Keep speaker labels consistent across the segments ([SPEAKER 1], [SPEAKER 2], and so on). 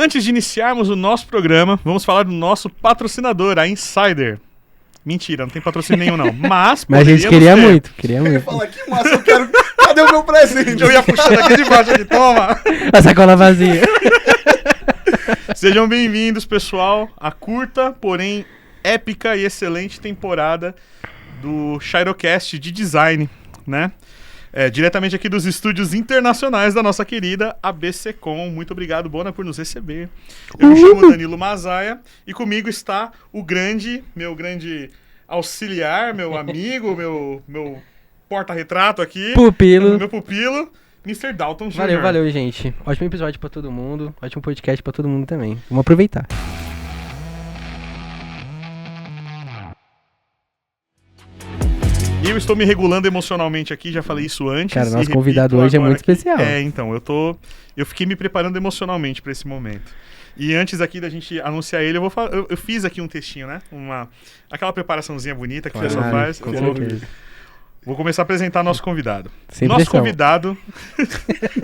[SPEAKER 1] Antes de iniciarmos o nosso programa, vamos falar do nosso patrocinador, a Insider. Mentira, não tem patrocínio nenhum não, mas
[SPEAKER 2] a gente queria muito,
[SPEAKER 3] Eu ia falar, que massa, eu quero... Cadê o meu presente?
[SPEAKER 1] Eu ia puxando aqui de baixo, aqui, toma!
[SPEAKER 2] A sacola vazia.
[SPEAKER 1] Sejam bem-vindos, pessoal, à curta, porém épica e excelente temporada do Shirocast de design, né? Diretamente aqui dos estúdios internacionais da nossa querida ABCcom. Muito obrigado, Bona, por nos receber. Eu me chamo Danilo Mazaia e comigo está o meu grande auxiliar, meu amigo, meu porta-retrato aqui.
[SPEAKER 2] Pupilo.
[SPEAKER 1] Meu pupilo, Mr. Dalton Jr.
[SPEAKER 2] Valeu, gente. Ótimo episódio pra todo mundo. Ótimo podcast pra todo mundo também. Vamos aproveitar.
[SPEAKER 1] E eu estou me regulando emocionalmente aqui, já falei isso antes.
[SPEAKER 2] Cara, nosso convidado hoje é muito especial.
[SPEAKER 1] Então, eu fiquei me preparando emocionalmente para esse momento. E antes aqui da gente anunciar ele, eu fiz aqui um textinho, né? Aquela preparaçãozinha bonita que a pessoa faz. Vou começar a apresentar nosso convidado. Nosso convidado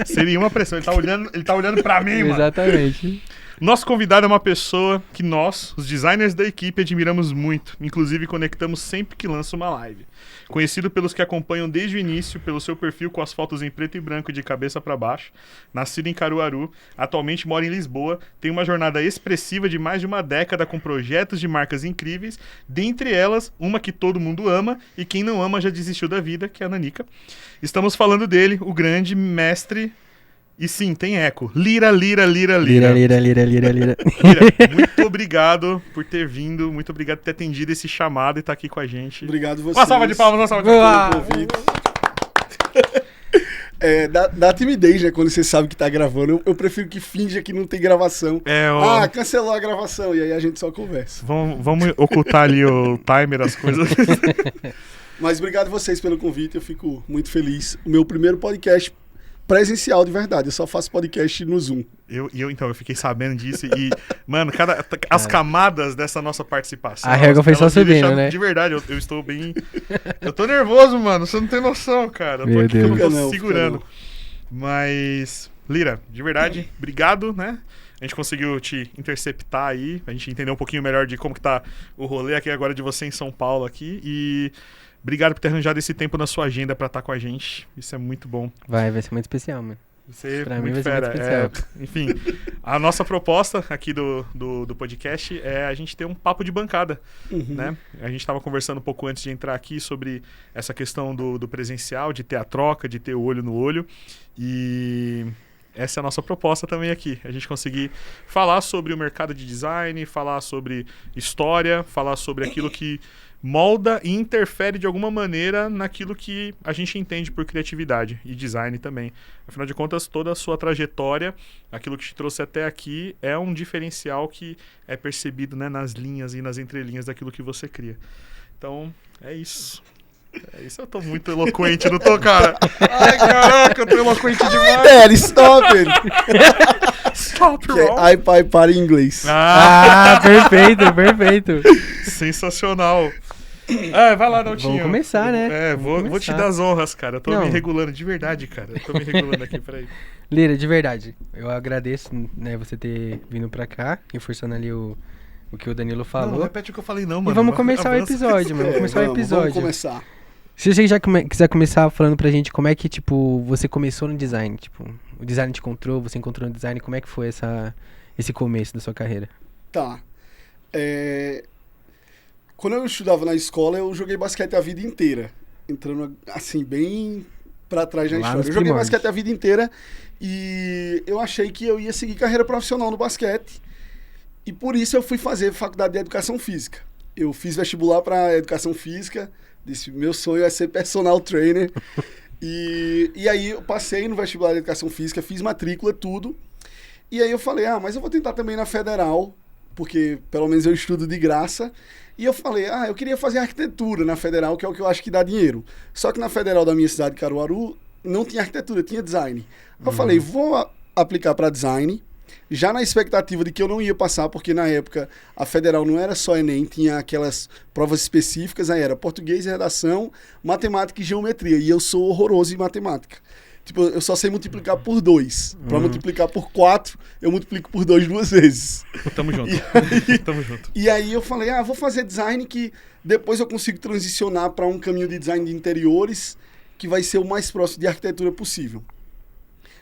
[SPEAKER 1] seria uma pressão. Ele tá olhando para mim, mano.
[SPEAKER 2] Exatamente.
[SPEAKER 1] Nosso convidado é uma pessoa que nós, os designers da equipe, admiramos muito. Inclusive, conectamos sempre que lança uma live. Conhecido pelos que acompanham desde o início, pelo seu perfil com as fotos em preto e branco de cabeça para baixo. Nascido em Caruaru, atualmente mora em Lisboa, tem uma jornada expressiva de mais de uma década com projetos de marcas incríveis, dentre elas, uma que todo mundo ama e quem não ama já desistiu da vida, que é a Nanica. Estamos falando dele, o grande mestre... E sim, tem eco. Lira.
[SPEAKER 2] Lira,
[SPEAKER 1] muito obrigado por ter vindo. Muito obrigado por ter atendido esse chamado e estar aqui com a gente.
[SPEAKER 3] Obrigado vocês.
[SPEAKER 1] Uma salva de palmas,
[SPEAKER 3] Dá timidez, né? Quando você sabe que tá gravando. Eu prefiro que finja que não tem gravação. Cancelou a gravação. E aí a gente só conversa.
[SPEAKER 1] Vamos ocultar ali o timer, as coisas.
[SPEAKER 3] Mas obrigado vocês pelo convite. Eu fico muito feliz. O meu primeiro podcast presencial de verdade, eu só faço podcast no Zoom.
[SPEAKER 1] Então, eu fiquei sabendo disso e, mano, as camadas dessa nossa participação...
[SPEAKER 2] A régua foi só subindo, né?
[SPEAKER 1] De verdade, eu estou bem... Eu tô nervoso, mano, você não tem noção, cara. Eu tô aqui que eu não tô segurando. Mas, Lira, de verdade, obrigado, né? A gente conseguiu te interceptar aí, a gente entender um pouquinho melhor de como que tá o rolê aqui agora de você em São Paulo aqui e... Obrigado por ter arranjado esse tempo na sua agenda pra estar com a gente. Isso é muito bom.
[SPEAKER 2] Vai ser muito especial, mano.
[SPEAKER 1] Pra mim vai ser muito especial. Enfim, a nossa proposta aqui do podcast é a gente ter um papo de bancada, né? A gente estava conversando um pouco antes de entrar aqui sobre essa questão do presencial, de ter a troca, de ter o olho no olho. E essa é a nossa proposta também aqui. A gente conseguir falar sobre o mercado de design, falar sobre história, falar sobre aquilo que molda e interfere de alguma maneira naquilo que a gente entende por criatividade e design também. Afinal de contas, toda a sua trajetória, aquilo que te trouxe até aqui, é um diferencial que é percebido, né, nas linhas e nas entrelinhas daquilo que você cria. Então, é isso. Eu tô muito eloquente, não tô, cara? Ai, caraca, eu tô eloquente demais.
[SPEAKER 3] Pera, stop it.
[SPEAKER 1] Stop, Roll.
[SPEAKER 3] Ai, para em inglês.
[SPEAKER 2] Perfeito.
[SPEAKER 1] Sensacional. Vai lá, Daltinho.
[SPEAKER 2] Vamos começar, né?
[SPEAKER 1] Vou te dar as honras, cara. Eu tô me regulando de verdade, cara. Eu tô me regulando aqui, peraí.
[SPEAKER 2] Lira, de verdade, eu agradeço, né, você ter vindo pra cá, reforçando ali o que o Danilo falou.
[SPEAKER 1] Não repete o que eu falei não, mano.
[SPEAKER 2] E vamos começar o episódio, mano.
[SPEAKER 3] Vamos começar.
[SPEAKER 2] Se você já quiser começar falando pra gente como é que, tipo, você começou no design, tipo, o design te encontrou, você encontrou no design, como é que foi esse começo da sua carreira?
[SPEAKER 3] Tá. Quando eu estudava na escola, eu joguei basquete a vida inteira. Entrando, assim, bem pra trás na história. Eu joguei basquete a vida inteira e eu achei que eu ia seguir carreira profissional no basquete. E por isso eu fui fazer faculdade de Educação Física. Eu fiz vestibular pra Educação Física. Disse, meu sonho é ser personal trainer. E aí eu passei no vestibular de Educação Física, fiz matrícula, tudo. E aí eu falei, mas eu vou tentar também na Federal, porque pelo menos eu estudo de graça. E eu falei, eu queria fazer arquitetura na Federal, que é o que eu acho que dá dinheiro. Só que na Federal da minha cidade, Caruaru, não tinha arquitetura, tinha design. Eu falei, vou aplicar para design, já na expectativa de que eu não ia passar, porque na época a Federal não era só Enem, tinha aquelas provas específicas, aí era português e redação, matemática e geometria, e eu sou horroroso em matemática. Tipo, eu só sei multiplicar por 2. Pra multiplicar por 4, eu multiplico por 2 duas vezes.
[SPEAKER 1] Tamo junto. Tamo junto.
[SPEAKER 3] E aí eu falei, vou fazer design que depois eu consigo transicionar para um caminho de design de interiores que vai ser o mais próximo de arquitetura possível.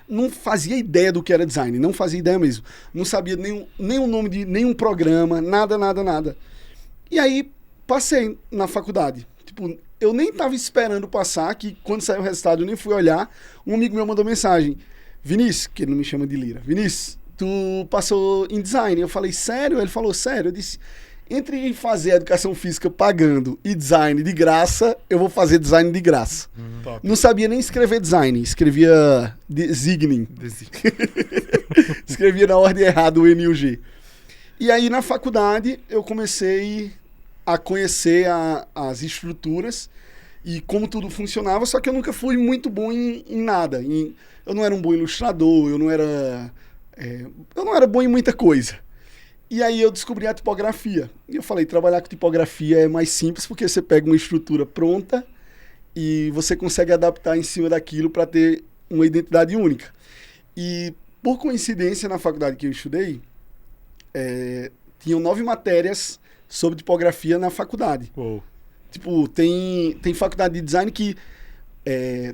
[SPEAKER 3] Não fazia ideia do que era design, não fazia ideia mesmo. Não sabia nem o nome de nenhum programa, nada. E aí passei na faculdade. Tipo, eu nem tava esperando passar, que quando saiu o resultado eu nem fui olhar. Um amigo meu mandou mensagem: Vinícius, que ele não me chama de Lira, Vinícius, tu passou em design. Eu falei, sério? Ele falou, sério. Eu disse, entre fazer educação física pagando e design de graça, eu vou fazer design de graça. Não sabia nem escrever design, escrevia designing. Escrevia na ordem errada o N e o G. E aí na faculdade eu comecei a conhecer as estruturas e como tudo funcionava, só que eu nunca fui muito bom em nada. Eu não era um bom ilustrador, eu não era bom em muita coisa. E aí eu descobri a tipografia. E eu falei, trabalhar com tipografia é mais simples porque você pega uma estrutura pronta e você consegue adaptar em cima daquilo para ter uma identidade única. E por coincidência, na faculdade que eu estudei, tinham 9 matérias sobre tipografia na faculdade.
[SPEAKER 1] Uou.
[SPEAKER 3] Tipo, tem faculdade de design que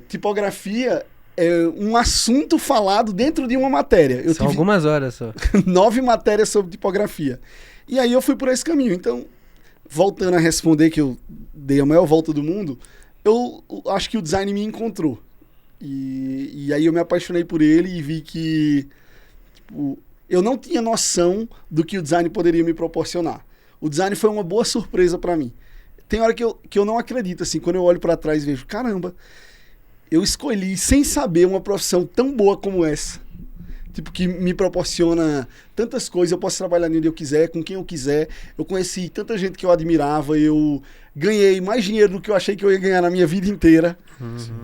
[SPEAKER 3] tipografia é um assunto falado dentro de uma matéria.
[SPEAKER 2] São algumas horas só.
[SPEAKER 3] 9 matérias sobre tipografia. E aí eu fui por esse caminho. Então, voltando a responder, que eu dei a maior volta do mundo, eu acho que o design me encontrou. E aí eu me apaixonei por ele e vi que tipo, eu não tinha noção do que o design poderia me proporcionar. O design foi uma boa surpresa para mim. Tem hora que eu não acredito, assim, quando eu olho para trás e vejo, caramba, eu escolhi sem saber uma profissão tão boa como essa. Tipo, que me proporciona tantas coisas, eu posso trabalhar onde eu quiser, com quem eu quiser. Eu conheci tanta gente que eu admirava, eu ganhei mais dinheiro do que eu achei que eu ia ganhar na minha vida inteira.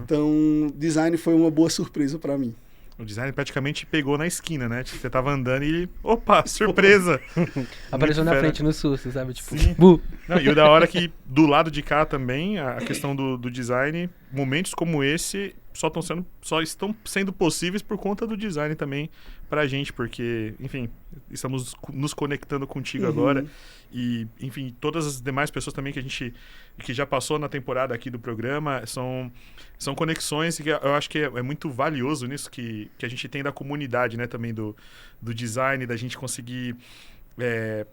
[SPEAKER 3] Então, design foi uma boa surpresa para mim.
[SPEAKER 1] O design praticamente pegou na esquina, né? Tipo, você tava andando e... Opa, surpresa!
[SPEAKER 2] Apareceu na frente no susto, sabe? Tipo,
[SPEAKER 1] Não, e o da hora é que do lado de cá também, a questão do design, momentos como esse só estão sendo possíveis por conta do design também pra gente, porque, enfim, estamos nos conectando contigo agora e, enfim, todas as demais pessoas também que já passou na temporada aqui do programa, são conexões que eu acho que é muito valioso nisso que a gente tem da comunidade, né, também do design, da gente conseguir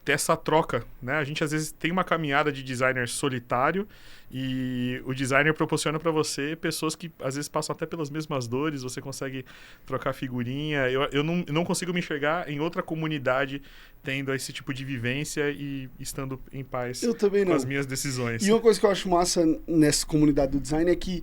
[SPEAKER 1] ter essa troca, né? A gente às vezes tem uma caminhada de designer solitário e o designer proporciona para você pessoas que às vezes passam até pelas mesmas dores, você consegue trocar figurinha. Eu não consigo me enxergar em outra comunidade tendo esse tipo de vivência e estando em paz com as minhas decisões.
[SPEAKER 3] E uma coisa que eu acho massa nessa comunidade do design é que,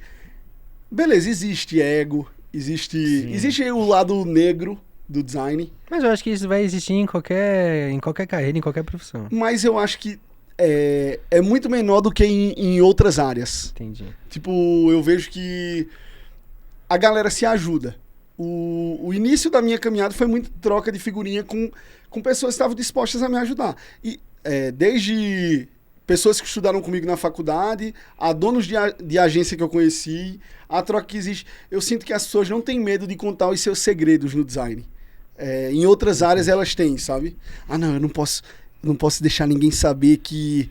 [SPEAKER 3] beleza, existe ego, existe o lado negro do design.
[SPEAKER 2] Mas eu acho que isso vai existir em qualquer carreira, em qualquer profissão.
[SPEAKER 3] Mas eu acho que é muito menor do que em outras áreas.
[SPEAKER 2] Entendi.
[SPEAKER 3] Tipo, eu vejo que a galera se ajuda. O início da minha caminhada foi muito troca de figurinha com pessoas que estavam dispostas a me ajudar. E desde pessoas que estudaram comigo na faculdade, a donos de agência que eu conheci, a troca que existe. Eu sinto que as pessoas não têm medo de contar os seus segredos no design. Em outras áreas elas têm, sabe? Não, eu não posso deixar ninguém saber que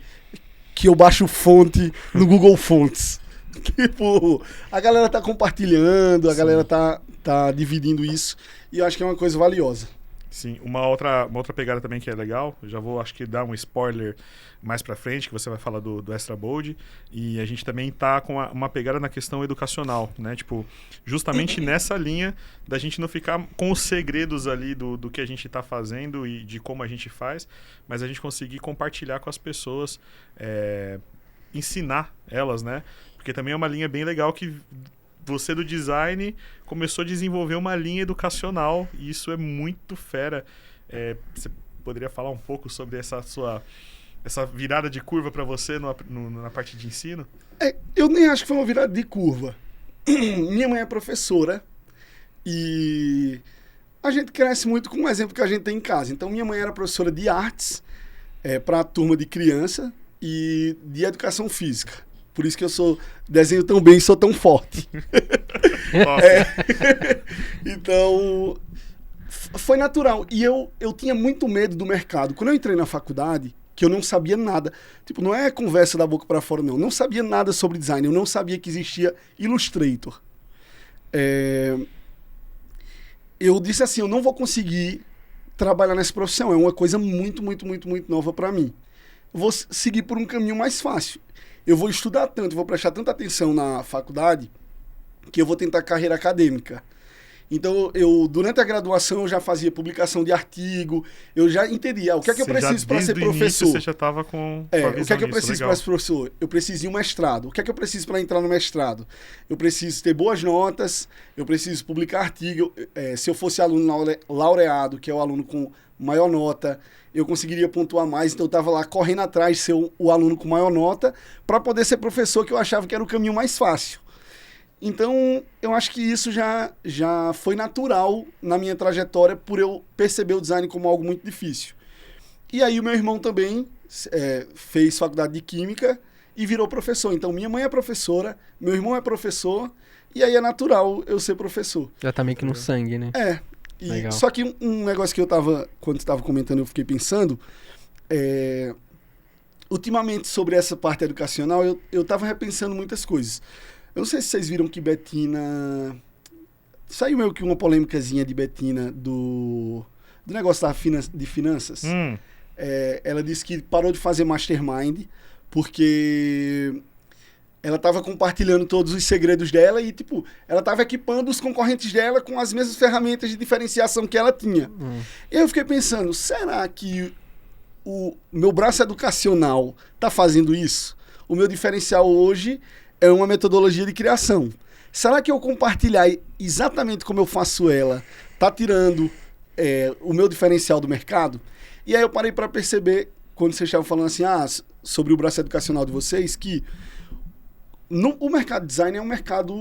[SPEAKER 3] eu baixo fonte no Google Fontes. Tipo, a galera tá compartilhando, a galera tá dividindo isso, e eu acho que é uma coisa valiosa.
[SPEAKER 1] Sim, uma outra pegada também que é legal, eu já vou, acho que, dar um spoiler mais pra frente, que você vai falar do Extra Bold, e a gente também tá com uma pegada na questão educacional, né? Tipo, justamente nessa linha da gente não ficar com os segredos ali do que a gente tá fazendo e de como a gente faz, mas a gente conseguir compartilhar com as pessoas, ensinar elas, né? Porque também é uma linha bem legal que você do design começou a desenvolver uma linha educacional e isso é muito fera. Você poderia falar um pouco sobre essa virada de curva para você na parte de ensino?
[SPEAKER 3] Eu nem acho que foi uma virada de curva. Minha mãe é professora e a gente cresce muito com um exemplo que a gente tem em casa. Então minha mãe era professora de artes para a turma de criança e de educação física. Por isso que eu desenho tão bem e sou tão forte. Então, foi natural. E eu tinha muito medo do mercado. Quando eu entrei na faculdade, que eu não sabia nada. Tipo, não é conversa da boca para fora, não. Eu não sabia nada sobre design. Eu não sabia que existia Illustrator. Eu disse assim, eu não vou conseguir trabalhar nessa profissão. É uma coisa muito, muito, muito, muito nova para mim. Eu vou seguir por um caminho mais fácil. Eu vou estudar tanto, vou prestar tanta atenção na faculdade, que eu vou tentar carreira acadêmica. Então, durante a graduação, eu já fazia publicação de artigo, eu já entendia o que é que eu preciso para ser professor.
[SPEAKER 1] Você já estava com a visão
[SPEAKER 3] o que é que eu
[SPEAKER 1] nisso,
[SPEAKER 3] preciso para ser professor? Eu preciso de um mestrado. O que é que eu preciso para entrar no mestrado? Eu preciso ter boas notas, eu preciso publicar artigo. Se eu fosse aluno laureado, que é o aluno com maior nota, eu conseguiria pontuar mais. Então, eu estava lá correndo atrás de ser o aluno com maior nota para poder ser professor, que eu achava que era o caminho mais fácil. Então, eu acho que isso já foi natural na minha trajetória por eu perceber o design como algo muito difícil. E aí o meu irmão também fez faculdade de Química e virou professor. Então, minha mãe é professora, meu irmão é professor, e aí é natural eu ser professor.
[SPEAKER 2] Já tá meio que no sangue, né?
[SPEAKER 3] Só que um negócio que quando você estava comentando, eu fiquei pensando, ultimamente sobre essa parte educacional, eu estava repensando muitas coisas. Eu não sei se vocês viram que Betina... Saiu meio que uma polêmicazinha de Betina do negócio de finanças. Ela disse que parou de fazer mastermind porque ela estava compartilhando todos os segredos dela e, tipo, ela estava equipando os concorrentes dela com as mesmas ferramentas de diferenciação que ela tinha. E aí eu fiquei pensando, será que o meu braço educacional está fazendo isso? O meu diferencial hoje é uma metodologia de criação. Será que eu compartilhar exatamente como eu faço ela tá tirando o meu diferencial do mercado? E aí eu parei para perceber, quando vocês estavam falando assim, sobre o braço educacional de vocês, que o mercado de design é um mercado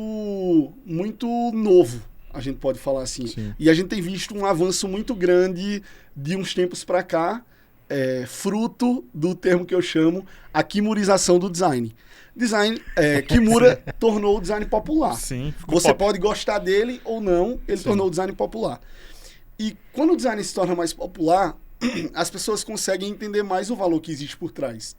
[SPEAKER 3] muito novo, a gente pode falar assim.
[SPEAKER 1] Sim.
[SPEAKER 3] E a gente tem visto um avanço muito grande de uns tempos para cá, fruto do termo que eu chamo a kimurização do design. Kimura tornou o design popular.
[SPEAKER 1] Sim,
[SPEAKER 3] você pode gostar dele ou não, ele tornou o design popular. E quando o design se torna mais popular, as pessoas conseguem entender mais o valor que existe por trás.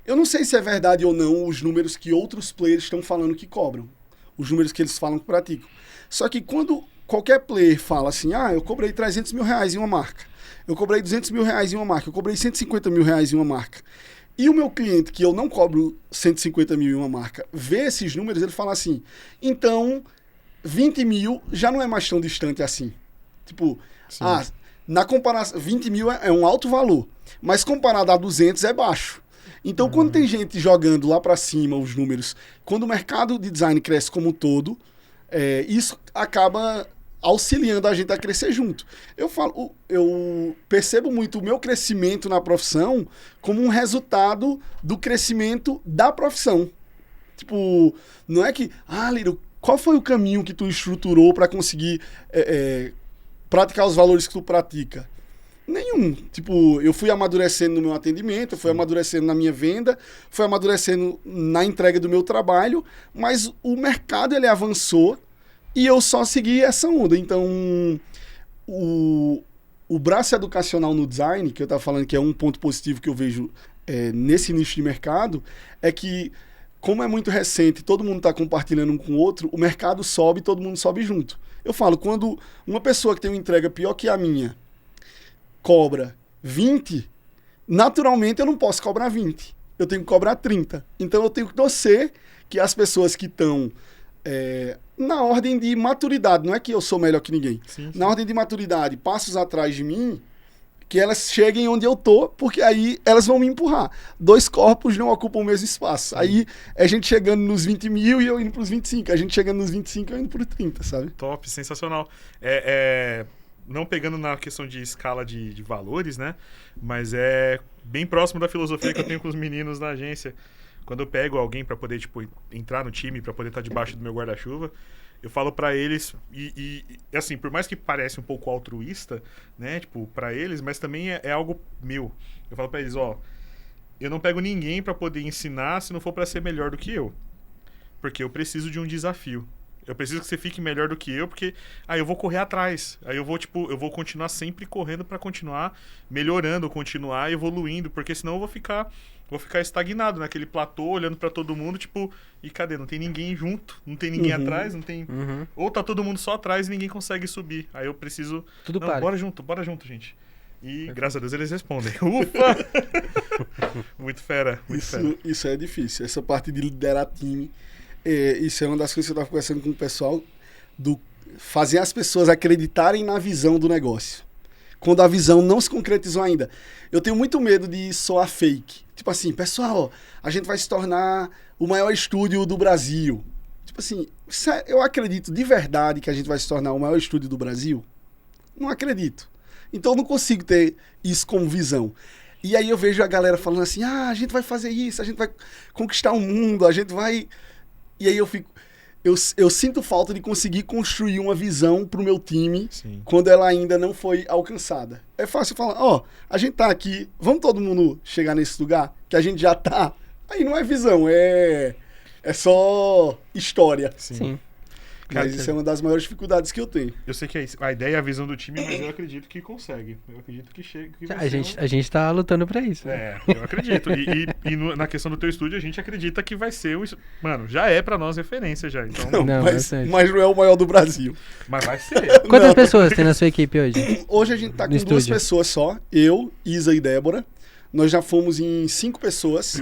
[SPEAKER 3] Eu não sei se é verdade ou não os números que outros players estão falando que cobram. Os números que eles falam que praticam. Só que quando qualquer player fala assim, eu cobrei 300 mil reais em uma marca, eu cobrei 200 mil reais em uma marca, eu cobrei 150 mil reais em uma marca, e o meu cliente, que eu não cobro 150 mil em uma marca, vê esses números, ele fala assim, então 20 mil já não é mais tão distante assim. Tipo, na comparação, 20 mil é um alto valor, mas comparado a 200 é baixo. Então, quando tem gente jogando lá para cima os números, quando o mercado de design cresce como um todo, isso acaba auxiliando a gente a crescer junto. Eu percebo muito o meu crescimento na profissão como um resultado do crescimento da profissão. Tipo, não é que, Lírio, qual foi o caminho que tu estruturou para conseguir praticar os valores que tu pratica? Nenhum. Tipo, eu fui amadurecendo no meu atendimento, eu fui amadurecendo na minha venda, fui amadurecendo na entrega do meu trabalho, mas o mercado, ele avançou e eu só segui essa onda. Então, o braço educacional no design, que eu estava falando que é um ponto positivo que eu vejo nesse nicho de mercado, é que, como é muito recente, todo mundo está compartilhando um com o outro, o mercado sobe e todo mundo sobe junto. Eu falo, quando uma pessoa que tem uma entrega pior que a minha cobra 20, naturalmente eu não posso cobrar 20. Eu tenho que cobrar 30. Então eu tenho que torcer que as pessoas que estão na ordem de maturidade, não é que eu sou melhor que ninguém,
[SPEAKER 1] sim.
[SPEAKER 3] Na ordem de maturidade, passos atrás de mim, que elas cheguem onde eu tô, porque aí elas vão me empurrar. Dois corpos não ocupam o mesmo espaço. Aí é a gente chegando nos 20 mil e eu indo pros 25. A gente chegando nos 25 e eu indo pro 30, sabe?
[SPEAKER 1] Top, sensacional. Não pegando na questão de escala de valores, né? Mas é bem próximo da filosofia que eu tenho com os meninos na agência. Quando eu pego alguém para poder, tipo, entrar no time, para poder estar debaixo do meu guarda-chuva, eu falo para eles, e assim, por mais que pareça um pouco altruísta, né? Tipo, para eles, mas também é algo meu. Eu falo para eles, eu não pego ninguém pra poder ensinar se não for pra ser melhor do que eu. Porque eu preciso de um desafio. Eu preciso que você fique melhor do que eu, porque aí eu vou correr atrás. Aí eu vou continuar sempre correndo pra continuar melhorando, continuar evoluindo, porque senão eu vou ficar estagnado naquele platô, olhando pra todo mundo, tipo, e cadê? Não tem ninguém junto, não tem ninguém atrás, não tem... Ou tá todo mundo só atrás e ninguém consegue subir. Aí eu preciso...
[SPEAKER 2] Tudo
[SPEAKER 1] não,
[SPEAKER 2] para.
[SPEAKER 1] bora junto, gente. E graças a Deus eles respondem. Ufa! Muito fera, muito fera.
[SPEAKER 3] Isso é difícil. Essa parte de liderar time, isso é uma das coisas que eu estava conversando com o pessoal, do fazer as pessoas acreditarem na visão do negócio. Quando a visão não se concretizou ainda. Eu tenho muito medo de soar fake. Tipo assim, pessoal, a gente vai se tornar o maior estúdio do Brasil. Tipo assim, eu acredito de verdade que a gente vai se tornar o maior estúdio do Brasil? Não acredito. Então eu não consigo ter isso como visão. E aí eu vejo a galera falando assim, a gente vai fazer isso, a gente vai conquistar o mundo, a gente vai... E aí eu sinto falta de conseguir construir uma visão pro meu time. Sim. Quando ela ainda não foi alcançada. É fácil falar, a gente tá aqui, vamos todo mundo chegar nesse lugar que a gente já tá. Aí não é visão, é só história.
[SPEAKER 2] Sim.
[SPEAKER 3] Mas isso é uma das maiores dificuldades que eu tenho.
[SPEAKER 1] Eu sei que a ideia é a visão do time, mas eu acredito que consegue. Eu acredito que chega.
[SPEAKER 2] A gente tá lutando pra isso.
[SPEAKER 1] Eu acredito. E na questão do teu estúdio, a gente acredita que vai ser Mano, já é pra nós referência já. Então,
[SPEAKER 3] mas não é o maior do Brasil.
[SPEAKER 1] Mas vai ser.
[SPEAKER 2] Quantas pessoas tem na sua equipe hoje?
[SPEAKER 3] Hoje a gente tá com 2 pessoas só. Eu, Isa e Débora. Nós já fomos em 5 pessoas.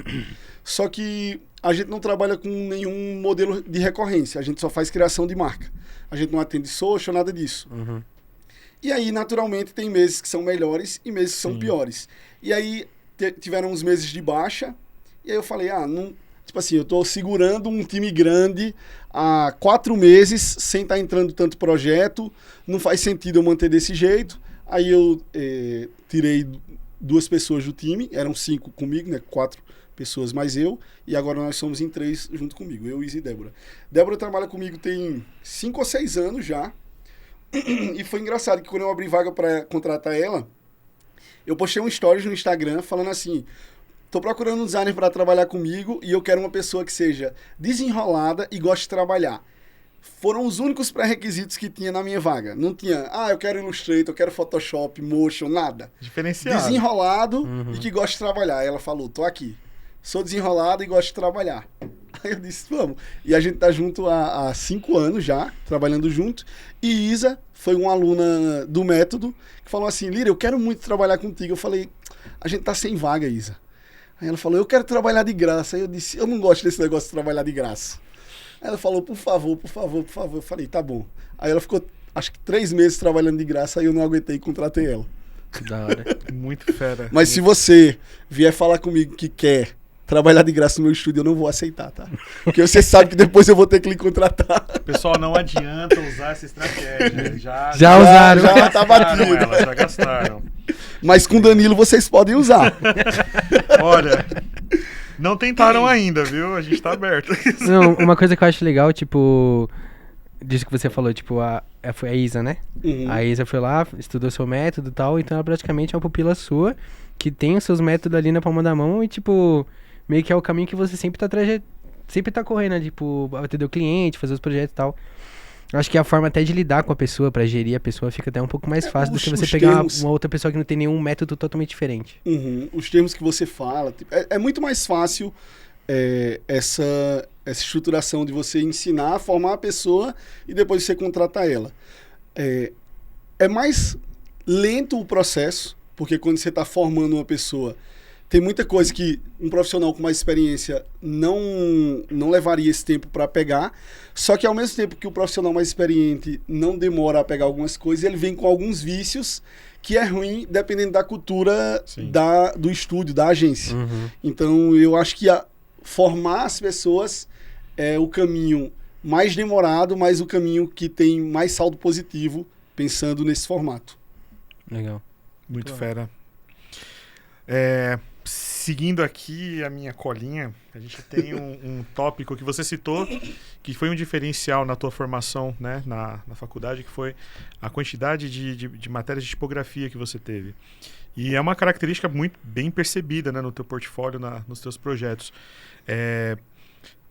[SPEAKER 3] Só que a gente não trabalha com nenhum modelo de recorrência. A gente só faz criação de marca. A gente não atende social, nada disso. E aí, naturalmente, tem meses que são melhores e meses que são piores. E aí, tiveram uns meses de baixa. E aí eu falei, não... Tipo assim, eu tô segurando um time grande há 4 meses sem estar entrando tanto projeto. Não faz sentido eu manter desse jeito. Aí eu tirei 2 pessoas do time. Eram 5 comigo, né? 4 pessoas mais eu, e agora nós somos em 3 junto comigo, eu, Isa e Débora. Débora trabalha comigo tem 5 ou 6 anos já, e foi engraçado que quando eu abri vaga para contratar ela, eu postei um stories no Instagram falando assim, tô procurando um designer para trabalhar comigo e eu quero uma pessoa que seja desenrolada e goste de trabalhar. Foram os únicos pré-requisitos que tinha na minha vaga. Não tinha, eu quero Illustrator, eu quero Photoshop, Motion, nada.
[SPEAKER 1] Diferenciado.
[SPEAKER 3] Desenrolado e que gosta de trabalhar. Ela falou, tô aqui. Sou desenrolado e gosto de trabalhar. Aí eu disse, vamos. E a gente tá junto há 5 anos já, trabalhando junto. E Isa foi uma aluna do método que falou assim, Lira, eu quero muito trabalhar contigo. Eu falei, a gente tá sem vaga, Isa. Aí ela falou, eu quero trabalhar de graça. Aí eu disse, eu não gosto desse negócio de trabalhar de graça. Aí ela falou, por favor. Eu falei, tá bom. Aí ela ficou, acho que 3 meses trabalhando de graça, aí eu não aguentei e contratei ela.
[SPEAKER 2] Da hora.
[SPEAKER 1] Muito fera.
[SPEAKER 3] Mas se você vier falar comigo que quer trabalhar de graça no meu estúdio, eu não vou aceitar, tá? Porque você sabe que depois eu vou ter que lhe contratar.
[SPEAKER 1] Pessoal, não adianta usar essa estratégia.
[SPEAKER 2] Já usaram.
[SPEAKER 3] Já tá batido.
[SPEAKER 1] Já gastaram.
[SPEAKER 3] Mas com Danilo vocês podem usar.
[SPEAKER 1] Olha, não tentaram ainda, viu? A gente tá aberto.
[SPEAKER 2] Não, uma coisa que eu acho legal, tipo... Disso que você falou, tipo, foi a Isa, né? A Isa foi lá, estudou seu método e tal, então ela praticamente é uma pupila sua, que tem os seus métodos ali na palma da mão e, tipo... Meio que é o caminho que você sempre tá correndo, né? Tipo, atender o cliente, fazer os projetos e tal. Acho que a forma até de lidar com a pessoa, pra gerir a pessoa, fica até um pouco mais fácil do que você pegar uma outra pessoa que não tem nenhum método totalmente diferente.
[SPEAKER 3] Os termos que você fala, tipo, é muito mais fácil essa estruturação de você ensinar a formar a pessoa e depois você contratar ela. É mais lento o processo, porque quando você está formando uma pessoa, tem muita coisa que um profissional com mais experiência não levaria esse tempo para pegar, só que ao mesmo tempo que o profissional mais experiente não demora a pegar algumas coisas, ele vem com alguns vícios que é ruim dependendo da cultura do estúdio, da agência. Então eu acho que formar as pessoas é o caminho mais demorado, mas o caminho que tem mais saldo positivo, pensando nesse formato.
[SPEAKER 2] Legal.
[SPEAKER 1] Muito fera. seguindo aqui a minha colinha, a gente tem um tópico que você citou, que foi um diferencial na tua formação, né, na faculdade, que foi a quantidade de matérias de tipografia que você teve. E é uma característica muito bem percebida, né, no teu portfólio, nos teus projetos.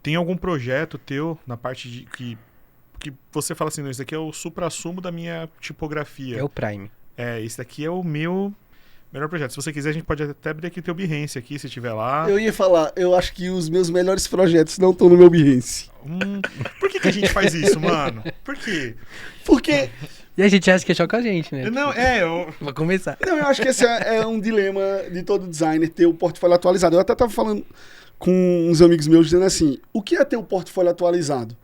[SPEAKER 1] Tem algum projeto teu na parte de que você fala assim, não, esse daqui é o suprassumo da minha tipografia?
[SPEAKER 2] É o Prime.
[SPEAKER 1] Esse daqui é o meu melhor projeto. Se você quiser, a gente pode até abrir aqui o teu Behance aqui, se tiver lá.
[SPEAKER 3] Eu ia falar, eu acho que os meus melhores projetos não estão no meu Behance.
[SPEAKER 1] Por que a gente faz isso, mano? Por quê?
[SPEAKER 3] Porque...
[SPEAKER 2] E a gente acha que é só com a gente, né?
[SPEAKER 1] Não,
[SPEAKER 2] Vou começar.
[SPEAKER 3] Não, eu acho que esse é um dilema de todo designer, ter o portfólio atualizado. Eu até tava falando com uns amigos meus, dizendo assim, o que é ter o portfólio atualizado?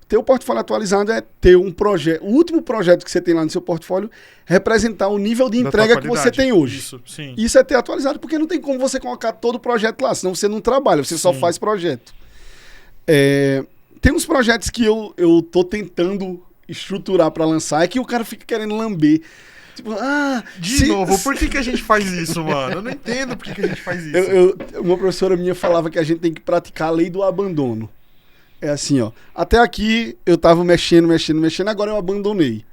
[SPEAKER 3] Ter o portfólio atualizado é ter um projeto, o último projeto que você tem lá no seu portfólio, representar o nível de entrega que você tem hoje.
[SPEAKER 1] Isso, sim.
[SPEAKER 3] Isso é ter atualizado, porque não tem como você colocar todo o projeto lá, senão você não trabalha, você só faz projeto. Tem uns projetos que eu tô tentando estruturar para lançar, é que o cara fica querendo lamber. Tipo,
[SPEAKER 1] de novo, por que a gente faz isso, mano? Eu não entendo por que a gente faz isso.
[SPEAKER 3] Uma professora minha falava que a gente tem que praticar a lei do abandono. É assim, ó. Até aqui eu tava mexendo, agora eu abandonei.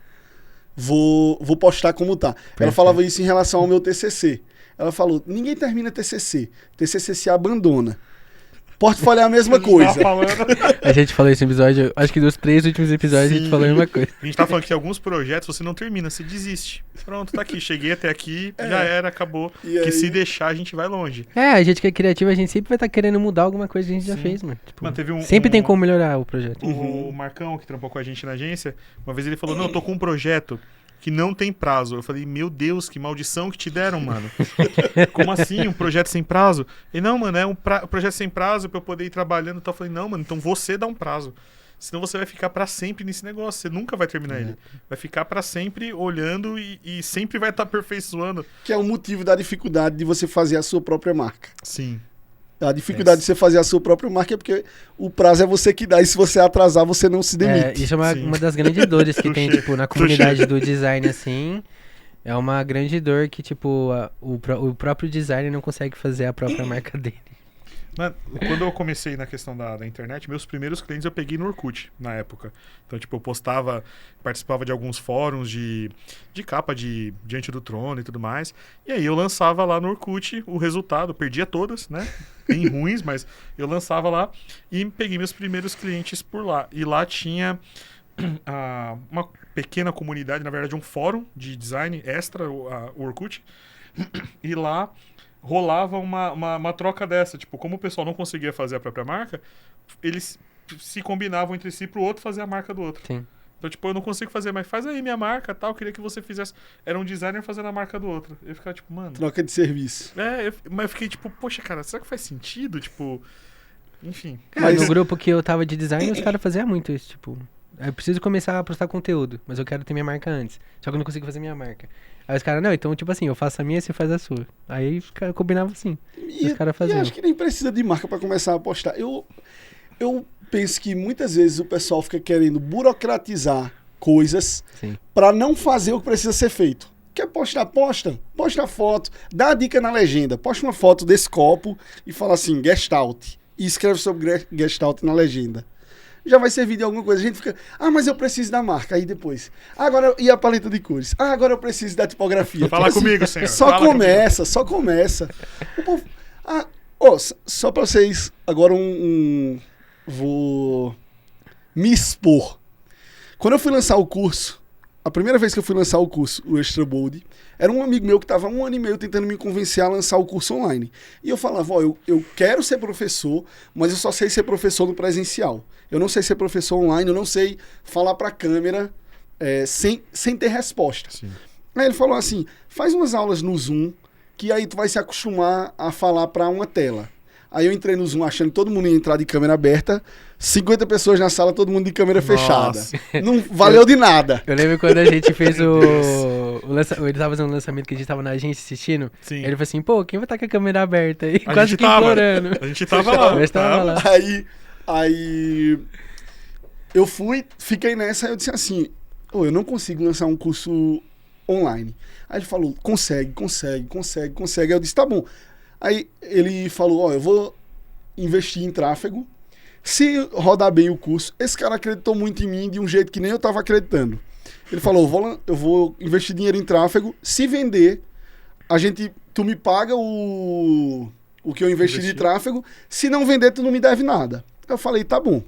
[SPEAKER 3] Vou postar como tá. Perfeito. Ela falava isso em relação ao meu TCC. Ela falou, ninguém termina TCC. TCC se abandona. Portfólio é a mesma coisa.
[SPEAKER 2] A gente falou isso no episódio, acho que dos 3 últimos episódios. Sim. A gente falou a mesma coisa.
[SPEAKER 1] A gente tá falando que alguns projetos você não termina, você desiste. Pronto, tá aqui, cheguei até aqui, já era, acabou. E que aí... se deixar a gente vai longe.
[SPEAKER 2] A gente que é criativo, a gente sempre vai estar querendo mudar alguma coisa que a gente já fez, mano. Tipo,
[SPEAKER 1] mano, teve
[SPEAKER 2] sempre tem como melhorar o projeto.
[SPEAKER 1] O Marcão, que trampou com a gente na agência, uma vez ele falou, não, eu tô com um projeto que não tem prazo. Eu falei, meu Deus, que maldição que te deram, mano. Como assim, um projeto sem prazo? E não, mano, é um projeto sem prazo pra eu poder ir trabalhando e tal. Eu falei, não, mano, então você dá um prazo. Senão você vai ficar pra sempre nesse negócio. Você nunca vai terminar ele. Vai ficar pra sempre olhando e sempre vai estar aperfeiçoando.
[SPEAKER 3] Que é o motivo da dificuldade de você fazer a sua própria marca.
[SPEAKER 1] Sim.
[SPEAKER 3] A dificuldade de você fazer a sua própria marca é porque o prazo é você que dá. E se você atrasar, você não se demite.
[SPEAKER 2] Isso é uma das grandes dores que tem, tipo, na comunidade do design, assim. É uma grande dor que, tipo, o próprio designer não consegue fazer a própria marca dele.
[SPEAKER 1] Quando eu comecei na questão da internet, meus primeiros clientes eu peguei no Orkut, na época. Então, tipo, eu participava de alguns fóruns de capa de Diante do Trono e tudo mais. E aí eu lançava lá no Orkut o resultado, perdia todas, né? Bem ruins, mas eu lançava lá e peguei meus primeiros clientes por lá. E lá tinha uma pequena comunidade, na verdade um fórum de design extra, o Orkut. E lá rolava uma troca dessa. Tipo, como o pessoal não conseguia fazer a própria marca, eles se combinavam entre si pro outro fazer a marca do outro.
[SPEAKER 2] Sim.
[SPEAKER 1] Então, tipo, eu não consigo fazer, mas faz aí minha marca, tal, queria que você fizesse. Era um designer fazendo a marca do outro. Eu ficava, tipo, mano...
[SPEAKER 3] Troca de serviço.
[SPEAKER 1] Mas eu fiquei, tipo, poxa, cara, será que faz sentido? Tipo, enfim.
[SPEAKER 2] Mas no grupo que eu tava de design, os caras faziam muito isso, tipo... Eu preciso começar a postar conteúdo, mas eu quero ter minha marca antes. Só que eu não consigo fazer minha marca. Aí os caras, não, então, tipo assim, eu faço a minha e você faz a sua. Aí os caras combinavam assim. Os caras faziam.
[SPEAKER 3] E acho que nem precisa de marca pra começar a postar. Eu penso que muitas vezes o pessoal fica querendo burocratizar coisas pra não fazer o que precisa ser feito. Quer postar? Posta foto, dá a dica na legenda. Posta uma foto desse copo e fala assim, Gestalt. E escreve sobre Gestalt na legenda. Já vai servir de alguma coisa. A gente fica, mas eu preciso da marca. Aí depois, agora, e a paleta de cores? Agora eu preciso da tipografia.
[SPEAKER 1] Fala assim, comigo, senhor.
[SPEAKER 3] Só começa. O povo, só pra vocês, agora vou me expor. Quando eu fui lançar o curso, a primeira vez que eu fui lançar o curso, o Extra Bold, era um amigo meu que estava 1 ano e meio tentando me convencer a lançar o curso online. E eu falava, eu quero ser professor, mas eu só sei ser professor no presencial. Eu não sei ser professor online, eu não sei falar para a câmera sem ter resposta. Sim. Aí ele falou assim, faz umas aulas no Zoom, que aí tu vai se acostumar a falar para uma tela. Aí eu entrei no Zoom achando que todo mundo ia entrar de câmera aberta, 50 pessoas na sala, todo mundo de câmera fechada. Não valeu de nada.
[SPEAKER 2] Eu lembro quando a gente fez ele tava fazendo um lançamento que a gente tava na agência assistindo.
[SPEAKER 1] Sim.
[SPEAKER 2] Ele falou assim, pô, quem vai estar com a câmera aberta aí? Quase que implorando.
[SPEAKER 1] A gente tava lá.
[SPEAKER 3] Aí eu fiquei nessa, eu disse assim, eu não consigo lançar um curso online. Aí ele falou, consegue. Aí eu disse, tá bom. Aí ele falou, ó, eu vou investir em tráfego. Se rodar bem o curso, esse cara acreditou muito em mim de um jeito que nem eu estava acreditando. Ele falou, eu vou investir dinheiro em tráfego. Se vender, tu me paga o que eu investi de tráfego. Se não vender, tu não me deve nada. Eu falei, tá bom.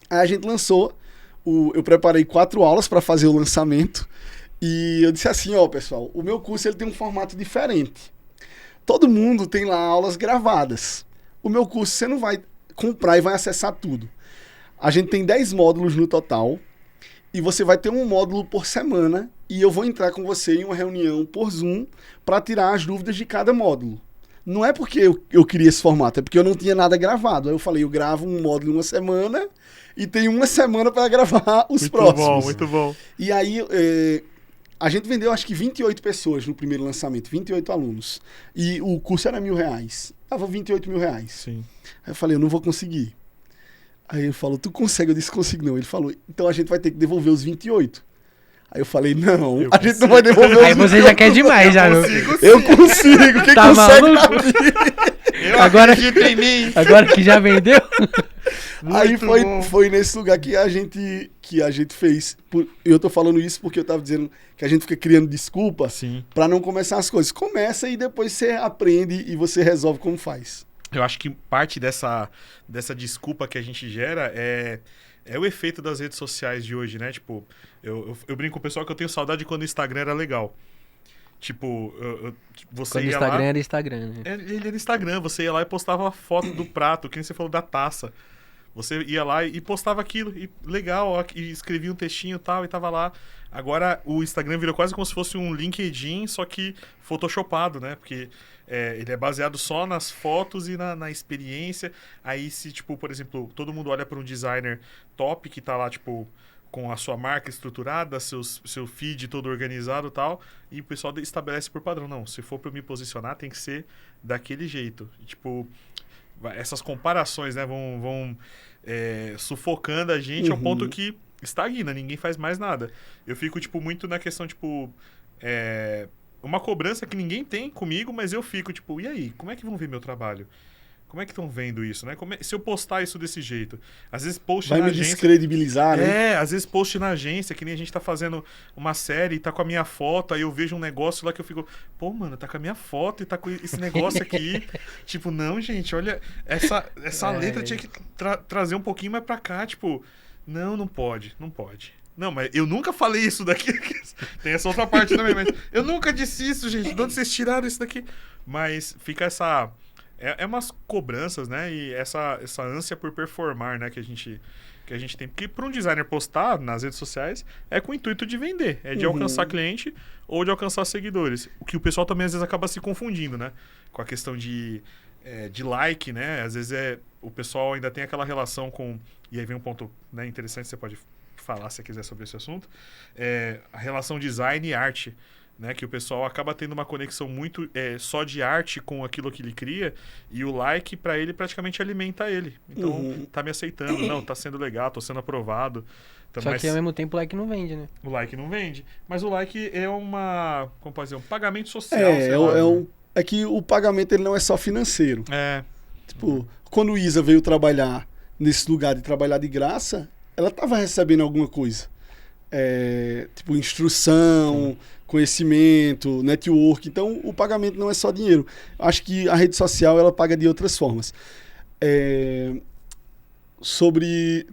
[SPEAKER 3] Aí a gente lançou, eu preparei 4 aulas para fazer o lançamento. E eu disse assim, ó, pessoal, o meu curso ele tem um formato diferente. Todo mundo tem lá aulas gravadas. O meu curso você não vai comprar e vai acessar tudo. A gente tem 10 módulos no total e você vai ter um módulo por semana e eu vou entrar com você em uma reunião por Zoom para tirar as dúvidas de cada módulo. Não é porque eu queria esse formato, é porque eu não tinha nada gravado. Aí eu falei, eu gravo um módulo em uma semana e tenho uma semana para gravar os próximos.
[SPEAKER 1] Muito bom.
[SPEAKER 3] E aí a gente vendeu acho que 28 pessoas no primeiro lançamento, 28 alunos. E o curso era R$1.000. Tava R$28.000.
[SPEAKER 1] Sim.
[SPEAKER 3] Aí eu falei, eu não vou conseguir. Aí ele falou, tu consegue? Eu disse, consigo não. Ele falou, então a gente vai ter que devolver os 28. Aí eu falei, não, a gente não vai devolver os 28.
[SPEAKER 2] Aí você já quer demais, já.
[SPEAKER 3] Eu consigo, quem
[SPEAKER 2] tá
[SPEAKER 3] consegue?
[SPEAKER 1] Eu
[SPEAKER 2] agora,
[SPEAKER 1] acredito em mim.
[SPEAKER 2] Agora que já vendeu?
[SPEAKER 3] Aí foi nesse lugar que a gente fez. Eu tô falando isso porque eu tava dizendo que a gente fica criando desculpa pra não começar as coisas. Começa e depois você aprende e você resolve como faz.
[SPEAKER 1] Eu acho que parte dessa desculpa que a gente gera é o efeito das redes sociais de hoje, né? Tipo, eu brinco com o pessoal que eu tenho saudade quando o Instagram era legal. Tipo, você
[SPEAKER 2] quando
[SPEAKER 1] ia
[SPEAKER 2] o Instagram
[SPEAKER 1] lá...
[SPEAKER 2] era Instagram, né?
[SPEAKER 1] Ele era Instagram, você ia lá e postava a foto do prato, que nem você falou da taça. Você ia lá e postava aquilo, e legal, ó, e escrevia um textinho e tal, e tava lá. Agora o Instagram virou quase como se fosse um LinkedIn, só que photoshopado, né? Porque ele é baseado só nas fotos e na experiência. Aí se, tipo, por exemplo, todo mundo olha para um designer top que tá lá, tipo, com a sua marca estruturada, seu feed todo organizado e tal, e o pessoal estabelece por padrão. Não, se for para eu me posicionar, tem que ser daquele jeito. E, tipo, essas comparações, né, vão sufocando a gente ao ponto que estagna, ninguém faz mais nada. Eu fico, tipo, muito na questão, tipo, uma cobrança que ninguém tem comigo, mas eu fico, tipo, e aí, como é que vão ver meu trabalho? Como é que estão vendo isso, né? Se eu postar isso desse jeito? Às vezes post
[SPEAKER 3] vai
[SPEAKER 1] na
[SPEAKER 3] me
[SPEAKER 1] agência...
[SPEAKER 3] descredibilizar, né?
[SPEAKER 1] Às vezes post na agência, que nem a gente tá fazendo uma série e tá com a minha foto, aí eu vejo um negócio lá que eu fico, pô, mano, tá com a minha foto e tá com esse negócio aqui. Tipo, não, gente, olha, essa letra tinha que trazer um pouquinho mais pra cá, tipo, não pode. Não, mas eu nunca falei isso daqui. Tem essa outra parte também, mas eu nunca disse isso, gente. De onde vocês tiraram isso daqui? Mas fica essa... É umas cobranças, né? E essa ânsia por performar, né? Que a gente tem. Porque para um designer postar nas redes sociais é com o intuito de vender. É de alcançar cliente ou de alcançar seguidores. O que o pessoal também às vezes acaba se confundindo, né? Com a questão de like, né? Às vezes o pessoal ainda tem aquela relação com... E aí vem um ponto, né, interessante, você pode falar se quiser sobre esse assunto. A relação design e arte. Né, que o pessoal acaba tendo uma conexão muito só de arte com aquilo que ele cria, e o like para ele praticamente alimenta ele. Então tá me aceitando, não, tá sendo legal, tô sendo aprovado. Então,
[SPEAKER 2] só que ao mesmo tempo o like não vende, né?
[SPEAKER 1] O like não vende. Mas o like é como pode dizer, um pagamento social.
[SPEAKER 3] É que o pagamento ele não é só financeiro. Tipo, quando o Isa veio trabalhar nesse lugar de trabalhar de graça, ela tava recebendo alguma coisa. Tipo, instrução, conhecimento, network. Então, o pagamento não é só dinheiro. Acho que a rede social, ela paga de outras formas.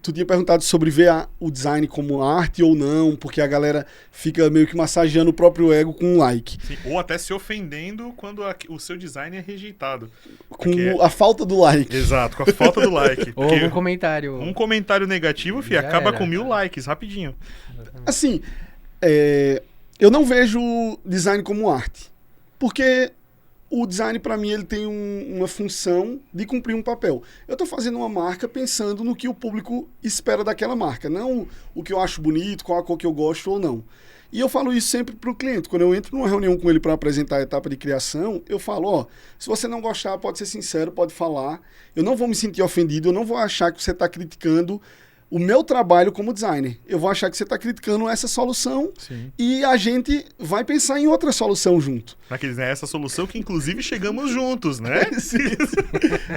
[SPEAKER 3] Tu tinha perguntado sobre ver o design como arte ou não, porque a galera fica meio que massageando o próprio ego com um like.
[SPEAKER 1] Sim, ou até se ofendendo quando o seu design é rejeitado.
[SPEAKER 3] Com a falta do like.
[SPEAKER 1] Exato, com a falta do like.
[SPEAKER 2] Ou algum comentário.
[SPEAKER 1] Um comentário negativo, acaba com 1000 likes, rapidinho.
[SPEAKER 3] Assim, eu não vejo design como arte. Porque o design, para mim, ele tem uma função de cumprir um papel. Eu estou fazendo uma marca pensando no que o público espera daquela marca, não o que eu acho bonito, qual a cor que eu gosto ou não. E eu falo isso sempre para o cliente. Quando eu entro numa reunião com ele para apresentar a etapa de criação, eu falo, se você não gostar, pode ser sincero, pode falar. Eu não vou me sentir ofendido, eu não vou achar que você está criticando o meu trabalho como designer. Eu vou achar que você está criticando essa solução.
[SPEAKER 1] Sim.
[SPEAKER 3] E a gente vai pensar em outra solução junto.
[SPEAKER 1] Aqueles, né? Essa solução que inclusive chegamos juntos, né?
[SPEAKER 3] Sim.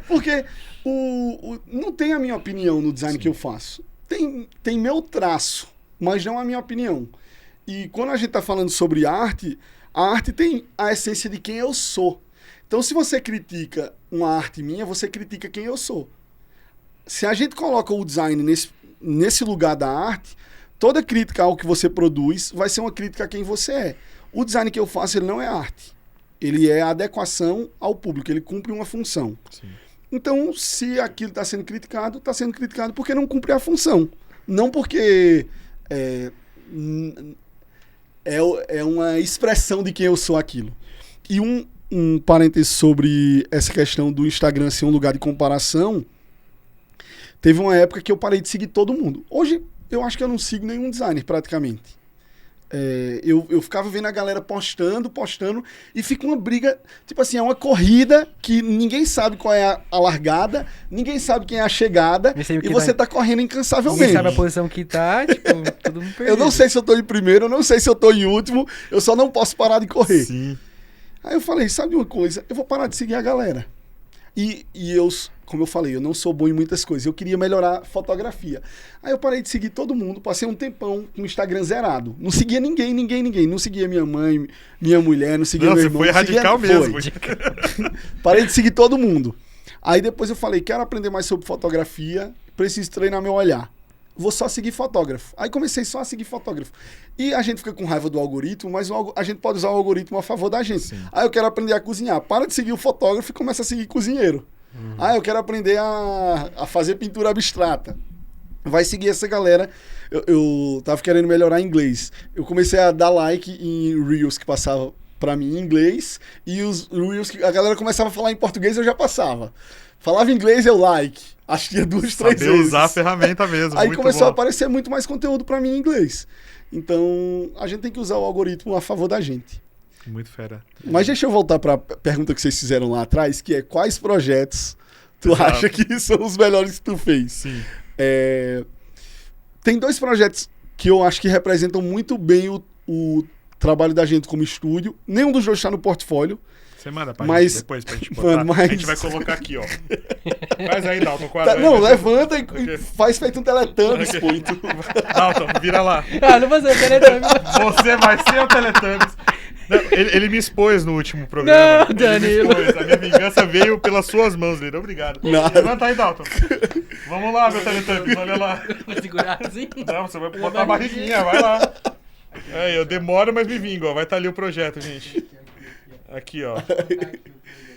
[SPEAKER 3] Porque não tem a minha opinião no design que eu faço. Tem meu traço, mas não a minha opinião. E quando a gente está falando sobre arte, a arte tem a essência de quem eu sou. Então, se você critica uma arte minha, você critica quem eu sou. Se a gente coloca o design nesse lugar da arte, toda crítica ao que você produz vai ser uma crítica a quem você é. O design que eu faço, ele não é arte. Ele é adequação ao público, ele cumpre uma função. Sim. Então, se aquilo está sendo criticado porque não cumpre a função. Não porque é uma expressão de quem eu sou aquilo. E um parêntese sobre essa questão do Instagram ser um lugar de comparação, teve uma época que eu parei de seguir todo mundo. Hoje, eu acho que eu não sigo nenhum designer, praticamente. Eu ficava vendo a galera postando, e fica uma briga, tipo assim, é uma corrida que ninguém sabe qual é a largada, ninguém sabe quem é a chegada, e você tá correndo incansavelmente.
[SPEAKER 2] Ninguém sabe a posição que tá, tipo, todo mundo perdido.
[SPEAKER 3] Eu não sei se eu tô em primeiro, eu não sei se eu tô em último, eu só não posso parar de correr.
[SPEAKER 1] Sim.
[SPEAKER 3] Aí eu falei, sabe uma coisa? Eu vou parar de seguir a galera. E eu, como eu falei, eu não sou bom em muitas coisas. Eu queria melhorar fotografia. Aí eu parei de seguir todo mundo, passei um tempão com o Instagram zerado. Não seguia ninguém. Não seguia minha mãe, minha mulher, não seguia meu irmão.
[SPEAKER 1] Você foi radical mesmo.
[SPEAKER 3] Parei de seguir todo mundo. Aí depois eu falei, quero aprender mais sobre fotografia, preciso treinar meu olhar. Vou só seguir fotógrafo. Aí comecei só a seguir fotógrafo. E a gente fica com raiva do algoritmo, mas a gente pode usar o algoritmo a favor da gente. Sim. Aí eu quero aprender a cozinhar. Para de seguir o fotógrafo e começa a seguir cozinheiro. Aí eu quero aprender a fazer pintura abstrata. Vai seguir essa galera. Eu tava querendo melhorar inglês. Eu comecei a dar like em Reels que passava pra mim em inglês. E os Reels que a galera começava a falar em português, eu já passava. Falava inglês, eu like. Acho que tinha 2, 3 vezes.
[SPEAKER 1] Saber usar a ferramenta mesmo.
[SPEAKER 3] Aí começou a aparecer muito mais conteúdo pra mim em inglês. Então, a gente tem que usar o algoritmo a favor da gente.
[SPEAKER 1] Muito fera.
[SPEAKER 3] Mas deixa eu voltar pra pergunta que vocês fizeram lá atrás, que é quais projetos tu acha que são os melhores que tu fez?
[SPEAKER 1] Sim.
[SPEAKER 3] Tem 2 projetos que eu acho que representam muito bem o trabalho da gente como estúdio. Nenhum dos 2 está no portfólio.
[SPEAKER 1] Você manda pra gente depois pra gente botar.
[SPEAKER 3] Mas...
[SPEAKER 1] A gente vai colocar aqui, ó. Faz aí, Dalton, o quadro.
[SPEAKER 3] Não, levanta e faz feito um Teletubbies, pô.
[SPEAKER 1] Dalton, vira lá.
[SPEAKER 2] Não vou ser o Teletubbies.
[SPEAKER 1] Você vai ser o Teletubbies. Não, ele me expôs no último programa.
[SPEAKER 2] Não, Danilo.
[SPEAKER 1] A minha vingança veio pelas suas mãos, Danilo. Obrigado. Levanta aí, Dalton. Vamos lá, meu Teletubbies, olha lá.
[SPEAKER 2] Vou segurar assim?
[SPEAKER 1] Não, você vai botar a barriguinha, vai lá. Eu demoro, mas me vingo, ó. Vai estar ali o projeto, gente. Aqui, ó.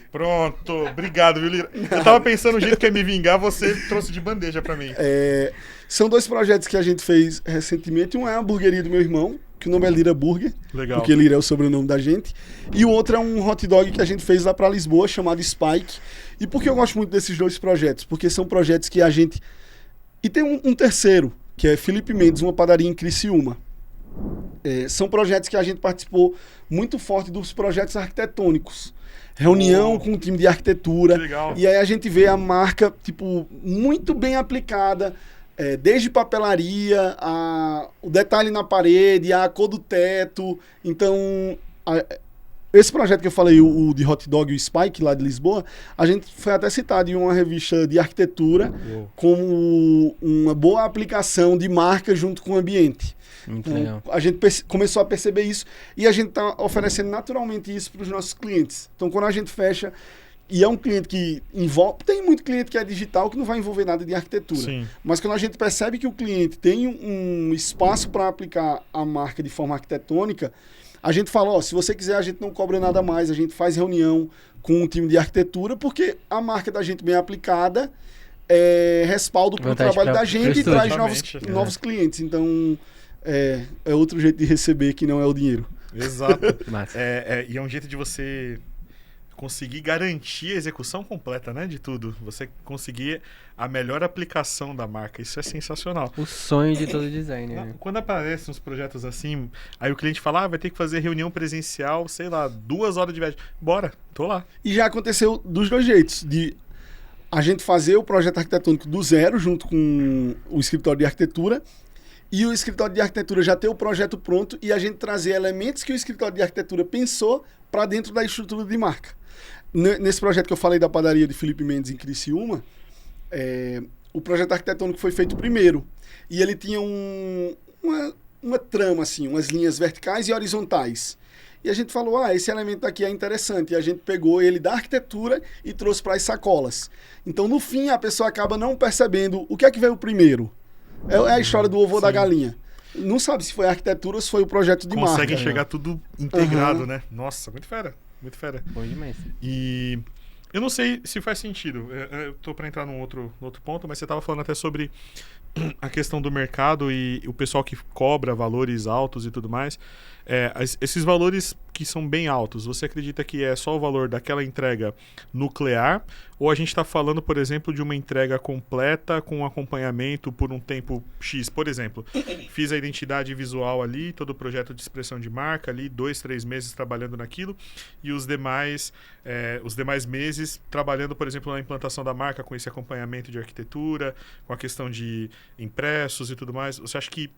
[SPEAKER 1] Pronto. Obrigado, viu, Lira? Eu tava pensando no jeito que ia me vingar, você trouxe de bandeja pra mim.
[SPEAKER 3] São 2 projetos que a gente fez recentemente. Um é a hamburgueria do meu irmão, que o nome é Lira Burger. Legal. Porque Lira é o sobrenome da gente. E o outro é um hot dog que a gente fez lá pra Lisboa, chamado Spike. E por que eu gosto muito desses 2 projetos? Porque são projetos que a gente... E tem um terceiro, que é Felipe Mendes, uma padaria em Criciúma. São projetos que a gente participou muito forte dos projetos arquitetônicos. Reunião com o time de arquitetura.
[SPEAKER 1] Legal.
[SPEAKER 3] E aí a gente vê a marca, tipo, muito bem aplicada, desde papelaria, o detalhe na parede, a cor do teto. Então, esse projeto que eu falei, o de hot dog e o Spike, lá de Lisboa, a gente foi até citado em uma revista de arquitetura como uma boa aplicação de marca junto com o ambiente.
[SPEAKER 2] Muito legal.
[SPEAKER 3] A gente começou a perceber isso e a gente está oferecendo naturalmente isso para os nossos clientes. Então, quando a gente fecha, e é um cliente que envolve... Tem muito cliente que é digital que não vai envolver nada de arquitetura.
[SPEAKER 1] Sim.
[SPEAKER 3] Mas quando a gente percebe que o cliente tem um espaço para aplicar a marca de forma arquitetônica, a gente fala, se você quiser, a gente não cobra nada mais, a gente faz reunião com um time de arquitetura, porque a marca da gente bem aplicada é respaldo para o trabalho da gente e traz novos clientes. Então... É outro jeito de receber que não é o dinheiro.
[SPEAKER 1] Exato. E é um jeito de você conseguir garantir a execução completa, né, de tudo. Você conseguir a melhor aplicação da marca. Isso é sensacional.
[SPEAKER 2] O sonho de todo designer. Né?
[SPEAKER 1] Quando aparecem uns projetos assim, aí o cliente fala, vai ter que fazer reunião presencial, sei lá, 2 horas de viagem. Bora, tô lá.
[SPEAKER 3] E já aconteceu dos 2 jeitos. a gente fazer o projeto arquitetônico do zero, junto com o escritório de arquitetura, e o escritório de arquitetura já ter o projeto pronto e a gente trazer elementos que o escritório de arquitetura pensou para dentro da estrutura de marca. Nesse projeto que eu falei da padaria de Felipe Mendes em Criciúma, o projeto arquitetônico foi feito primeiro. E ele tinha uma trama, assim, umas linhas verticais e horizontais. E a gente falou, esse elemento aqui é interessante. E a gente pegou ele da arquitetura e trouxe para as sacolas. Então, no fim, a pessoa acaba não percebendo o que é que veio primeiro. É a história do ovo da galinha. Não sabe se foi a arquitetura ou se foi o projeto de marca.
[SPEAKER 1] Consegue enxergar tudo integrado, né? Nossa, muito fera. Muito fera.
[SPEAKER 2] Bom demais.
[SPEAKER 1] E eu não sei se faz sentido. Eu tô para entrar num outro ponto, mas você tava falando até sobre a questão do mercado e o pessoal que cobra valores altos e tudo mais. Esses valores que são bem altos, você acredita que é só o valor daquela entrega nuclear? Ou a gente está falando, por exemplo, de uma entrega completa com acompanhamento por um tempo X? Por exemplo, fiz a identidade visual ali, todo o projeto de expressão de marca ali, 2, 3 meses trabalhando naquilo, e os demais meses trabalhando, por exemplo, na implantação da marca com esse acompanhamento de arquitetura, com a questão de impressos e tudo mais. Você acha que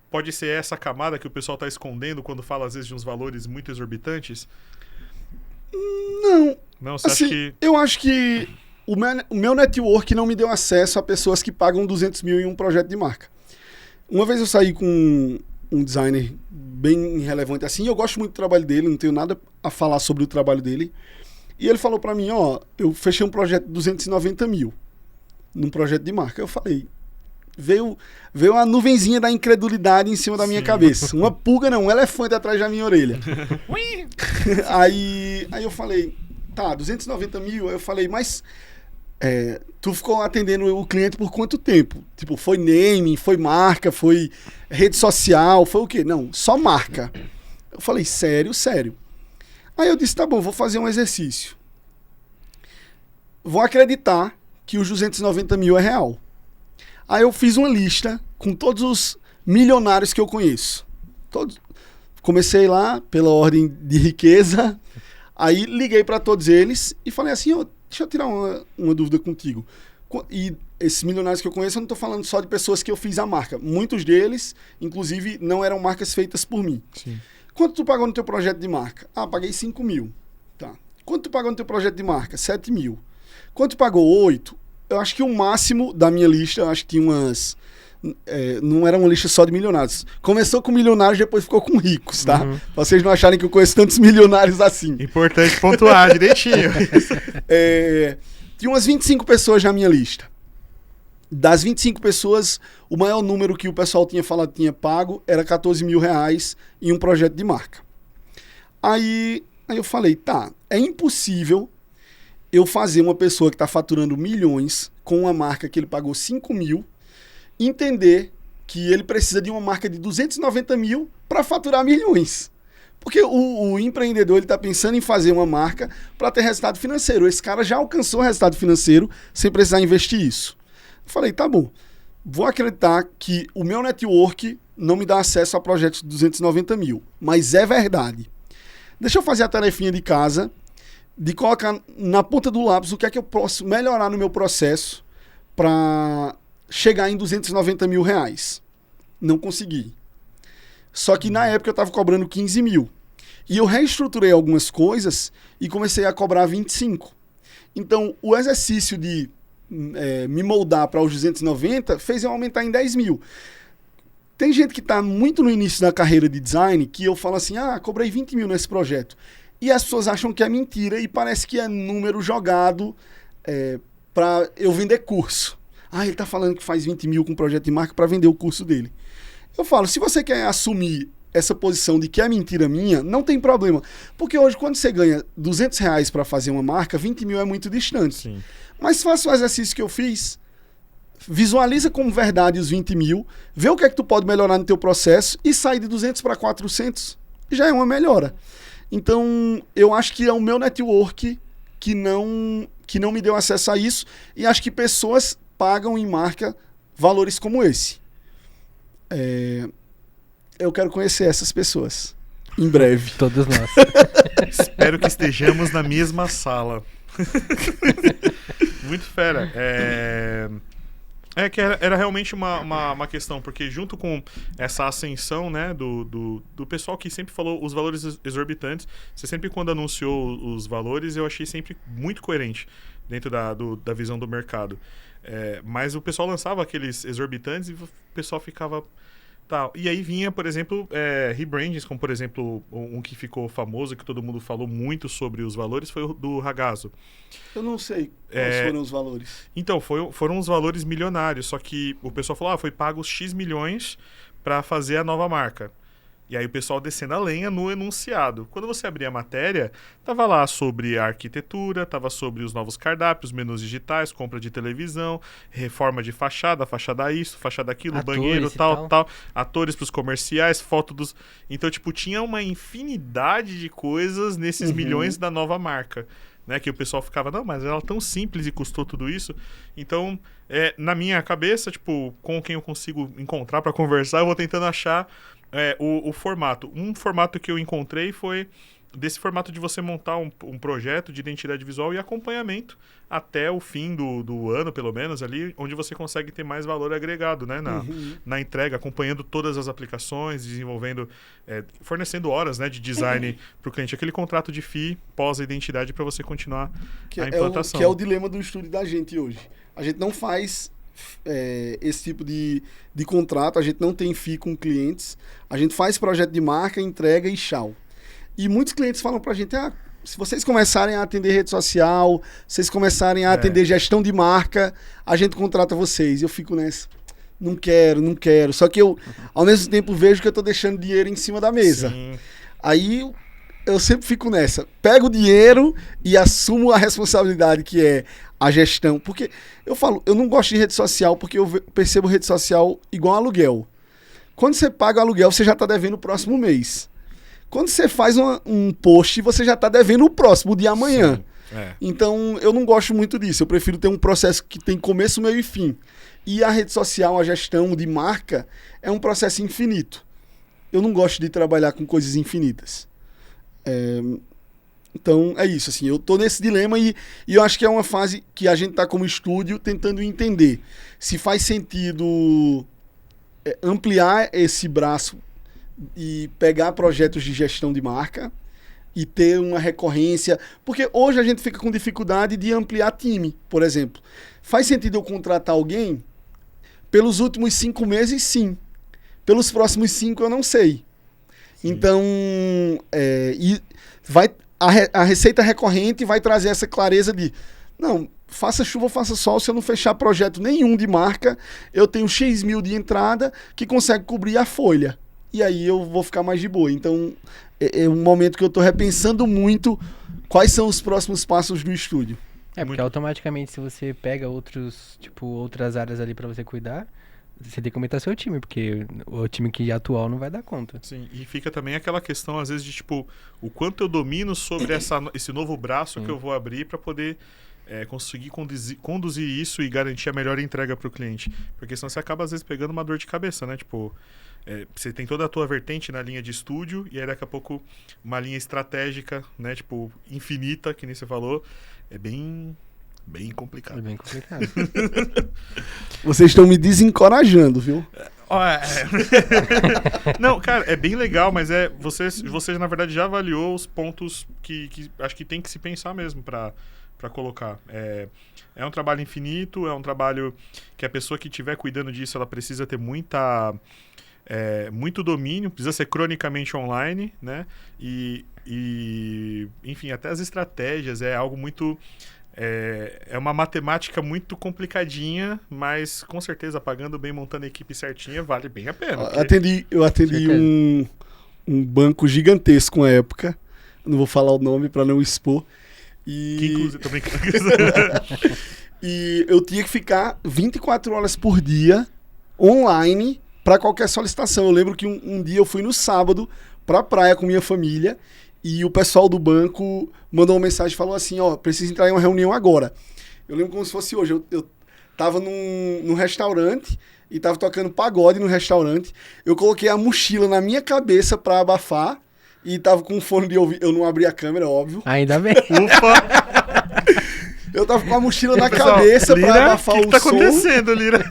[SPEAKER 1] pode ser essa camada que o pessoal está escondendo quando fala, às vezes, de uns valores muito exorbitantes? Não, você
[SPEAKER 3] assim,
[SPEAKER 1] acha que...
[SPEAKER 3] Eu acho que o meu network não me deu acesso a pessoas que pagam 200 mil em um projeto de marca. Uma vez eu saí com um designer bem relevante assim, eu gosto muito do trabalho dele, não tenho nada a falar sobre o trabalho dele. E ele falou para mim, eu fechei um projeto de 290 mil num projeto de marca. Eu falei... Veio uma nuvenzinha da incredulidade em cima da minha cabeça. Uma pulga não, um elefante atrás da minha orelha. aí eu falei, 290 mil. Eu falei, mas tu ficou atendendo o cliente por quanto tempo? Tipo, foi naming, foi marca, foi rede social, foi o quê? Não, só marca. Eu falei, sério. Aí eu disse, tá bom, vou fazer um exercício. Vou acreditar que os 290 mil é real. Aí eu fiz uma lista com todos os milionários que eu conheço. Todos. Comecei lá pela ordem de riqueza, aí liguei para todos eles e falei assim, deixa eu tirar uma dúvida contigo. E esses milionários que eu conheço, eu não estou falando só de pessoas que eu fiz a marca. Muitos deles, inclusive, não eram marcas feitas por mim.
[SPEAKER 1] Sim.
[SPEAKER 3] Quanto tu pagou no teu projeto de marca? Paguei 5 mil. Tá. Quanto tu pagou no teu projeto de marca? 7 mil. Quanto tu pagou? 8. Eu acho que o máximo da minha lista, eu acho que tinha umas... não era uma lista só de milionários. Começou com milionários, depois ficou com ricos, tá? Pra vocês não acharem que eu conheço tantos milionários assim.
[SPEAKER 1] Importante pontuar direitinho.
[SPEAKER 3] Tinha umas 25 pessoas na minha lista. Das 25 pessoas, o maior número que o pessoal tinha falado tinha pago era 14 mil reais em um projeto de marca. Aí eu falei, é impossível eu fazer uma pessoa que está faturando milhões com uma marca que ele pagou 5 mil, entender que ele precisa de uma marca de 290 mil para faturar milhões. Porque o empreendedor está pensando em fazer uma marca para ter resultado financeiro. Esse cara já alcançou resultado financeiro sem precisar investir isso. Eu falei, tá bom, vou acreditar que o meu network não me dá acesso a projetos de 290 mil, mas é verdade. Deixa eu fazer a tarefinha de casa de colocar na ponta do lápis o que é que eu posso melhorar no meu processo para chegar em 290 mil reais. Não consegui. Só que na época eu estava cobrando 15 mil. E eu reestruturei algumas coisas e comecei a cobrar 25. Então, o exercício de me moldar para os 290 fez eu aumentar em 10 mil. Tem gente que está muito no início da carreira de design que eu falo assim, cobrei 20 mil nesse projeto. E as pessoas acham que é mentira e parece que é número jogado para eu vender curso. Ele está falando que faz 20 mil com projeto de marca para vender o curso dele. Eu falo, se você quer assumir essa posição de que é mentira minha, não tem problema. Porque hoje, quando você ganha 200 reais para fazer uma marca, 20 mil é muito distante. Sim. Mas faça o exercício que eu fiz, visualiza como verdade os 20 mil, vê o que é que tu pode melhorar no teu processo e sai de 200 para 400, já é uma melhora. Então, eu acho que é o meu network que não me deu acesso a isso e acho que pessoas pagam em marca valores como esse. Eu quero conhecer essas pessoas em breve.
[SPEAKER 2] Todos nós.
[SPEAKER 1] Muito fera. Que era realmente uma questão, porque junto com essa ascensão, né, do pessoal que sempre falou os valores exorbitantes, você sempre quando anunciou os valores, eu achei sempre muito coerente dentro da visão do mercado. Mas o pessoal lançava aqueles exorbitantes e o pessoal ficava... Tal. E aí vinha, por exemplo, rebrandings, como por exemplo, um que ficou famoso, que todo mundo falou muito sobre os valores, foi o do Ragazzo.
[SPEAKER 3] Eu não sei quais foram os valores.
[SPEAKER 1] Então, foram os valores milionários, só que o pessoal falou, foi pago X milhões para fazer a nova marca. E aí o pessoal descendo a lenha no enunciado. Quando você abria a matéria, tava lá sobre a arquitetura, tava sobre os novos cardápios, menus digitais, compra de televisão, reforma de fachada isso, fachada aquilo, atores, banheiro, tal. Atores pros comerciais, foto dos... Então, tipo, tinha uma infinidade de coisas nesses milhões da nova marca. Né, que o pessoal ficava, não, mas ela é tão simples e custou tudo isso. Então, na minha cabeça, tipo, com quem eu consigo encontrar para conversar, eu vou tentando achar o formato. Um formato que eu encontrei foi desse formato de você montar um projeto de identidade visual e acompanhamento até o fim do ano, pelo menos, ali, onde você consegue ter mais valor agregado, né, na entrega, acompanhando todas as aplicações, desenvolvendo, fornecendo horas, né, de design para o cliente. Aquele contrato de FII pós a identidade para você continuar a implantação.
[SPEAKER 3] Que é o dilema do estúdio da gente hoje. A gente não faz esse tipo de contrato, a gente não tem FII com clientes, a gente faz projeto de marca, entrega e tchau. E muitos clientes falam pra gente, se vocês começarem a atender rede social, vocês começarem a atender gestão de marca, a gente contrata vocês. Eu fico nessa, não quero. Só que eu, ao mesmo tempo, vejo que eu tô deixando dinheiro em cima da mesa. Sim. Aí eu sempre fico nessa, pego o dinheiro e assumo a responsabilidade que é a gestão. Porque eu falo, eu não gosto de rede social porque eu percebo rede social igual aluguel. Quando você paga o aluguel, você já está devendo o próximo mês. Quando você faz um post, você já está devendo o próximo, o de amanhã. Então, eu não gosto muito disso. Eu prefiro ter um processo que tem começo, meio e fim. E a rede social, a gestão de marca, é um processo infinito. Eu não gosto de trabalhar com coisas infinitas. Então, é isso. Assim, eu tô nesse dilema e eu acho que é uma fase que a gente tá como estúdio tentando entender se faz sentido ampliar esse braço e pegar projetos de gestão de marca e ter uma recorrência. Porque hoje a gente fica com dificuldade de ampliar time, por exemplo. Faz sentido eu contratar alguém? Pelos últimos 5 meses, sim. Pelos próximos 5, eu não sei. Sim. Então, a receita recorrente vai trazer essa clareza de, não, faça chuva, faça sol, se eu não fechar projeto nenhum de marca, eu tenho X mil de entrada que consegue cobrir a folha. E aí eu vou ficar mais de boa. Então, é um momento que eu estou repensando muito quais são os próximos passos do estúdio.
[SPEAKER 2] Porque automaticamente, se você pega outras áreas ali para você cuidar, você tem que aumentar seu time, porque o time que atual não vai dar conta.
[SPEAKER 1] Sim, e fica também aquela questão, às vezes, de o quanto eu domino sobre esse novo braço que eu vou abrir para poder conseguir conduzir isso e garantir a melhor entrega para o cliente. Porque senão você acaba, às vezes, pegando uma dor de cabeça, né? Você tem toda a tua vertente na linha de estúdio e aí daqui a pouco uma linha estratégica, né? Infinita, que nem você falou. É bem complicado.
[SPEAKER 2] É bem complicado.
[SPEAKER 3] Vocês estão me desencorajando, viu?
[SPEAKER 1] Não, cara, é bem legal, mas você na verdade já avaliou os pontos que acho que tem que se pensar mesmo para colocar. É um trabalho infinito, é um trabalho que a pessoa que estiver cuidando disso, ela precisa ter muito domínio, precisa ser cronicamente online, né? E enfim, até as estratégias é algo muito... É uma matemática muito complicadinha, mas com certeza, pagando bem, montando a equipe certinha, vale bem a pena.
[SPEAKER 3] Eu atendi um banco gigantesco na época, não vou falar o nome para não expor.
[SPEAKER 1] Que inclusive, tô brincando.
[SPEAKER 3] E eu tinha que ficar 24 horas por dia online para qualquer solicitação. Eu lembro que um dia eu fui no sábado pra praia com minha família e o pessoal do banco mandou uma mensagem e falou assim, preciso entrar em uma reunião agora. Eu lembro como se fosse hoje. Eu tava num restaurante e tava tocando pagode no restaurante. Eu coloquei a mochila na minha cabeça pra abafar e tava com um fone de ouvido. Eu não abri a câmera, óbvio.
[SPEAKER 2] Ainda bem.
[SPEAKER 1] Ufa!
[SPEAKER 3] Eu tava com a mochila na cabeça
[SPEAKER 1] Lira,
[SPEAKER 3] pra abafar o som.
[SPEAKER 1] O que tá acontecendo, Lira?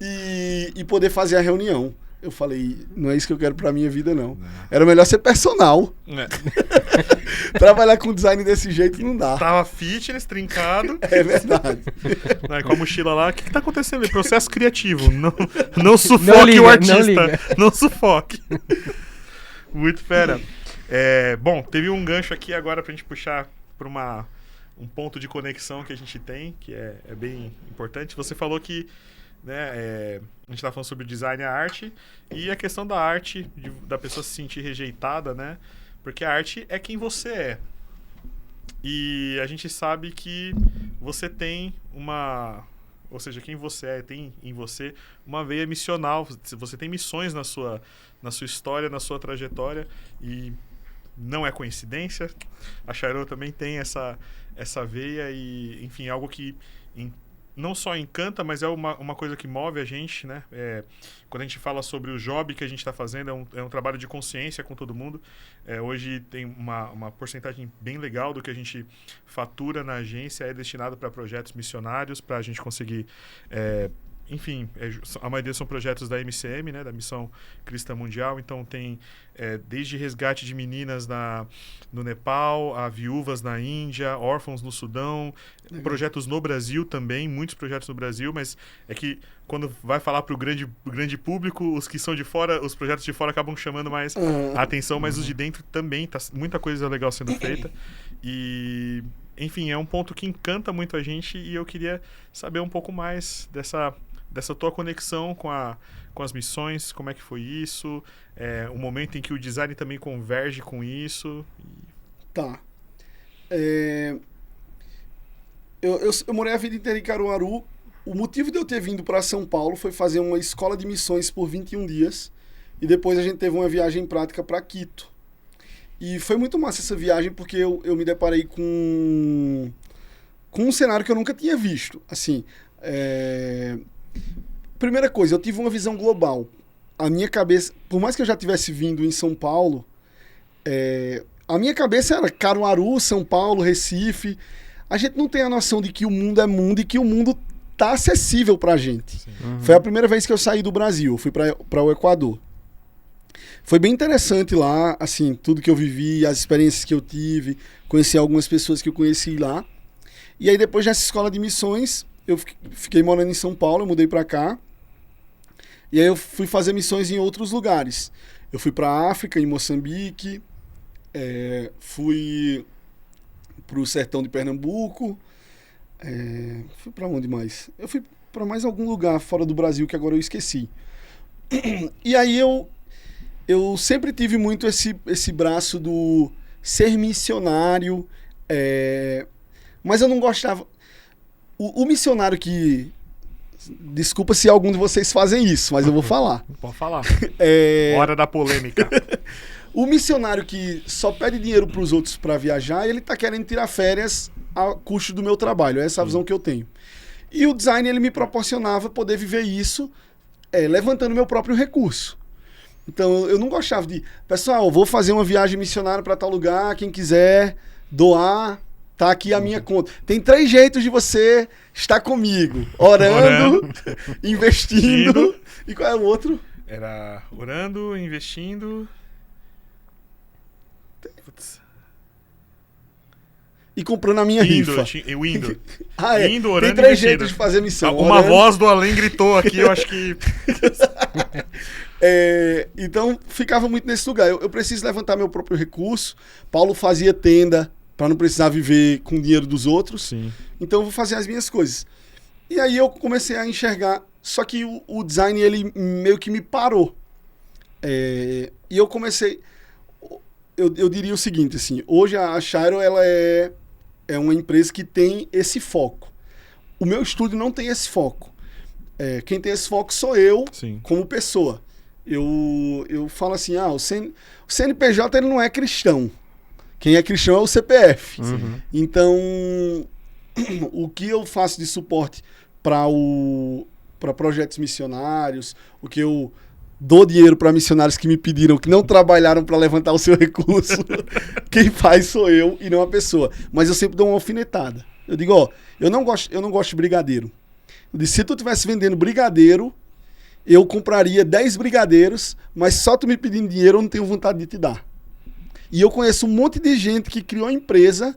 [SPEAKER 3] E poder fazer a reunião. Eu falei, não é isso que eu quero pra minha vida, não. Era melhor ser personal. Trabalhar com design desse jeito não dá.
[SPEAKER 1] Tava fitness, trincado.
[SPEAKER 3] É verdade.
[SPEAKER 1] Com a mochila lá, o que tá acontecendo? Processo criativo. Não sufoque o artista. Não sufoque. Muito fera. Bom, teve um gancho aqui agora pra gente puxar pra um ponto de conexão que a gente tem, que é bem importante. Você falou que a gente tá falando sobre o design e a arte, e a questão da arte, da pessoa se sentir rejeitada, né? Porque a arte é quem você é. E a gente sabe que você tem ou seja, quem você é, tem em você uma veia missional. Você tem missões na sua história, na sua trajetória, e não é coincidência. A Chairo também tem essa veia e, enfim, algo que não só encanta, mas é uma coisa que move a gente, né? Quando a gente fala sobre o job que a gente está fazendo, é um trabalho de consciência com todo mundo. Hoje tem uma porcentagem bem legal do que a gente fatura na agência é destinado para projetos missionários, para a gente conseguir... enfim, a maioria são projetos da MCM, né, da Missão Cristã Mundial. Então tem desde resgate de meninas no Nepal, a viúvas na Índia, órfãos no Sudão, projetos no Brasil também, muitos projetos no Brasil, mas é que quando vai falar para o grande público, os que são de fora, os projetos de fora acabam chamando mais a atenção, mas os de dentro também, tá muita coisa legal sendo feita. E... enfim, é um ponto que encanta muito a gente, e eu queria saber um pouco mais dessa tua conexão com as missões, como é que foi isso, o momento em que o design também converge com isso.
[SPEAKER 3] Tá. Eu morei a vida inteira em Caruaru. O motivo de eu ter vindo para São Paulo foi fazer uma escola de missões por 21 dias, e depois a gente teve uma viagem prática para Quito. E foi muito massa essa viagem, porque eu me deparei com um cenário que eu nunca tinha visto. Assim, primeira coisa, eu tive uma visão global. A minha cabeça, por mais que eu já tivesse vindo em São Paulo, a minha cabeça era Caruaru, São Paulo, Recife. A gente não tem a noção de que o mundo é mundo e que o mundo tá acessível pra gente. Uhum. Foi a primeira vez que eu saí do Brasil, eu fui para o Equador. Foi bem interessante lá, assim, tudo que eu vivi, as experiências que eu tive, conheci algumas pessoas que eu conheci lá. E aí depois dessa escola de missões, eu fiquei morando em São Paulo, eu mudei pra cá. E aí eu fui fazer missões em outros lugares. Eu fui pra África, em Moçambique, fui pro sertão de Pernambuco, fui pra onde mais? Eu fui pra mais algum lugar fora do Brasil que agora eu esqueci. E aí eu sempre tive muito esse braço do ser missionário, mas eu não gostava... O missionário que... Desculpa se algum de vocês fazem isso, mas eu vou falar.
[SPEAKER 1] Pode falar. Hora da polêmica.
[SPEAKER 3] O missionário que só pede dinheiro para os outros para viajar, ele tá querendo tirar férias a custo do meu trabalho. Essa é a visão que eu tenho. E o design, ele me proporcionava poder viver isso levantando meu próprio recurso. Então, eu não gostava de... Pessoal, vou fazer uma viagem missionária para tal lugar, quem quiser doar, tá aqui a minha conta. Tem 3 jeitos de você estar comigo. Orando. Investindo. E qual é o outro?
[SPEAKER 1] Era orando, investindo...
[SPEAKER 3] E comprando a minha rifa.
[SPEAKER 1] Indo.
[SPEAKER 3] Indo, orando. Tem 3 jeitos de fazer missão.
[SPEAKER 1] Uma voz do além gritou aqui, eu acho que...
[SPEAKER 3] Então, ficava muito nesse lugar. Eu preciso levantar meu próprio recurso. Paulo fazia tenda para não precisar viver com o dinheiro dos outros. Sim. Então, eu vou fazer as minhas coisas. E aí, eu comecei a enxergar... Só que o design, ele meio que me parou. E eu comecei... Eu diria o seguinte, assim... Hoje, a Chairo, ela é uma empresa que tem esse foco. O meu estúdio não tem esse foco. Quem tem esse foco sou eu, Sim. como pessoa. Eu falo assim, o CNPJ ele não é cristão. Quem é cristão é o CPF. Uhum. Então, o que eu faço de suporte para projetos missionários, o que eu dou dinheiro para missionários que me pediram, que não trabalharam para levantar o seu recurso, quem faz sou eu e não a pessoa. Mas eu sempre dou uma alfinetada. Eu digo, ó, eu não gosto de brigadeiro. Eu disse, se tu estivesse vendendo brigadeiro, eu compraria 10 brigadeiros, mas só tu me pedindo dinheiro, eu não tenho vontade de te dar. E eu conheço um monte de gente que criou empresa,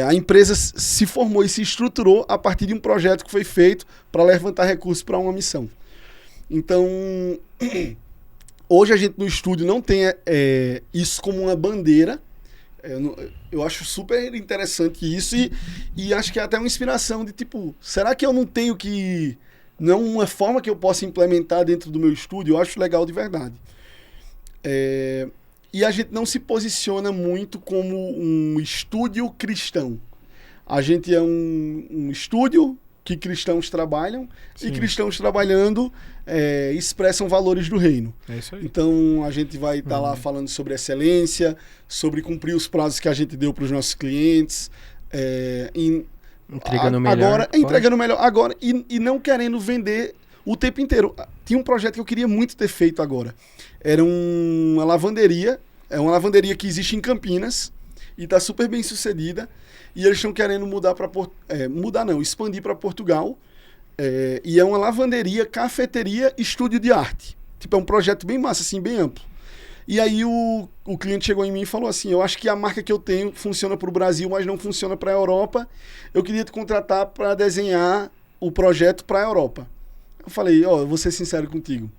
[SPEAKER 3] a empresa se formou e se estruturou a partir de um projeto que foi feito para levantar recursos para uma missão. Então, hoje a gente no estúdio não tem isso como uma bandeira. Eu acho super interessante isso e acho que é até uma inspiração de tipo, será que eu não tenho que... Não uma forma que eu possa implementar dentro do meu estúdio? Eu acho legal de verdade. E a gente não se posiciona muito como um estúdio cristão. A gente é um estúdio que cristãos trabalham. Sim. E cristãos trabalhando expressam valores do reino.
[SPEAKER 1] É isso aí.
[SPEAKER 3] Então a gente vai estar lá falando sobre excelência, sobre cumprir os prazos que a gente deu para os nossos clientes,
[SPEAKER 2] entregando melhor.
[SPEAKER 3] Entregando melhor agora e não querendo vender o tempo inteiro. Tinha um projeto que eu queria muito ter feito agora. Era uma lavanderia. É uma lavanderia que existe em Campinas e está super bem sucedida. E eles estão querendo expandir para Portugal. E é uma lavanderia, cafeteria, estúdio de arte. Tipo, é um projeto bem massa, assim, bem amplo. E aí o cliente chegou em mim e falou assim, eu acho que a marca que eu tenho funciona para o Brasil, mas não funciona para a Europa. Eu queria te contratar para desenhar o projeto para a Europa. Eu falei, eu vou ser sincero contigo.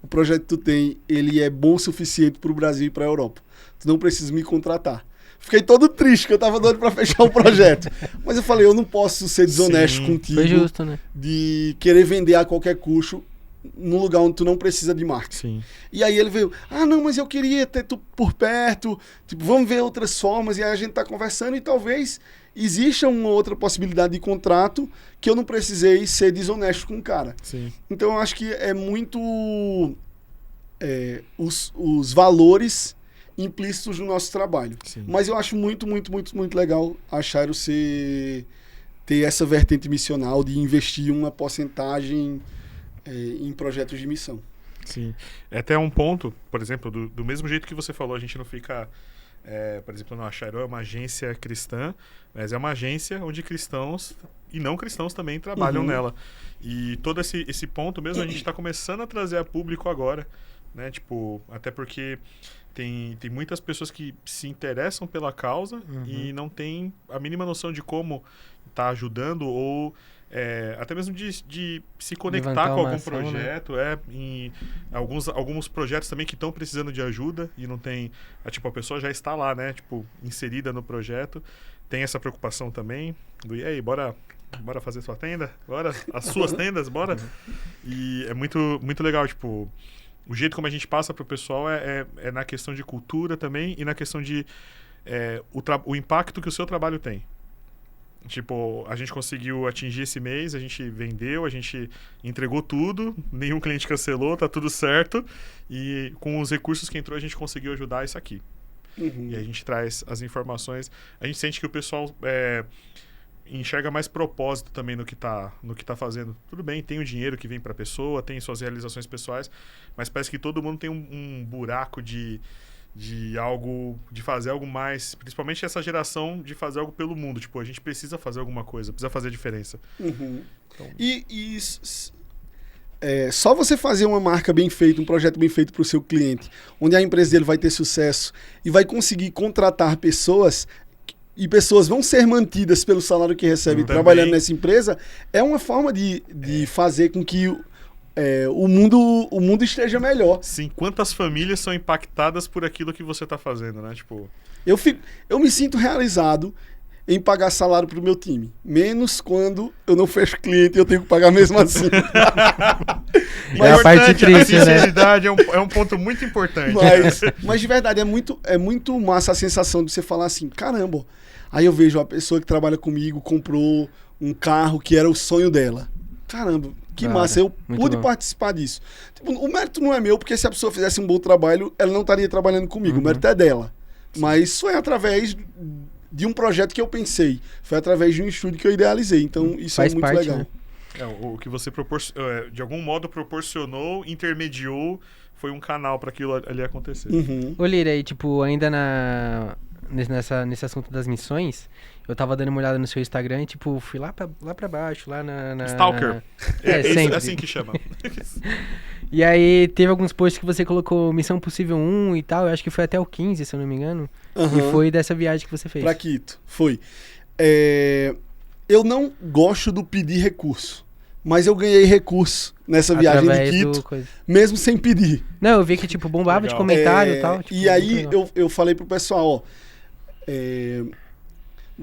[SPEAKER 3] O projeto que tu tem, ele é bom o suficiente para o Brasil e para a Europa. Tu não precisa me contratar. Fiquei todo triste, que eu tava doido para fechar o projeto. Mas eu falei, eu não posso ser desonesto contigo.
[SPEAKER 2] Foi justo, né?
[SPEAKER 3] De querer vender a qualquer custo num lugar onde tu não precisa de marketing.
[SPEAKER 1] Sim.
[SPEAKER 3] E aí ele veio, não, mas eu queria ter tu por perto, tipo, vamos ver outras formas, e aí a gente tá conversando e talvez exista uma outra possibilidade de contrato que eu não precisei ser desonesto com o cara.
[SPEAKER 1] Sim.
[SPEAKER 3] Então eu acho que é muito os valores implícitos no nosso trabalho.
[SPEAKER 1] Sim.
[SPEAKER 3] Mas eu acho muito, muito, muito, muito legal a Chairo ter essa vertente missional de investir uma porcentagem em projetos de missão.
[SPEAKER 1] Sim. É até um ponto, por exemplo, do mesmo jeito que você falou, a gente não fica... por exemplo, a Chairo é uma agência cristã, mas é uma agência onde cristãos e não cristãos também trabalham nela. E todo esse ponto mesmo a gente está começando a trazer a público agora, né? Tipo, até porque tem muitas pessoas que se interessam pela causa e não tem a mínima noção de como tá ajudando ou até mesmo de se conectar
[SPEAKER 2] Levantar
[SPEAKER 1] com algum
[SPEAKER 2] ação,
[SPEAKER 1] projeto, em alguns projetos também que estão precisando de ajuda e não tem, tipo, a pessoa já está lá, né, tipo, inserida no projeto, tem essa preocupação também e aí, bora fazer sua tenda? Bora? As suas tendas? Bora? E é muito, muito legal, tipo, o jeito como a gente passa pro pessoal é na questão de cultura também e na questão de o impacto que o seu trabalho tem. Tipo, a gente conseguiu atingir esse mês, a gente vendeu, a gente entregou tudo, nenhum cliente cancelou, tá tudo certo. E com os recursos que entrou, a gente conseguiu ajudar isso aqui. E a gente traz as informações. A gente sente que o pessoal enxerga mais propósito também no que tá fazendo. Tudo bem, tem o dinheiro que vem pra pessoa, tem suas realizações pessoais, mas parece que todo mundo tem um buraco de fazer algo mais, principalmente essa geração de fazer algo pelo mundo. Tipo, a gente precisa fazer alguma coisa, precisa fazer a diferença. Então...
[SPEAKER 3] só você fazer uma marca bem feita, um projeto bem feito para o seu cliente, onde a empresa dele vai ter sucesso e vai conseguir contratar pessoas e pessoas vão ser mantidas pelo salário que recebem trabalhando nessa empresa, é uma forma de fazer com que o mundo esteja melhor.
[SPEAKER 1] Sim, quantas famílias são impactadas por aquilo que você está fazendo, né? Tipo...
[SPEAKER 3] Eu me sinto realizado em pagar salário pro meu time. Menos quando eu não fecho cliente e eu tenho que pagar mesmo assim.
[SPEAKER 2] Mas a parte triste,
[SPEAKER 1] a sinceridade é um ponto muito importante.
[SPEAKER 3] Mas de verdade, é muito massa a sensação de você falar assim, caramba, aí eu vejo a pessoa que trabalha comigo comprou um carro que era o sonho dela. Caramba, que massa, eu pude participar disso. Tipo, o mérito não é meu, porque se a pessoa fizesse um bom trabalho, ela não estaria trabalhando comigo. O mérito é dela. Sim. Mas foi através de um projeto que eu pensei. Foi através de um estúdio que eu idealizei. Então, isso faz muito legal. Né?
[SPEAKER 1] O que você de algum modo proporcionou, intermediou, foi um canal para aquilo ali acontecer.
[SPEAKER 2] Ô, Lira, aí, tipo, ainda nesse assunto das missões, eu tava dando uma olhada no seu Instagram e, tipo, fui lá pra baixo, lá na...
[SPEAKER 1] Stalker.
[SPEAKER 2] Sempre.
[SPEAKER 1] É assim que chama.
[SPEAKER 2] E aí, teve alguns posts que você colocou Missão Possível 1 e tal, eu acho que foi até o 15, se eu não me engano. E foi dessa viagem que você fez.
[SPEAKER 3] Pra Quito, foi. Eu não gosto do pedir recurso, mas eu ganhei recurso nessa viagem de Quito, mesmo sem pedir.
[SPEAKER 2] Não, eu vi que, tipo, bombava de comentário e tal. Tipo,
[SPEAKER 3] e aí, eu falei pro pessoal, ó,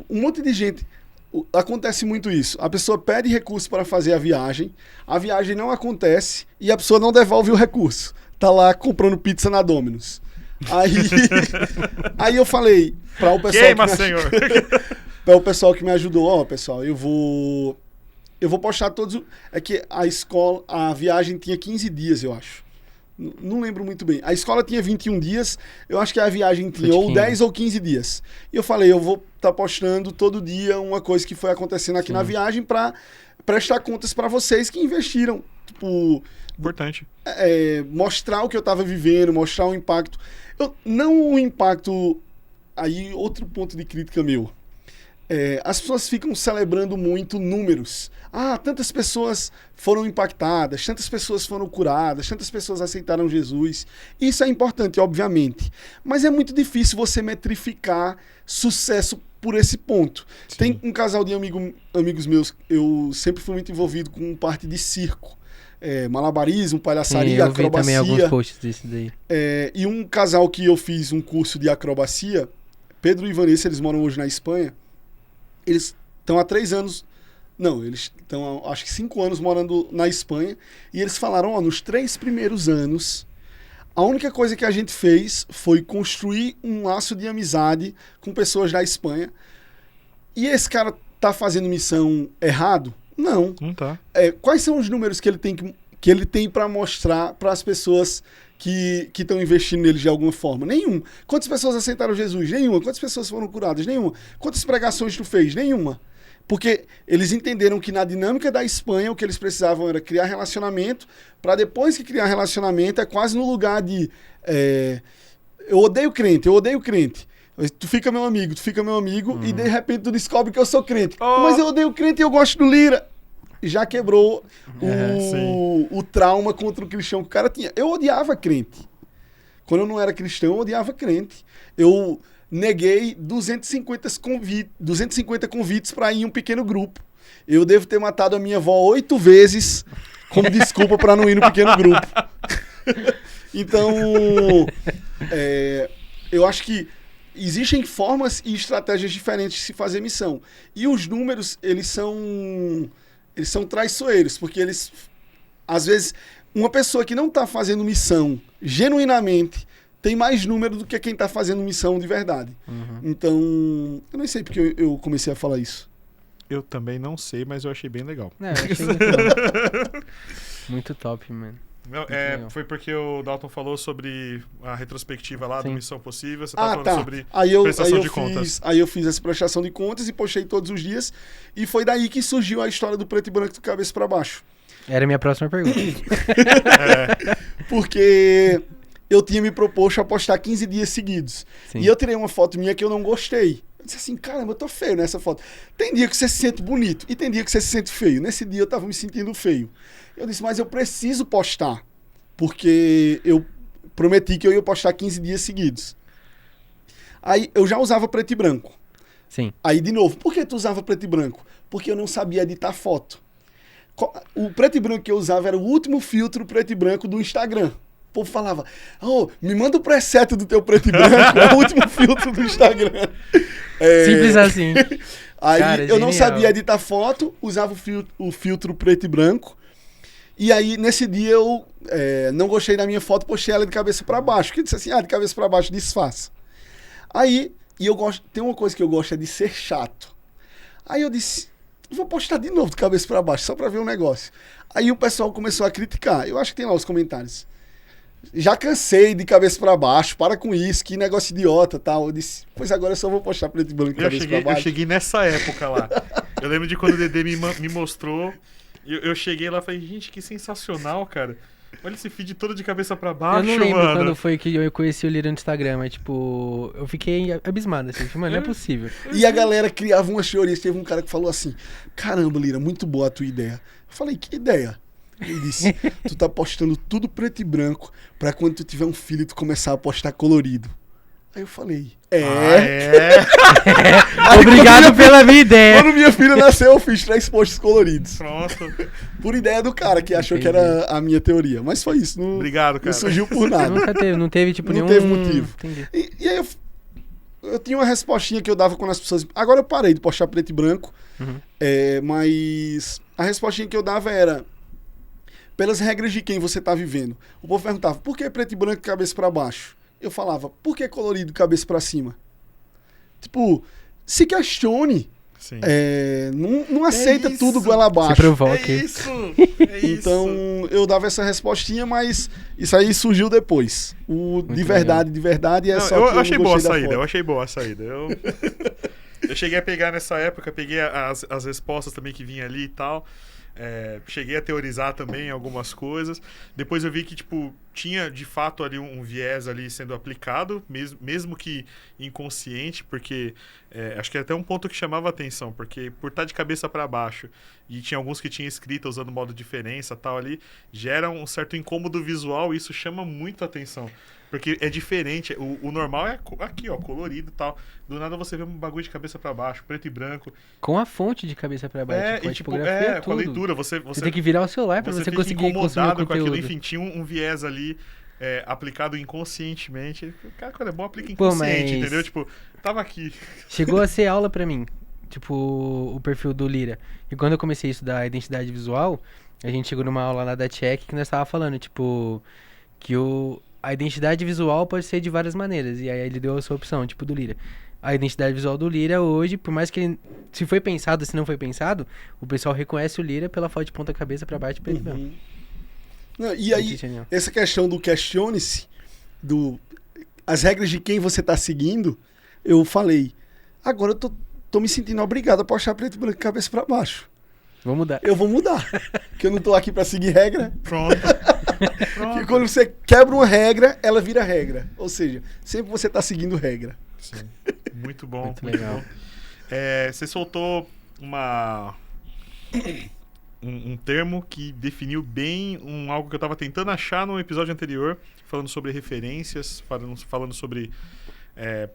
[SPEAKER 3] um monte de gente... Acontece muito isso. A pessoa pede recurso para fazer a viagem não acontece e a pessoa não devolve o recurso. Tá lá comprando pizza na Domino's. Aí eu falei para o pessoal para o pessoal que me ajudou, ó, pessoal, eu vou postar todos... É que a viagem tinha 15 dias, eu acho. Não lembro muito bem. A escola tinha 21 dias, eu acho que a viagem tinha ou 10 ou 15 dias. E eu falei, eu vou estar postando todo dia uma coisa que foi acontecendo aqui na viagem para prestar contas para vocês que investiram. Tipo,
[SPEAKER 1] importante.
[SPEAKER 3] Mostrar o que eu estava vivendo, mostrar o impacto. Não o impacto... Aí, outro ponto de crítica meu. As pessoas ficam celebrando muito números. Tantas pessoas foram impactadas, tantas pessoas foram curadas, tantas pessoas aceitaram Jesus. Isso é importante, obviamente. Mas é muito difícil você metrificar sucesso por esse ponto. Sim. Tem um casal de amigos meus, eu sempre fui muito envolvido com parte de circo. Malabarismo, palhaçaria, acrobacia. Eu vi também
[SPEAKER 2] alguns posts desse daí.
[SPEAKER 3] E um casal que eu fiz um curso de acrobacia, Pedro e Vanessa, eles moram hoje na Espanha. Eles estão há 3 anos... Não, eles estão acho que 5 anos morando na Espanha. E eles falaram, nos 3 primeiros anos, a única coisa que a gente fez foi construir um laço de amizade com pessoas da Espanha. E esse cara tá fazendo missão errado? Não.
[SPEAKER 1] Não tá.
[SPEAKER 3] Quais são os números que ele tem para mostrar para as pessoas que estão investindo nele de alguma forma? Nenhum. Quantas pessoas aceitaram Jesus? Nenhuma. Quantas pessoas foram curadas? Nenhuma. Quantas pregações tu fez? Nenhuma. Porque eles entenderam que na dinâmica da Espanha o que eles precisavam era criar relacionamento, para depois que criar relacionamento é quase no lugar de eu odeio crente. Tu fica meu amigo, e de repente tu descobre que eu sou crente. Mas eu odeio crente e eu gosto do Lira. Já quebrou o trauma contra o cristão que o cara tinha. Eu odiava crente. Quando eu não era cristão, eu odiava crente. Eu neguei 250 convites para ir em um pequeno grupo. Eu devo ter matado a minha avó 8 vezes como desculpa para não ir no pequeno grupo. Então, eu acho que existem formas e estratégias diferentes de se fazer missão. E os números, eles são traiçoeiros, porque eles, às vezes, uma pessoa que não está fazendo missão genuinamente tem mais número do que quem está fazendo missão de verdade. Então, eu nem sei porque eu comecei a falar isso.
[SPEAKER 1] Eu também não sei, mas eu achei bem legal.
[SPEAKER 2] Eu achei legal. Muito top, mano.
[SPEAKER 1] Não, foi porque o Dalton falou sobre a retrospectiva lá do Missão Possível. Você tá falando sobre prestação de contas.
[SPEAKER 3] Aí eu fiz essa prestação de contas e postei todos os dias. E foi daí que surgiu a história do preto e branco do cabeça para baixo.
[SPEAKER 2] Era a minha próxima pergunta.
[SPEAKER 3] Porque eu tinha me proposto a postar 15 dias seguidos. Sim. E eu tirei uma foto minha que eu não gostei. Eu disse assim, caramba, eu tô feio nessa foto. Tem dia que você se sente bonito e tem dia que você se sente feio. Nesse dia eu tava me sentindo feio. Eu disse, mas eu preciso postar. Porque eu prometi que eu ia postar 15 dias seguidos. Aí eu já usava preto e branco.
[SPEAKER 2] Sim.
[SPEAKER 3] Aí, de novo, por que tu usava preto e branco? Porque eu não sabia editar foto. O preto e branco que eu usava era o último filtro preto e branco do Instagram. O povo falava, me manda o preset do teu preto e branco, é o último filtro do Instagram.
[SPEAKER 2] Simples assim.
[SPEAKER 3] Aí cara, eu não sabia editar foto, usava o filtro preto e branco. E aí, nesse dia, eu não gostei da minha foto, postei ela de cabeça para baixo. Porque eu disse assim, de cabeça para baixo, disfarça. Aí, tem uma coisa que eu gosto, é de ser chato. Aí eu disse, vou postar de novo de cabeça para baixo, só para ver um negócio. Aí o pessoal começou a criticar. Eu acho que tem lá os comentários. Já cansei de cabeça para baixo, para com isso, que negócio idiota, tal. Eu disse, pois agora eu só vou postar preto e branco de cabeça para baixo.
[SPEAKER 1] Eu cheguei nessa época lá. Eu lembro de quando o Dedê me mostrou, eu cheguei lá e falei, gente, que sensacional, cara. Olha esse feed todo de cabeça pra baixo,
[SPEAKER 2] eu não lembro
[SPEAKER 1] mano.
[SPEAKER 2] quando foi que eu conheci o Lira no Instagram, mas tipo, eu fiquei abismado, assim, tipo, mano, não é possível.
[SPEAKER 3] E a galera criava umas teorias. Teve um cara que falou assim: caramba, Lira, muito boa a tua ideia. Eu falei: que ideia? Ele disse: tu tá postando tudo preto e branco pra quando tu tiver um filho tu começar a postar colorido. Aí eu falei:
[SPEAKER 2] Obrigado pela minha ideia.
[SPEAKER 3] Quando minha filha nasceu, eu fiz 3 posts coloridos.
[SPEAKER 1] Pronto.
[SPEAKER 3] Por ideia do cara que achou que era a minha teoria. Mas foi isso. Não,
[SPEAKER 1] Obrigado, cara.
[SPEAKER 3] não surgiu por nada.
[SPEAKER 2] Não teve tipo
[SPEAKER 3] Não
[SPEAKER 2] nenhum...
[SPEAKER 3] teve motivo.
[SPEAKER 2] Entendi.
[SPEAKER 3] E aí eu tinha uma respostinha que eu dava quando as pessoas... Agora eu parei de postar preto e branco. Mas a respostinha que eu dava era... pelas regras de quem você tá vivendo. O povo perguntava: por que preto e branco cabeça pra baixo? Eu falava: por que colorido cabeça pra cima? Tipo, se questione.
[SPEAKER 1] Sim.
[SPEAKER 3] Não aceita
[SPEAKER 1] isso.
[SPEAKER 3] tudo goela abaixo.
[SPEAKER 2] Se provoque.
[SPEAKER 1] É isso.
[SPEAKER 3] Então, eu dava essa respostinha, mas isso aí surgiu depois. De verdade, é
[SPEAKER 1] Não,
[SPEAKER 3] só
[SPEAKER 1] eu
[SPEAKER 3] que
[SPEAKER 1] achei boa a saída,
[SPEAKER 3] foto.
[SPEAKER 1] eu achei boa a saída. Eu cheguei a pegar nessa época, peguei as respostas também que vinha ali e tal. Cheguei a teorizar também algumas coisas. Depois eu vi que, tipo, tinha de fato ali um viés ali sendo aplicado, mesmo que inconsciente, porque acho que é até um ponto que chamava atenção, porque por estar de cabeça para baixo, e tinha alguns que tinham escrita usando modo diferença tal ali, gera um certo incômodo visual, e isso chama muito atenção. Porque é diferente, o normal é aqui, ó, colorido e tal. Do nada você vê um bagulho de cabeça pra baixo, preto e branco.
[SPEAKER 2] Com a fonte de cabeça pra baixo, com a tipografia,
[SPEAKER 1] com a leitura. Você
[SPEAKER 2] tem que virar o celular pra você conseguir consumir o conteúdo.
[SPEAKER 1] Com aquilo. Enfim, tinha um viés ali aplicado inconscientemente. Cara, quando é bom, aplica inconsciente, entendeu? Tipo, tava aqui.
[SPEAKER 2] Chegou a ser aula pra mim, tipo, o perfil do Lira. E quando eu comecei a estudar identidade visual, a gente chegou numa aula lá da Tchek que nós tava falando, tipo, que a identidade visual pode ser de várias maneiras. E aí ele deu a sua opção, tipo do Lira. A identidade visual do Lira hoje, por mais que ele... Se foi pensado, se não foi pensado, o pessoal reconhece o Lira pela foto de ponta cabeça pra baixo e preto mesmo.
[SPEAKER 3] E aí, essa questão do questione-se, as regras de quem você tá seguindo, eu falei: agora eu tô me sentindo obrigado a postar preto e branco cabeça pra baixo.
[SPEAKER 2] Vou mudar.
[SPEAKER 3] Eu vou mudar. Porque eu não tô aqui pra seguir regra.
[SPEAKER 1] Pronto.
[SPEAKER 3] Porque quando você quebra uma regra, ela vira regra. Ou seja, sempre você tá seguindo regra.
[SPEAKER 1] Sim. Muito bom.
[SPEAKER 2] Muito legal.
[SPEAKER 1] Bom. Você soltou um termo que definiu bem algo que eu tava tentando achar no episódio anterior, falando sobre referências, falando sobre...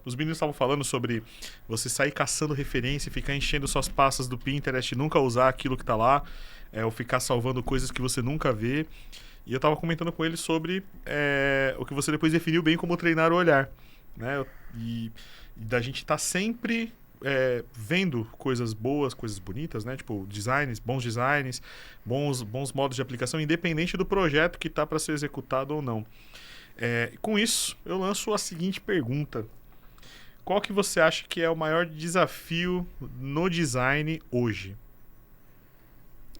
[SPEAKER 1] os meninos estavam falando sobre você sair caçando referência e ficar enchendo suas pastas do Pinterest e nunca usar aquilo que tá lá, ou ficar salvando coisas que você nunca vê. E eu tava comentando com eles sobre o que você depois definiu bem como treinar o olhar, né? E da gente tá sempre vendo coisas boas, coisas bonitas, né? Tipo, bons designs, bons modos de aplicação, independente do projeto que tá para ser executado ou não. Com isso, eu lanço a seguinte pergunta: qual que você acha que é o maior desafio no design hoje?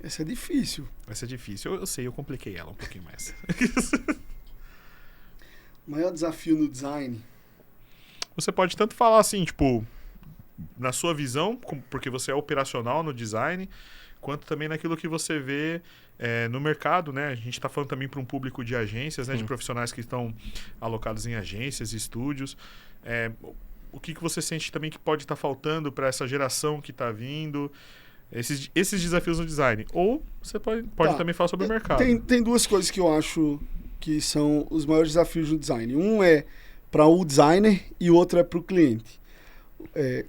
[SPEAKER 3] Essa é difícil.
[SPEAKER 1] Essa é difícil. Eu sei, eu compliquei ela um pouquinho mais.
[SPEAKER 3] O maior desafio no design...
[SPEAKER 1] Você pode tanto falar assim, tipo, na sua visão, porque você é operacional no design, quanto também naquilo que você vê no mercado, né? A gente está falando também para um público de agências, né? De profissionais que estão alocados em agências e estúdios. O que você sente também que pode estar faltando para essa geração que está vindo? Esses desafios no design. Ou você pode também falar sobre o mercado.
[SPEAKER 3] Tem duas coisas que eu acho que são os maiores desafios no design. Um é para o designer e o outro é para o cliente.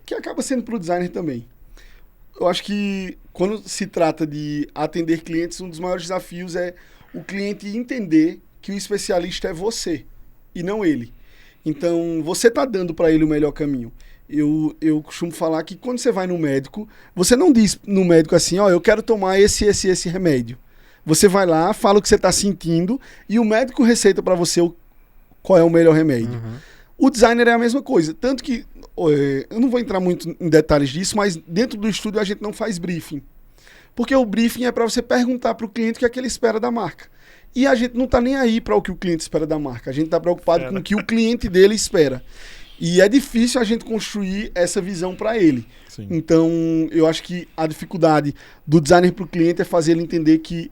[SPEAKER 3] Que acaba sendo para o designer também. Eu acho que quando se trata de atender clientes, um dos maiores desafios é o cliente entender que o especialista é você e não ele. Então, você está dando para ele o melhor caminho. Eu costumo falar que quando você vai no médico, você não diz no médico assim: ó, eu quero tomar esse remédio. Você vai lá, fala o que você está sentindo e o médico receita para você qual é o melhor remédio. O designer é a mesma coisa. Tanto que, eu não vou entrar muito em detalhes disso, mas dentro do estúdio a gente não faz briefing. Porque o briefing é para você perguntar para o cliente o que é que ele espera da marca. E a gente não está nem aí para o que o cliente espera da marca. A gente está preocupado com o que o cliente dele espera. E é difícil a gente construir essa visão para ele. Sim. Então, eu acho que a dificuldade do designer para o cliente é fazer ele entender que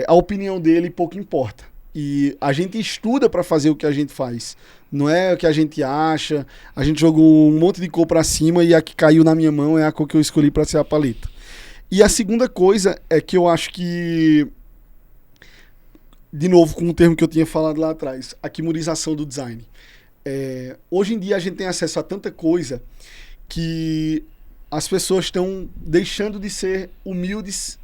[SPEAKER 3] a opinião dele pouco importa. E a gente estuda para fazer o que a gente faz. Não é o que a gente acha. A gente jogou um monte de cor para cima e a que caiu na minha mão é a cor que eu escolhi para ser a paleta. E a segunda coisa é que eu acho que, de novo, com o termo que eu tinha falado lá atrás, a kimurização do design. Hoje em dia a gente tem acesso a tanta coisa que as pessoas estão deixando de ser humildes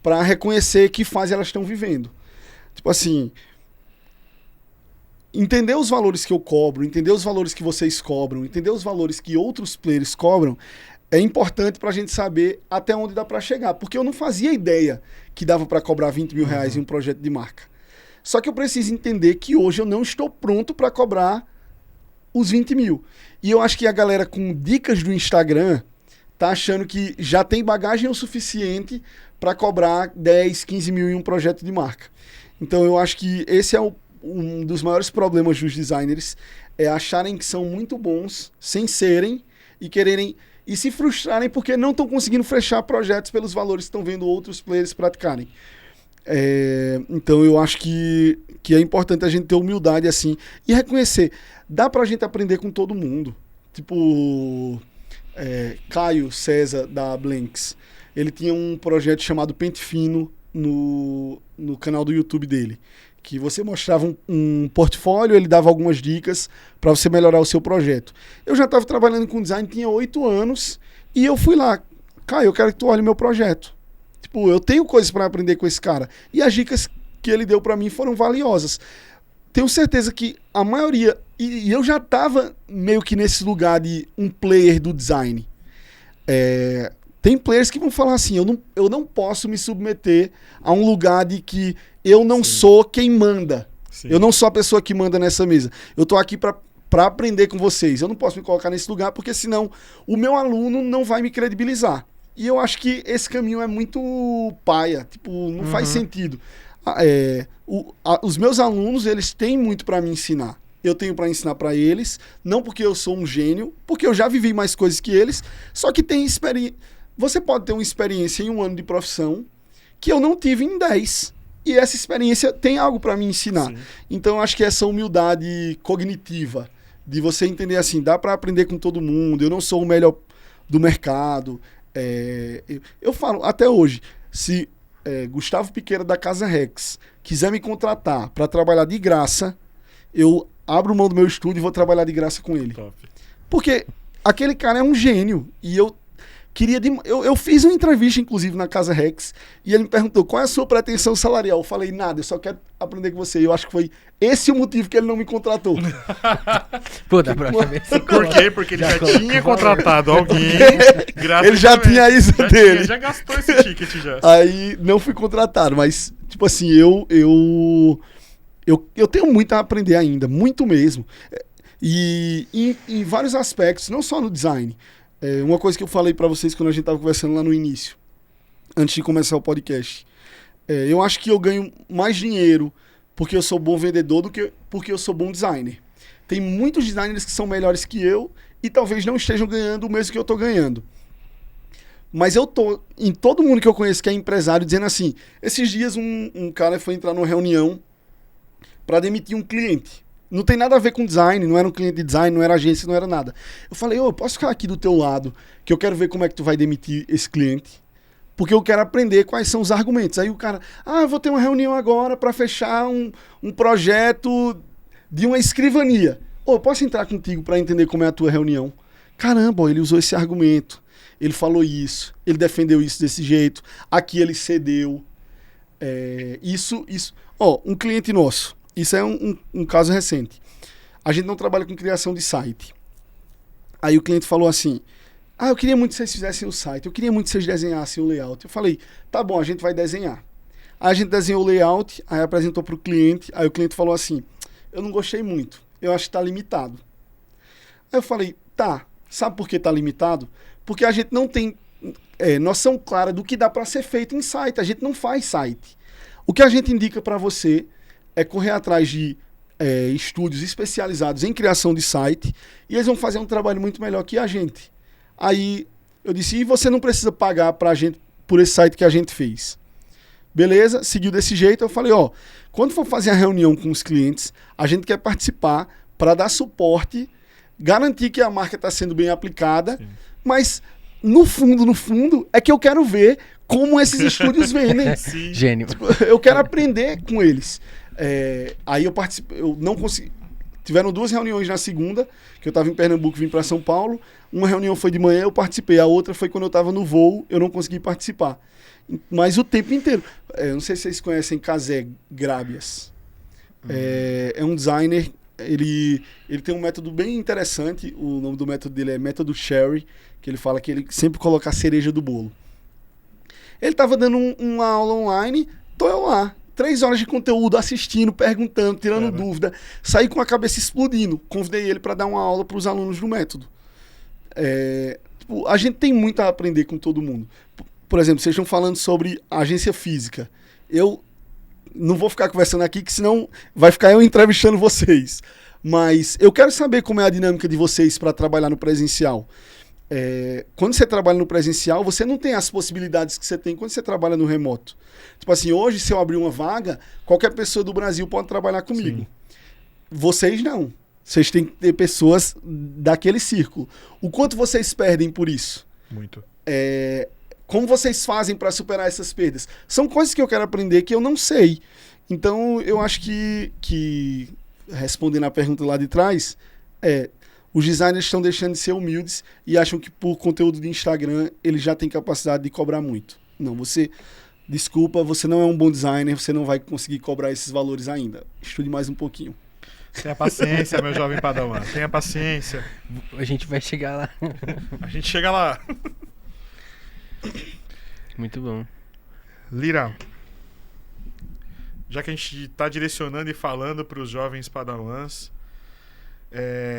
[SPEAKER 3] para reconhecer que fase elas estão vivendo. Tipo assim, entender os valores que eu cobro, entender os valores que vocês cobram, entender os valores que outros players cobram, é importante pra gente saber até onde dá pra chegar. Porque eu não fazia ideia que dava pra cobrar 20 mil reais em um projeto de marca. Só que eu preciso entender que hoje eu não estou pronto pra cobrar os 20 mil. E eu acho que a galera com dicas do Instagram tá achando que já tem bagagem o suficiente pra cobrar 10, 15 mil em um projeto de marca. Então eu acho que esse é um dos maiores problemas dos designers, é acharem que são muito bons sem serem e quererem e se frustrarem porque não estão conseguindo fechar projetos pelos valores que estão vendo outros players praticarem. Então eu acho que é importante a gente ter humildade assim e reconhecer. Dá pra gente aprender com todo mundo. Tipo, Caio César da Blanks, ele tinha um projeto chamado Pente Fino no canal do YouTube dele, que você mostrava um portfólio, ele dava algumas dicas para você melhorar o seu projeto. Eu já estava trabalhando com design, tinha 8 anos, e eu fui lá, Caio, eu quero que tu olhe meu projeto. Tipo, eu tenho coisas para aprender com esse cara. E as dicas que ele deu para mim foram valiosas. Tenho certeza que a maioria, e eu já estava meio que nesse lugar de um player do design. Tem players que vão falar assim, eu não posso me submeter a um lugar de que eu não sou quem manda. Sim. Eu não sou a pessoa que manda nessa mesa. Eu tô aqui para aprender com vocês. Eu não posso me colocar nesse lugar porque senão o meu aluno não vai me credibilizar. E eu acho que esse caminho é muito paia. Tipo, não faz sentido. Os meus alunos, eles têm muito para me ensinar. Eu tenho para ensinar para eles, não porque eu sou um gênio, porque eu já vivi mais coisas que eles, só que tem experiência. Você pode ter uma experiência em 1 ano de profissão que eu não tive em 10. E essa experiência tem algo para me ensinar. Sim. Então, eu acho que essa humildade cognitiva, de você entender assim, dá para aprender com todo mundo, eu não sou o melhor do mercado. Eu falo, até hoje, se Gustavo Piqueira da Casa Rex quiser me contratar para trabalhar de graça, eu abro mão do meu estúdio e vou trabalhar de graça com ele. Top. Porque aquele cara é um gênio. E eu fiz uma entrevista, inclusive, na Casa Rex, e ele me perguntou, qual é a sua pretensão salarial? Eu falei, nada, eu só quero aprender com você. E eu acho que foi esse o motivo que ele não me contratou.
[SPEAKER 2] Pô, da próxima vez.
[SPEAKER 1] Por quê? Porque ele já tinha contratado alguém.
[SPEAKER 3] Ele já tinha isso dele.
[SPEAKER 1] Já gastou esse ticket já.
[SPEAKER 3] Aí não fui contratado, mas, tipo assim, eu tenho muito a aprender ainda, muito mesmo. E em vários aspectos, não só no design. Uma coisa que eu falei pra vocês quando a gente tava conversando lá no início, antes de começar o podcast. Eu acho que eu ganho mais dinheiro porque eu sou bom vendedor do que porque eu sou bom designer. Tem muitos designers que são melhores que eu e talvez não estejam ganhando o mesmo que eu tô ganhando. Mas eu tô em todo mundo que eu conheço que é empresário dizendo assim, esses dias um cara foi entrar numa reunião para demitir um cliente. Não tem nada a ver com design, não era um cliente de design, não era agência, não era nada. Eu falei, eu posso ficar aqui do teu lado, que eu quero ver como é que tu vai demitir esse cliente, porque eu quero aprender quais são os argumentos. Aí o cara, eu vou ter uma reunião agora para fechar um projeto de uma escrivania. Eu posso entrar contigo para entender como é a tua reunião? Caramba, ele usou esse argumento, ele falou isso, ele defendeu isso desse jeito, aqui ele cedeu. Um cliente nosso, isso é um caso recente. A gente não trabalha com criação de site. Aí o cliente falou assim, eu queria muito que vocês fizessem o site, eu queria muito que vocês desenhassem o layout. Eu falei, tá bom, a gente vai desenhar. Aí a gente desenhou o layout, aí apresentou para o cliente, aí o cliente falou assim, eu não gostei muito, eu acho que está limitado. Aí eu falei, tá, sabe por que está limitado? Porque a gente não tem noção clara do que dá para ser feito em site, a gente não faz site. O que a gente indica para você é correr atrás de estúdios especializados em criação de site e eles vão fazer um trabalho muito melhor que a gente. Aí eu disse, e você não precisa pagar pra gente por esse site que a gente fez? Beleza, seguiu desse jeito. Eu falei, ó, quando for fazer a reunião com os clientes, a gente quer participar para dar suporte, garantir que a marca está sendo bem aplicada, sim, mas no fundo, é que eu quero ver como esses estúdios vendem.
[SPEAKER 2] Gênio.
[SPEAKER 3] Eu quero aprender com eles. Aí eu participei, eu não consegui. Tiveram 2 reuniões na segunda, que eu estava em Pernambuco, vim para São Paulo. Uma reunião foi de manhã, eu participei. A outra foi quando eu estava no voo, eu não consegui participar. Mas o tempo inteiro. Não sei se vocês conhecem Kazé Grabias. É um designer, ele tem um método bem interessante. O nome do método dele é Método Sherry, que ele fala que ele sempre coloca a cereja do bolo. Ele estava dando uma aula online, tô eu lá. 3 horas de conteúdo, assistindo, perguntando, tirando dúvida. Saí com a cabeça explodindo. Convidei ele para dar uma aula para os alunos do método. A gente tem muito a aprender com todo mundo. Por exemplo, vocês estão falando sobre agência física. Eu não vou ficar conversando aqui, que senão vai ficar eu entrevistando vocês. Mas eu quero saber como é a dinâmica de vocês para trabalhar no presencial. Quando você trabalha no presencial, você não tem as possibilidades que você tem quando você trabalha no remoto. Tipo assim, hoje, se eu abrir uma vaga, qualquer pessoa do Brasil pode trabalhar comigo. Sim. Vocês não. Vocês têm que ter pessoas daquele círculo. O quanto vocês perdem por isso?
[SPEAKER 1] Muito.
[SPEAKER 3] Como vocês fazem para superar essas perdas? São coisas que eu quero aprender que eu não sei. Então, eu acho que respondendo a pergunta lá de trás, os designers estão deixando de ser humildes e acham que por conteúdo de Instagram eles já têm capacidade de cobrar muito. Não, desculpa, você não é um bom designer, você não vai conseguir cobrar esses valores ainda. Estude mais um pouquinho.
[SPEAKER 1] Tenha paciência, meu jovem padawan. Tenha paciência.
[SPEAKER 2] A gente vai chegar lá.
[SPEAKER 1] A gente chega lá.
[SPEAKER 2] Muito bom.
[SPEAKER 1] Lira, já que a gente está direcionando e falando para os jovens padawans,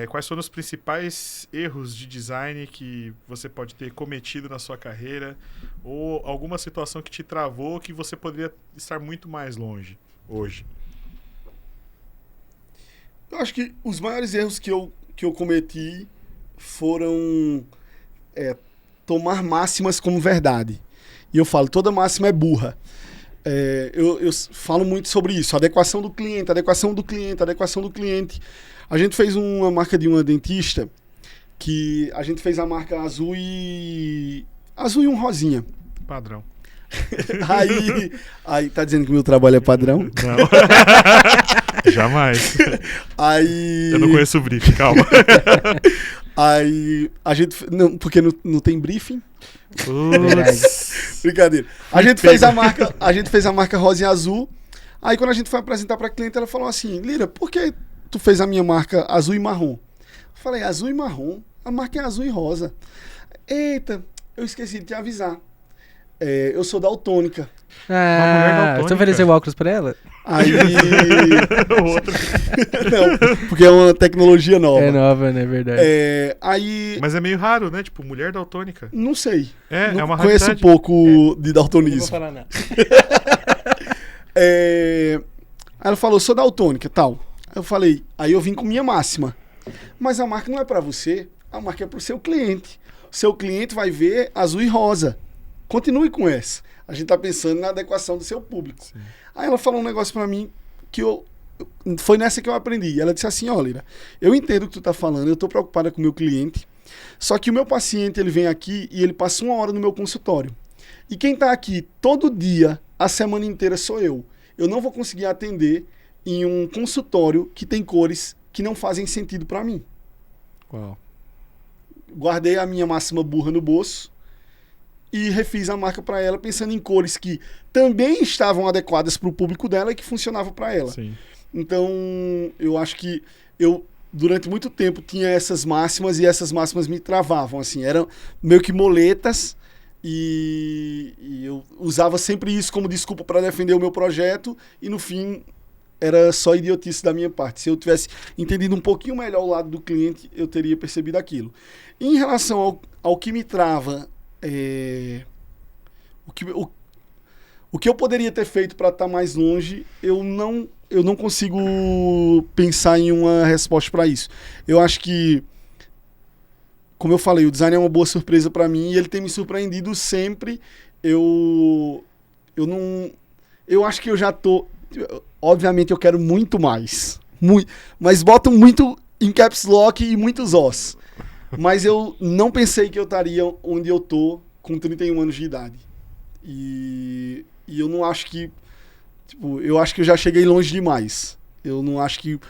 [SPEAKER 1] quais foram os principais erros de design que você pode ter cometido na sua carreira, ou alguma situação que te travou que você poderia estar muito mais longe hoje?
[SPEAKER 3] Eu acho que os maiores erros que eu cometi foram tomar máximas como verdade. E eu falo, toda máxima é burra. Eu falo muito sobre isso, adequação do cliente. A gente fez uma marca de uma dentista, que a gente fez a marca azul e um rosinha.
[SPEAKER 1] Padrão.
[SPEAKER 3] Aí tá dizendo que o meu trabalho é padrão?
[SPEAKER 1] Não. Jamais. Eu não conheço o briefing, calma.
[SPEAKER 3] Aí a gente... Não, porque não tem briefing. Brincadeira. A gente fez a marca rosa e azul. Aí quando a gente foi apresentar pra cliente, ela falou assim, Lira, por que tu fez a minha marca azul e marrom? Eu falei, azul e marrom? A marca é azul e rosa. Eita, eu esqueci de te avisar. Eu sou daltônica.
[SPEAKER 2] Você ofereceu óculos pra ela?
[SPEAKER 3] Aí... Não, porque é uma tecnologia nova.
[SPEAKER 2] É nova, né? Verdade.
[SPEAKER 1] Mas é meio raro, né? Tipo, mulher daltônica.
[SPEAKER 3] Não sei.
[SPEAKER 1] É uma raridade.
[SPEAKER 3] Conheço pouco de daltonismo.
[SPEAKER 2] Não vou falar nada.
[SPEAKER 3] Aí ela falou, sou daltônica, tal. Aí eu vim com minha máxima. Mas a marca não é pra você, a marca é pro seu cliente. O seu cliente vai ver azul e rosa. Continue com essa. A gente tá pensando na adequação do seu público. Sim. Aí ela falou um negócio pra mim que foi nessa que eu aprendi. Ela disse assim, ó, Lira, eu entendo o que tu tá falando, eu tô preocupada com o meu cliente, só que o meu paciente, ele vem aqui e ele passa 1 hora no meu consultório. E quem tá aqui todo dia, a semana inteira, sou eu. Eu não vou conseguir atender em um consultório que tem cores que não fazem sentido pra mim.
[SPEAKER 1] Uau.
[SPEAKER 3] Guardei a minha máxima burra no bolso e refiz a marca para ela, pensando em cores que também estavam adequadas para o público dela e que funcionavam para ela.
[SPEAKER 1] Sim.
[SPEAKER 3] Então, eu acho que eu, durante muito tempo, tinha essas máximas e essas máximas me travavam, assim, eram meio que moletas e eu usava sempre isso como desculpa para defender o meu projeto e, no fim, era só idiotice da minha parte. Se eu tivesse entendido um pouquinho melhor o lado do cliente, eu teria percebido aquilo. E em relação ao que me trava, o que eu poderia ter feito para estar mais longe, eu não consigo pensar em uma resposta para isso. Eu acho que, como eu falei, o design é uma boa surpresa para mim e ele tem me surpreendido sempre. Eu eu acho que eu já tô... Obviamente eu quero muito mais. Mas botam muito em caps lock e muitos os. Mas eu não pensei que eu estaria onde eu tô com 31 anos de idade. E eu não acho que... Tipo, eu acho que eu já cheguei longe demais. Eu não acho que...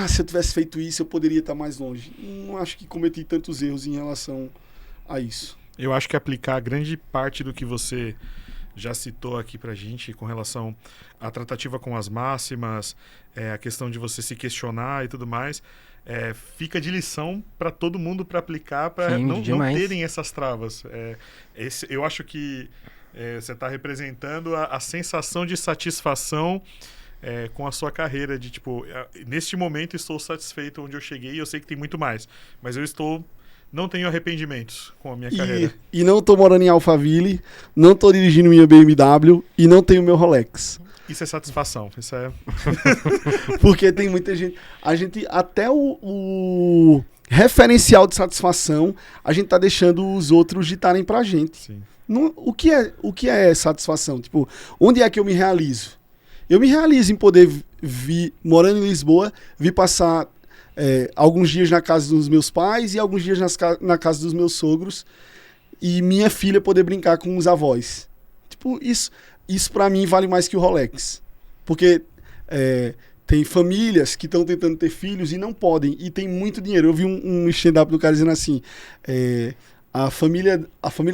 [SPEAKER 3] se eu tivesse feito isso, eu poderia estar mais longe. Não acho que cometi tantos erros em relação a isso.
[SPEAKER 1] Eu acho que aplicar grande parte do que você já citou aqui pra gente com relação à tratativa com as máximas, a questão de você se questionar e tudo mais, fica de lição para todo mundo para aplicar, para não terem essas travas. Eu acho que você está representando a sensação de satisfação com a sua carreira, de tipo, neste momento estou satisfeito onde eu cheguei e eu sei que tem muito mais, mas não tenho arrependimentos com a minha carreira.
[SPEAKER 3] E não tô morando em Alphaville, não tô dirigindo minha BMW e não tenho meu Rolex.
[SPEAKER 1] Isso é satisfação, isso é...
[SPEAKER 3] Porque tem muita gente... A gente, até o referencial de satisfação, a gente tá deixando os outros ditarem pra gente.
[SPEAKER 1] Sim.
[SPEAKER 3] O que é satisfação? Tipo, onde é que eu me realizo? Eu me realizo em poder vir, morando em Lisboa, vir passar... alguns dias na casa dos meus pais e alguns dias na casa dos meus sogros e minha filha poder brincar com os avós. Tipo, isso pra mim vale mais que o Rolex. Porque tem famílias que estão tentando ter filhos e não podem, e tem muito dinheiro. Eu vi um stand-up do cara dizendo assim, a família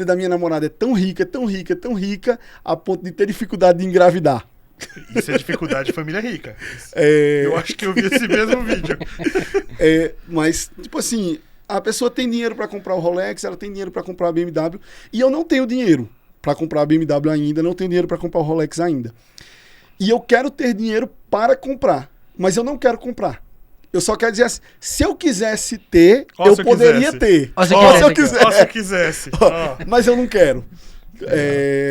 [SPEAKER 3] da minha namorada é tão rica, tão rica, tão rica, a ponto de ter dificuldade de engravidar.
[SPEAKER 1] Isso é dificuldade de família rica. Eu acho que eu vi esse mesmo vídeo.
[SPEAKER 3] Mas, tipo assim, a pessoa tem dinheiro para comprar o Rolex, ela tem dinheiro para comprar a BMW, e eu não tenho dinheiro para comprar a BMW ainda, não tenho dinheiro para comprar o Rolex ainda. E eu quero ter dinheiro para comprar, mas eu não quero comprar. Eu só quero dizer assim, se eu quisesse ter, eu poderia ter.
[SPEAKER 2] Se
[SPEAKER 1] eu quisesse.
[SPEAKER 3] Mas eu não quero.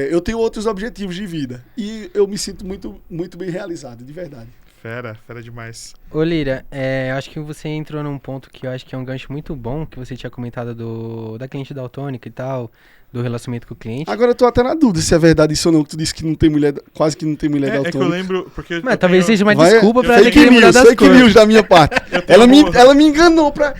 [SPEAKER 3] Eu tenho outros objetivos de vida. E eu me sinto muito, muito bem realizado, de verdade.
[SPEAKER 1] Fera demais.
[SPEAKER 2] Ô Lira, eu acho que você entrou num ponto que eu acho que é um gancho muito bom, que você tinha comentado da cliente daltônica e tal, do relacionamento com o cliente.
[SPEAKER 3] Agora eu tô até na dúvida se é verdade isso ou não, que tu disse que não tem mulher, quase que não tem mulher daltônica.
[SPEAKER 1] É que eu lembro, porque...
[SPEAKER 2] Mas talvez seja uma desculpa pra
[SPEAKER 3] fake news, fake news da minha parte. Ela me enganou pra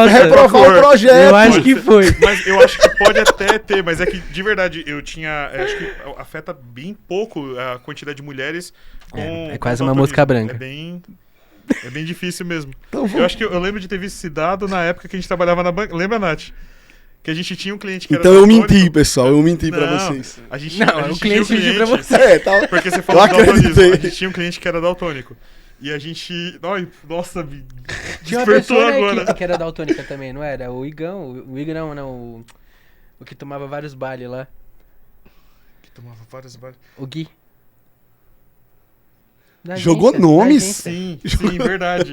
[SPEAKER 3] reprovar o projeto.
[SPEAKER 2] Eu acho que foi.
[SPEAKER 1] Mas eu acho que pode até ter, mas é que, de verdade, eu tinha... acho que afeta bem pouco a quantidade de mulheres com...
[SPEAKER 2] É quase uma mosca branca.
[SPEAKER 1] É bem difícil mesmo.
[SPEAKER 3] Então,
[SPEAKER 1] eu acho que eu lembro de ter visto esse dado na época que a gente trabalhava na banca. Lembra, Nath? Que a gente tinha um cliente que era
[SPEAKER 3] então
[SPEAKER 1] daltônico.
[SPEAKER 3] Eu menti, pessoal. Eu menti pra vocês.
[SPEAKER 1] A gente
[SPEAKER 2] o cliente
[SPEAKER 1] tinha
[SPEAKER 2] mentiu pra você.
[SPEAKER 3] Tá.
[SPEAKER 1] Porque você falou do daltonismo. A gente tinha um cliente que era daltônico. E a gente... Nossa, me
[SPEAKER 2] tinha uma pessoa agora. Que era daltônica também, não era? O Igão. O Igão, não. O que tomava vários bailes lá. O Gui.
[SPEAKER 3] Jogou nomes?
[SPEAKER 1] Sim, verdade.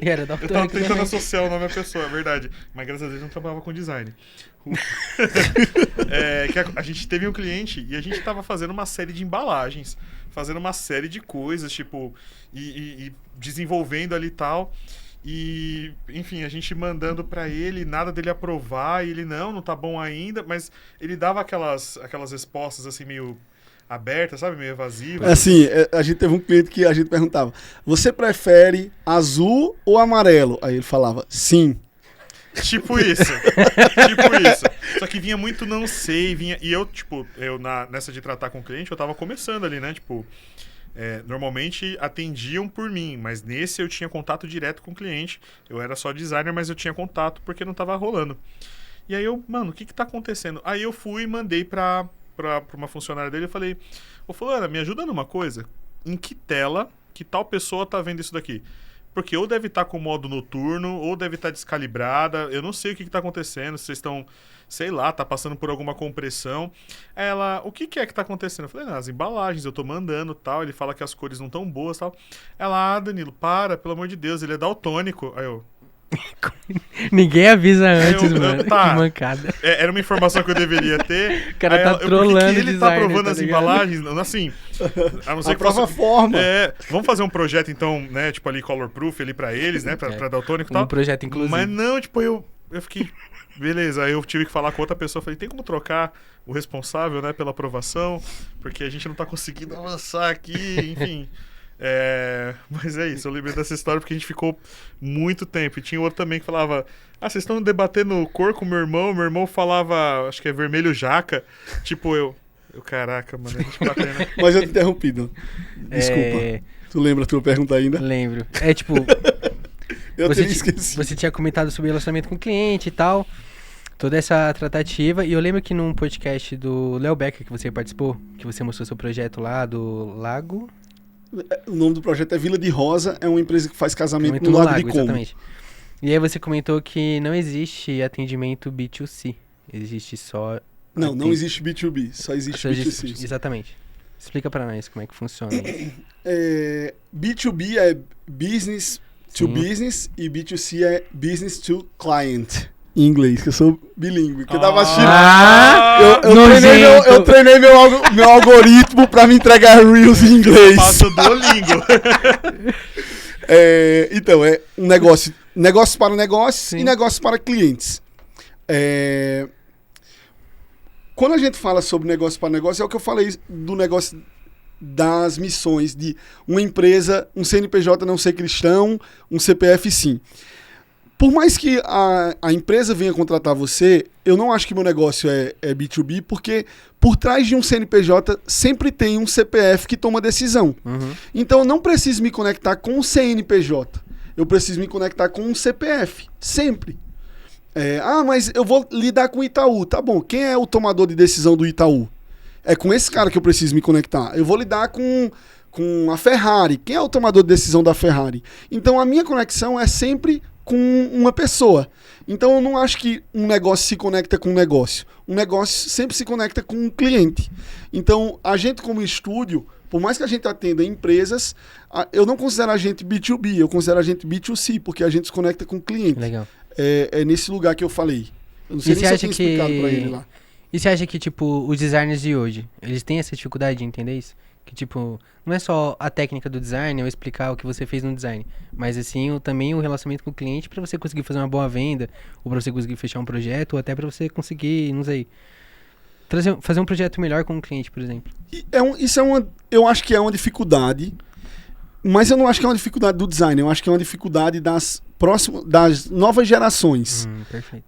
[SPEAKER 2] Era
[SPEAKER 1] eu tava tentando associar o nome à pessoa, verdade. Mas graças a Deus não trabalhava com design. Que a gente teve um cliente e a gente tava fazendo uma série de embalagens, fazendo uma série de coisas, tipo, e desenvolvendo ali e tal. E, enfim, a gente mandando pra ele, nada dele aprovar, e ele, não tá bom ainda, mas ele dava aquelas respostas assim, meio abertas, sabe? Meio evasivas.
[SPEAKER 3] Assim, a gente teve um cliente que a gente perguntava, você prefere azul ou amarelo? Aí ele falava, sim.
[SPEAKER 1] Tipo isso. Só que vinha muito não sei, e eu, tipo, nessa de tratar com o cliente, eu tava começando ali, né? Tipo, normalmente atendiam por mim, mas nesse eu tinha contato direto com o cliente. Eu era só designer, mas eu tinha contato porque não tava rolando. E aí eu, mano, o que tá acontecendo? Aí eu fui e mandei pra uma funcionária dele e falei, ô fulana, me ajuda numa coisa. Em que tela que tal pessoa tá vendo isso daqui? Porque ou deve estar com modo noturno, ou deve estar descalibrada. Eu não sei o que tá acontecendo. Vocês estão, sei lá, tá passando por alguma compressão. Ela, o que é que tá acontecendo? Eu falei, as embalagens, eu tô mandando tal. Ele fala que as cores não tão boas tal. Ela, Danilo, pelo amor de Deus, ele é daltônico. Aí eu...
[SPEAKER 2] Ninguém avisa antes, mano.
[SPEAKER 1] Tá.
[SPEAKER 2] Que mancada.
[SPEAKER 1] Era uma informação que eu deveria ter.
[SPEAKER 2] O cara tá trolando
[SPEAKER 1] por que ele
[SPEAKER 2] designer,
[SPEAKER 1] tá provando
[SPEAKER 2] tá
[SPEAKER 1] as
[SPEAKER 2] ligado?
[SPEAKER 1] embalagens? Assim, a não ser que
[SPEAKER 3] prova forma.
[SPEAKER 1] Vamos fazer um projeto, então, né? Tipo ali, color proof ali pra eles, né? Pra daltônico e tal.
[SPEAKER 2] Um projeto inclusive.
[SPEAKER 1] Mas não, tipo, eu fiquei... beleza, aí eu tive que falar com outra pessoa, falei, tem como trocar o responsável, né, pela aprovação, porque a gente não tá conseguindo avançar aqui, enfim. Mas é isso, eu lembrei dessa história porque a gente ficou muito tempo. E tinha outro também que falava, vocês estão debatendo cor com meu irmão falava, acho que é vermelho jaca, tipo eu caraca, mano, a gente batendo.
[SPEAKER 3] Mas eu te interrompi, não. Desculpa. Tu lembra a tua pergunta ainda?
[SPEAKER 2] Lembro.
[SPEAKER 3] Eu teria esquecido.
[SPEAKER 2] Você tinha comentado sobre relacionamento com o cliente e tal, toda essa tratativa, e eu lembro que num podcast do Léo Becker que você participou, que você mostrou seu projeto lá do Lago...
[SPEAKER 3] O nome do projeto é Vila de Rosa, é uma empresa que faz casamento no Lago de Como.
[SPEAKER 2] Exatamente. E aí você comentou que não existe atendimento B2C, existe só...
[SPEAKER 3] Não existe B2B, só existe B2C.
[SPEAKER 2] Exatamente. Explica pra nós como é que funciona isso.
[SPEAKER 3] B2B é business to business e B2C é business to client. Em inglês, que eu sou bilíngue. Que eu tava assistindo. Eu treinei meu algoritmo pra me entregar Reels em inglês.
[SPEAKER 1] Passo Duolingo.
[SPEAKER 3] Então, é um negócio para negócios e negócio para clientes. Quando a gente fala sobre negócio para negócio, é o que eu falei do negócio das missões de uma empresa, um CNPJ não ser cristão, um CPF sim. Por mais que a empresa venha contratar você, eu não acho que meu negócio é B2B, porque por trás de um CNPJ sempre tem um CPF que toma decisão. Uhum. Então eu não preciso me conectar com o CNPJ, eu preciso me conectar com um CPF, sempre. Mas eu vou lidar com o Itaú. Tá bom, quem é o tomador de decisão do Itaú? É com esse cara que eu preciso me conectar. Eu vou lidar com a Ferrari. Quem é o tomador de decisão da Ferrari? Então a minha conexão é sempre com uma pessoa. Então eu não acho que um negócio se conecta com um negócio. Um negócio sempre se conecta com um cliente. Então a gente como estúdio, por mais que a gente atenda empresas, eu não considero a gente B2B, eu considero a gente B2C, porque a gente se conecta com o cliente.
[SPEAKER 2] Legal.
[SPEAKER 3] É nesse lugar que eu falei. Eu não sei nem se eu tinha explicado pra ele lá.
[SPEAKER 2] E você acha que, tipo, os designers de hoje, eles têm essa dificuldade de entender isso? Que, tipo, não é só a técnica do design ou explicar o que você fez no design, mas, assim, também o relacionamento com o cliente pra você conseguir fazer uma boa venda, ou pra você conseguir fechar um projeto, ou até pra você conseguir, não sei, fazer um projeto melhor com o cliente, por exemplo.
[SPEAKER 3] Eu acho que é uma dificuldade, mas eu não acho que é uma dificuldade do design, eu acho que é uma dificuldade das novas gerações.
[SPEAKER 2] Perfeito.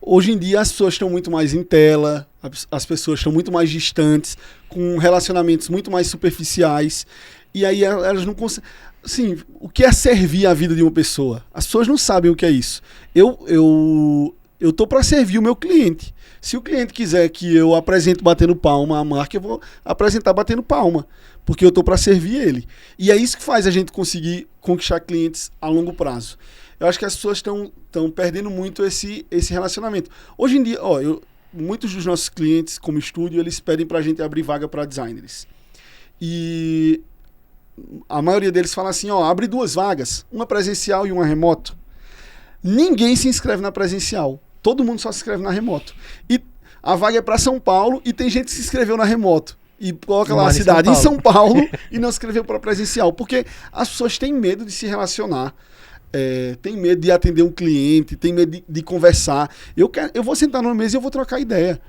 [SPEAKER 3] Hoje em dia as pessoas estão muito mais em tela, as pessoas estão muito mais distantes, com relacionamentos muito mais superficiais, e aí elas não conseguem... Assim, o que é servir a vida de uma pessoa? As pessoas não sabem o que é isso. Eu tô para servir o meu cliente. Se o cliente quiser que eu apresente batendo palma a marca, eu vou apresentar batendo palma, porque eu tô para servir ele. E é isso que faz a gente conseguir conquistar clientes a longo prazo. Eu acho que as pessoas estão perdendo muito esse relacionamento. Hoje em dia, muitos dos nossos clientes, como estúdio, eles pedem pra gente abrir vaga para designers. E a maioria deles fala assim, abre 2 vagas, uma presencial e uma remoto. Ninguém se inscreve na presencial. Todo mundo só se inscreve na remoto. E a vaga é para São Paulo e tem gente que se inscreveu na remoto. E coloca lá a cidade em São Paulo e não se inscreveu para presencial. Porque as pessoas têm medo de se relacionar. Tem medo de atender um cliente, tem medo de conversar. Eu vou sentar numa mesa e eu vou trocar ideia.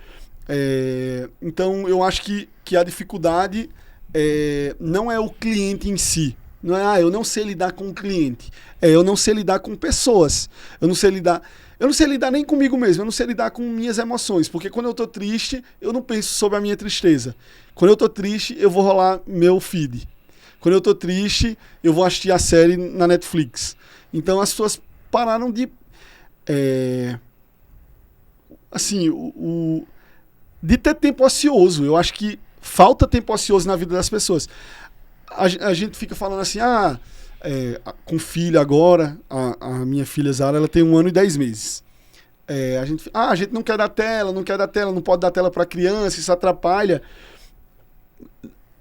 [SPEAKER 3] Então eu acho que a dificuldade não é o cliente em si. Não é, eu não sei lidar com o cliente. Eu não sei lidar com pessoas. Eu não sei lidar nem comigo mesmo. Eu não sei lidar com minhas emoções. Porque quando eu tô triste, eu não penso sobre a minha tristeza. Quando eu tô triste, eu vou rolar meu feed. Quando eu tô triste, eu vou assistir a série na Netflix. Então as pessoas pararam de... de ter tempo ocioso. Eu acho que falta tempo ocioso na vida das pessoas. A gente fica falando assim, com filha agora, a minha filha Zara, ela tem 1 ano e 10 meses. A gente não quer dar tela, não pode dar tela para criança, isso atrapalha.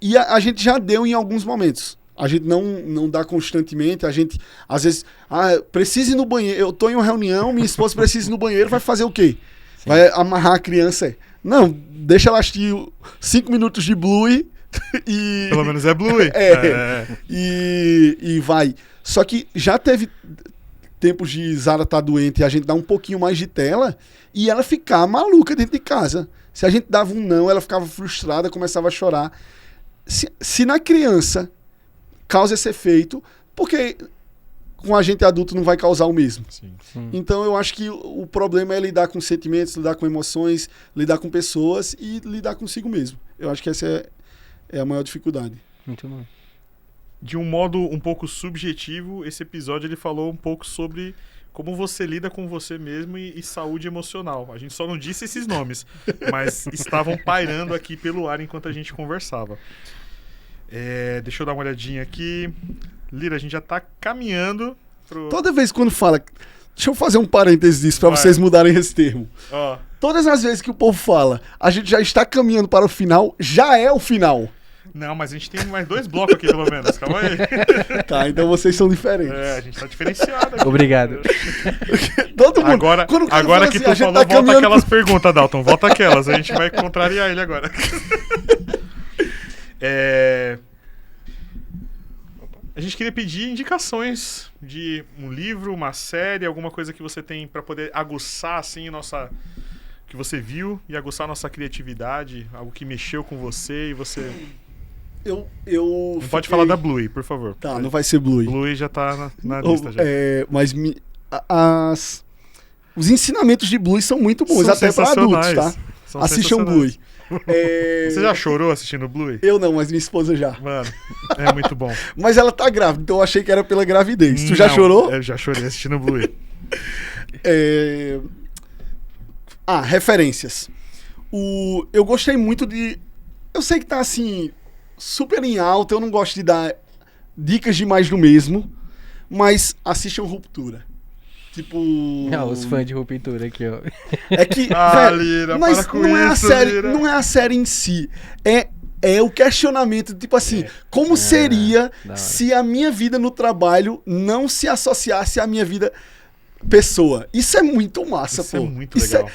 [SPEAKER 3] E a gente já deu em alguns momentos. A gente não dá constantemente, a gente, às vezes, precisa ir no banheiro, eu tô em uma reunião, minha esposa precisa ir no banheiro, vai fazer o quê? Sim. Vai amarrar a criança? Não, deixa ela assistir 5 minutos de Bluey e...
[SPEAKER 1] Pelo menos é Bluey.
[SPEAKER 3] E vai. Só que já teve tempos de Zara tá doente e a gente dá um pouquinho mais de tela e ela ficar maluca dentro de casa. Se a gente dava um não, ela ficava frustrada, começava a chorar. Se na criança causa esse efeito, porque com a gente adulto não vai causar o mesmo.
[SPEAKER 1] Sim.
[SPEAKER 3] Então eu acho que o problema é lidar com sentimentos, lidar com emoções, lidar com pessoas e lidar consigo mesmo. Eu acho que essa é a maior dificuldade.
[SPEAKER 2] Muito bom.
[SPEAKER 1] De um modo um pouco subjetivo, esse episódio ele falou um pouco sobre como você lida com você mesmo e saúde emocional. A gente só não disse esses nomes, mas estavam pairando aqui pelo ar enquanto a gente conversava. Deixa eu dar uma olhadinha aqui. Lira, a gente já tá caminhando pro...
[SPEAKER 3] Toda vez quando fala... Deixa eu fazer um parênteses disso pra vocês mudarem esse termo. Todas as vezes que o povo fala, a gente já está caminhando para o final, já é o final.
[SPEAKER 1] Não, mas a gente tem mais 2 blocos aqui, pelo menos. Calma aí.
[SPEAKER 3] Tá, então vocês são diferentes.
[SPEAKER 1] A gente tá diferenciado aqui.
[SPEAKER 2] Obrigado.
[SPEAKER 3] Todo mundo.
[SPEAKER 1] Agora que
[SPEAKER 3] assim,
[SPEAKER 1] tu falou, volta aquelas perguntas, Dalton. Volta aquelas. A gente vai contrariar ele agora. A gente queria pedir indicações de um livro, uma série, alguma coisa que você tem pra poder aguçar, assim, que você viu e aguçar a nossa criatividade, algo que mexeu com você e você... Não pode falar da Bluey, por favor.
[SPEAKER 3] Tá, não vai ser Bluey.
[SPEAKER 1] Bluey já tá na lista já.
[SPEAKER 3] Mas os ensinamentos de Bluey são muito bons,
[SPEAKER 1] são
[SPEAKER 3] até para adultos, tá? Assistam Bluey.
[SPEAKER 1] Você já chorou assistindo Bluey?
[SPEAKER 3] Eu não, mas minha esposa já.
[SPEAKER 1] Mano, é muito bom.
[SPEAKER 3] Mas ela tá grávida, então eu achei que era pela gravidez. Tu já chorou?
[SPEAKER 1] Eu já chorei assistindo Bluey.
[SPEAKER 3] Referências. Eu gostei muito de... Eu sei que tá assim, super em alta, eu não gosto de dar dicas de mais do mesmo, mas assistam Ruptura. Tipo...
[SPEAKER 2] os fãs de Ruptura aqui, ó.
[SPEAKER 3] É que,
[SPEAKER 1] Lira,
[SPEAKER 3] mas
[SPEAKER 1] para com
[SPEAKER 3] não é a
[SPEAKER 1] isso,
[SPEAKER 3] série,
[SPEAKER 1] Lira.
[SPEAKER 3] não é a série em si. É o questionamento, tipo assim, como seria se a minha vida no trabalho não se associasse à minha vida pessoa? Isso é muito massa,
[SPEAKER 1] Isso
[SPEAKER 3] pô.
[SPEAKER 1] É muito legal.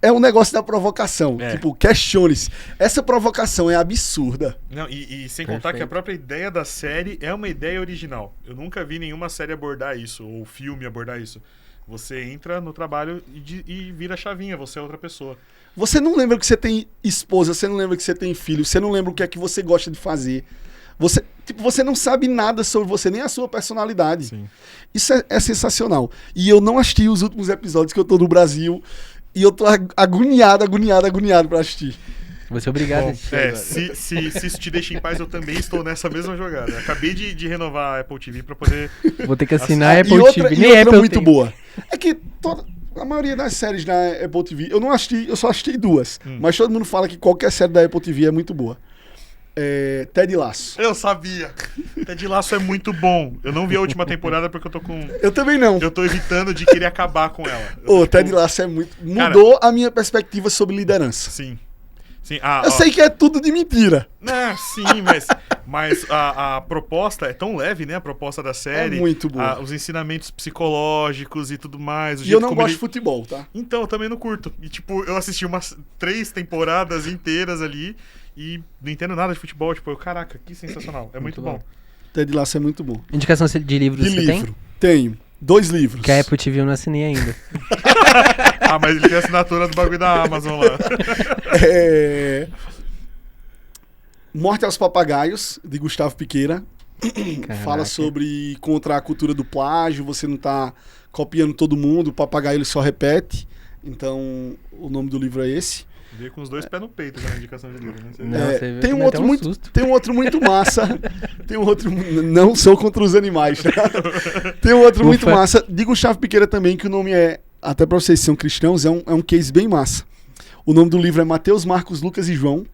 [SPEAKER 3] É um negócio da provocação. Tipo, questione-se. Essa provocação é absurda.
[SPEAKER 1] Não, e sem contar que a própria ideia da série é uma ideia original. Eu nunca vi nenhuma série abordar isso, ou filme abordar isso. Você entra no trabalho e vira a chavinha, você é outra pessoa.
[SPEAKER 3] Você não lembra que você tem esposa, você não lembra que você tem filho, você não lembra o que é que você gosta de fazer. Você não sabe nada sobre você, nem a sua personalidade.
[SPEAKER 1] Sim.
[SPEAKER 3] Isso é sensacional. E eu não assisti os últimos episódios que eu tô no Brasil. E eu tô agoniado pra assistir.
[SPEAKER 2] Vou ser obrigado a assistir.
[SPEAKER 1] Se isso te deixa em paz, eu também estou nessa mesma jogada. Acabei de renovar a Apple TV pra poder...
[SPEAKER 2] Vou ter que assinar a Apple TV.
[SPEAKER 3] E outra muito boa. É que a maioria das séries da Apple TV, eu só assisti 2. Mas todo mundo fala que qualquer série da Apple TV é muito boa. Ted Lasso.
[SPEAKER 1] Eu sabia. Ted Lasso é muito bom. Eu não vi a última temporada porque eu tô com...
[SPEAKER 3] Eu também não.
[SPEAKER 1] Eu tô evitando de querer acabar com ela.
[SPEAKER 3] Ted Lasso é muito... Mudou a minha perspectiva sobre liderança.
[SPEAKER 1] Sim.
[SPEAKER 3] Eu sei que é tudo de mentira.
[SPEAKER 1] Sim, mas a proposta é tão leve, né? A proposta da série.
[SPEAKER 3] É muito boa.
[SPEAKER 1] Os ensinamentos psicológicos e tudo mais.
[SPEAKER 3] E eu não gosto de futebol, tá?
[SPEAKER 1] Então, eu também não curto. E tipo, eu assisti umas 3 temporadas inteiras ali e não entendo nada de futebol. Tipo, caraca, que sensacional. É muito bom.
[SPEAKER 3] Ted Lasso é muito bom.
[SPEAKER 2] Indicação de livros você tem?
[SPEAKER 3] Tenho. 2 livros.
[SPEAKER 2] Que a Apple TV eu não assinei ainda.
[SPEAKER 1] Mas ele tem a assinatura do bagulho da Amazon lá.
[SPEAKER 3] Morte aos Papagaios, de Gustavo Piqueira.
[SPEAKER 2] Caraca.
[SPEAKER 3] Fala sobre contra a cultura do plágio, você não tá copiando todo mundo, o papagaio ele só repete. Então, o nome do livro é esse.
[SPEAKER 1] Veio com os 2 pés no peito já na indicação de livro, né?
[SPEAKER 3] Tem um outro muito massa. Tem um outro... Não sou contra os animais, tá? Tem um outro muito massa, de Gustavo Piqueira também, que o nome é... Até pra vocês que são cristãos, é um case bem massa. O nome do livro é Mateus, Marcos, Lucas e João.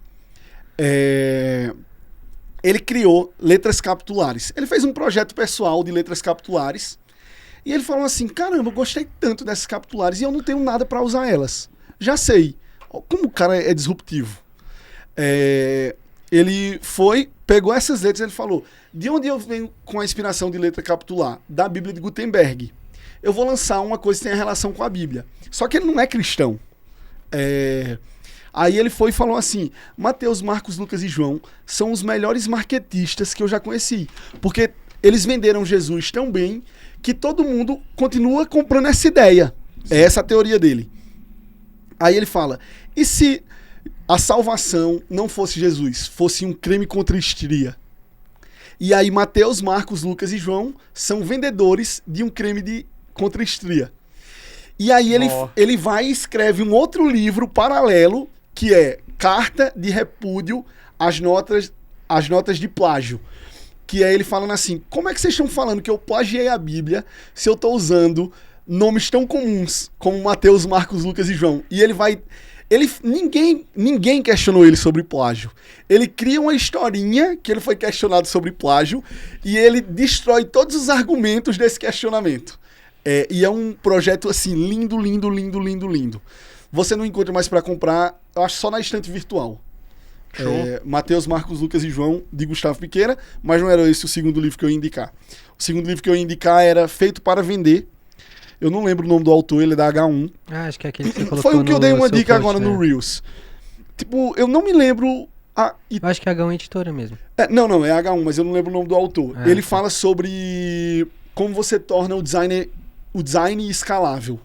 [SPEAKER 3] Ele criou letras capitulares. Ele fez um projeto pessoal de letras capitulares. E ele falou assim, caramba, eu gostei tanto dessas capitulares e eu não tenho nada pra usar elas. Já sei. Como o cara é disruptivo. Ele pegou essas letras e ele falou, de onde eu venho com a inspiração de letra capitular? Da Bíblia de Gutenberg. Eu vou lançar uma coisa que tem relação com a Bíblia. Só que ele não é cristão. Aí ele foi e falou assim, Mateus, Marcos, Lucas e João são os melhores marketistas que eu já conheci. Porque eles venderam Jesus tão bem que todo mundo continua comprando essa ideia. É essa a teoria dele. Aí ele fala, e se a salvação não fosse Jesus, fosse um crime contra a estria? E aí Mateus, Marcos, Lucas e João são vendedores de um crime contra a estria. E aí ele vai e escreve um outro livro paralelo, que é Carta de Repúdio às notas de plágio. Que é ele falando assim, como é que vocês estão falando que eu plagiei a Bíblia se eu estou usando nomes tão comuns como Mateus, Marcos, Lucas e João? E ninguém questionou ele sobre plágio. Ele cria uma historinha que ele foi questionado sobre plágio e ele destrói todos os argumentos desse questionamento. E é um projeto assim, lindo, lindo, lindo, lindo, lindo. Você não encontra mais para comprar, eu acho só na estante virtual. Mateus, Marcos, Lucas e João, de Gustavo Piqueira, mas não era esse o segundo livro que eu ia indicar. O segundo livro que eu ia indicar era Feito para Vender. Eu não lembro o nome do autor, ele é da H1.
[SPEAKER 2] Acho que é aquele que você colocou.
[SPEAKER 3] Foi o que eu dei uma dica
[SPEAKER 2] post,
[SPEAKER 3] agora no Reels. Tipo, eu não me lembro...
[SPEAKER 2] Eu acho que é H1 editora mesmo.
[SPEAKER 3] Não, é H1, mas eu não lembro o nome do autor. Ele fala sobre como você torna o design escalável.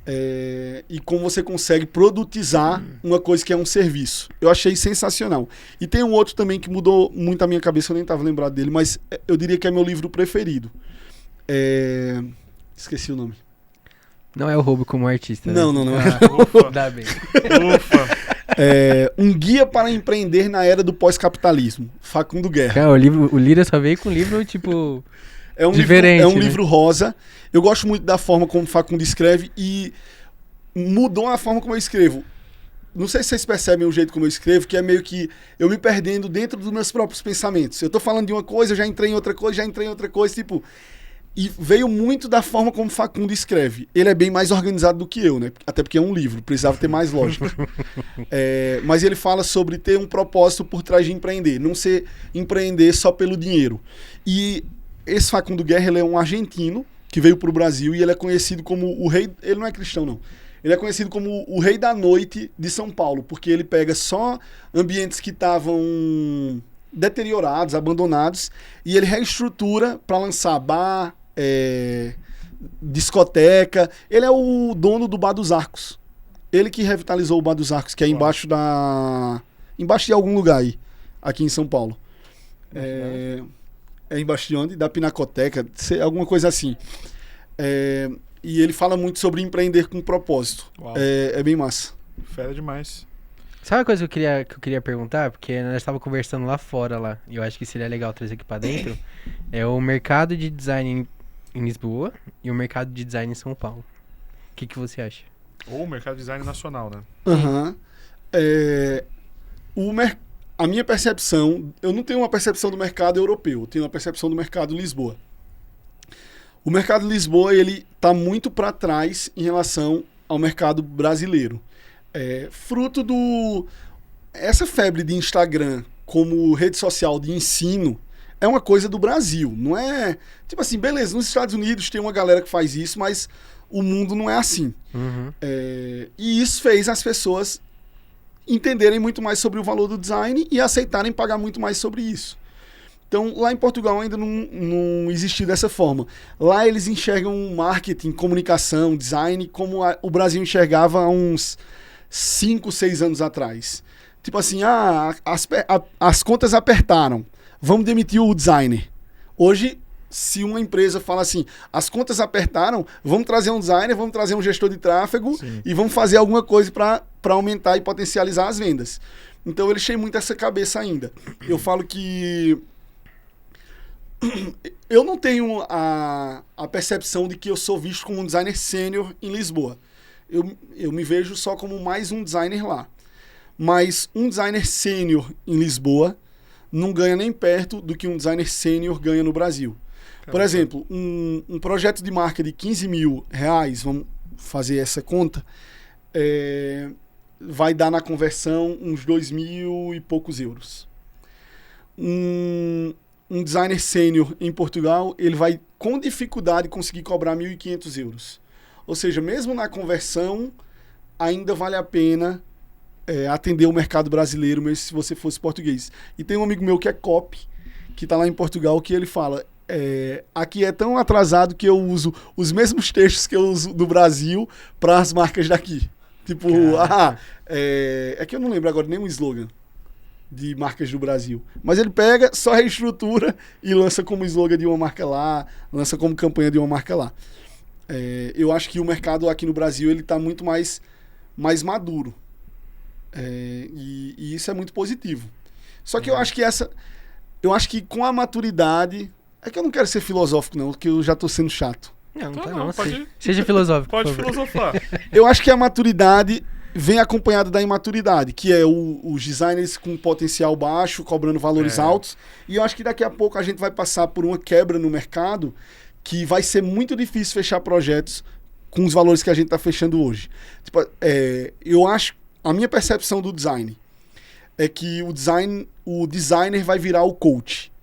[SPEAKER 3] E como você consegue produtizar uma coisa que é um serviço. Eu achei sensacional. E tem um outro também que mudou muito a minha cabeça, eu nem estava lembrado dele, mas eu diria que é meu livro preferido. Esqueci o nome.
[SPEAKER 2] Não é o Roubo como artista, né?
[SPEAKER 3] Não é.
[SPEAKER 1] Ufa.
[SPEAKER 2] Dá bem.
[SPEAKER 1] Ufa.
[SPEAKER 3] Um guia para empreender na era do pós-capitalismo. Facundo Guerra.
[SPEAKER 2] Cara, o Lira só veio com livro, tipo...
[SPEAKER 3] É um
[SPEAKER 2] diferente,
[SPEAKER 3] livro rosa. Eu gosto muito da forma como o Facundo escreve e mudou a forma como eu escrevo. Não sei se vocês percebem o jeito como eu escrevo, que é meio que eu me perdendo dentro dos meus próprios pensamentos. Eu tô falando de uma coisa, eu já entrei em outra coisa, tipo... E veio muito da forma como o Facundo escreve. Ele é bem mais organizado do que eu, né? Até porque é um livro, precisava ter mais lógica. Mas ele fala sobre ter um propósito por trás de empreender. Não ser empreender só pelo dinheiro. E esse Facundo Guerra, ele é um argentino que veio para o Brasil e ele é conhecido como o rei... Ele não é cristão, não. Ele é conhecido como o rei da noite de São Paulo, porque ele pega só ambientes que estavam deteriorados, abandonados, e ele reestrutura para lançar bar, discoteca. Ele é o dono do Bar dos Arcos. Ele que revitalizou o Bar dos Arcos, que é embaixo de algum lugar aí, aqui em São Paulo. É embaixo de onde? Da Pinacoteca, alguma coisa assim. E ele fala muito sobre empreender com propósito. É bem massa.
[SPEAKER 1] Fera demais.
[SPEAKER 2] Sabe uma coisa que eu queria perguntar? Porque nós estávamos conversando lá fora, lá, e eu acho que seria legal trazer aqui pra dentro. É o mercado de design em Lisboa e o mercado de design em São Paulo. O que você acha?
[SPEAKER 1] Ou o mercado de design nacional, né?
[SPEAKER 3] A minha percepção... Eu não tenho uma percepção do mercado europeu, eu tenho uma percepção do mercado Lisboa. O mercado Lisboa, ele tá muito para trás em relação ao mercado brasileiro. Fruto essa febre de Instagram como rede social de ensino é uma coisa do Brasil, não é... Tipo assim, beleza, nos Estados Unidos tem uma galera que faz isso, mas o mundo não é assim. E isso fez as pessoas entenderem muito mais sobre o valor do design e aceitarem pagar muito mais sobre isso. Então, lá em Portugal ainda não existiu dessa forma. Lá eles enxergam marketing, comunicação, design como o Brasil enxergava há uns 5, 6 anos atrás. Tipo assim, as contas apertaram, vamos demitir o designer. Hoje, se uma empresa fala assim, as contas apertaram, vamos trazer um designer, vamos trazer um gestor de tráfego e vamos fazer alguma coisa para aumentar e potencializar as vendas. Então, eles têm muito essa cabeça ainda. Eu falo que eu não tenho a percepção de que eu sou visto como um designer sênior em Lisboa. Eu me vejo só como mais um designer lá. Mas um designer sênior em Lisboa não ganha nem perto do que um designer sênior ganha no Brasil. Por exemplo, um projeto de marca de 15 mil reais, vamos fazer essa conta, vai dar na conversão uns 2 mil e poucos euros. Um designer sênior em Portugal, ele vai com dificuldade conseguir cobrar 1.500 euros. Ou seja, mesmo na conversão, ainda vale a pena atender o mercado brasileiro, mesmo se você fosse português. E tem um amigo meu que é copy, que está lá em Portugal, que ele fala, aqui é tão atrasado que eu uso os mesmos textos que eu uso do Brasil para as marcas daqui. Tipo, é que eu não lembro agora nenhum slogan de marcas do Brasil. Mas ele pega, só reestrutura e lança como slogan de uma marca lá, lança como campanha de uma marca lá. Eu acho que o mercado aqui no Brasil ele está muito mais maduro. E isso é muito positivo. Só que eu acho que com a maturidade... É que eu não quero ser filosófico, não, porque eu já tô sendo chato.
[SPEAKER 2] Não, seja filosófico.
[SPEAKER 1] Pode filosofar.
[SPEAKER 3] Eu acho que a maturidade vem acompanhada da imaturidade, que é os designers com potencial baixo, cobrando valores altos. E eu acho que daqui a pouco a gente vai passar por uma quebra no mercado que vai ser muito difícil fechar projetos com os valores que a gente está fechando hoje. Tipo, eu acho, a minha percepção do design é que o designer vai virar o coach.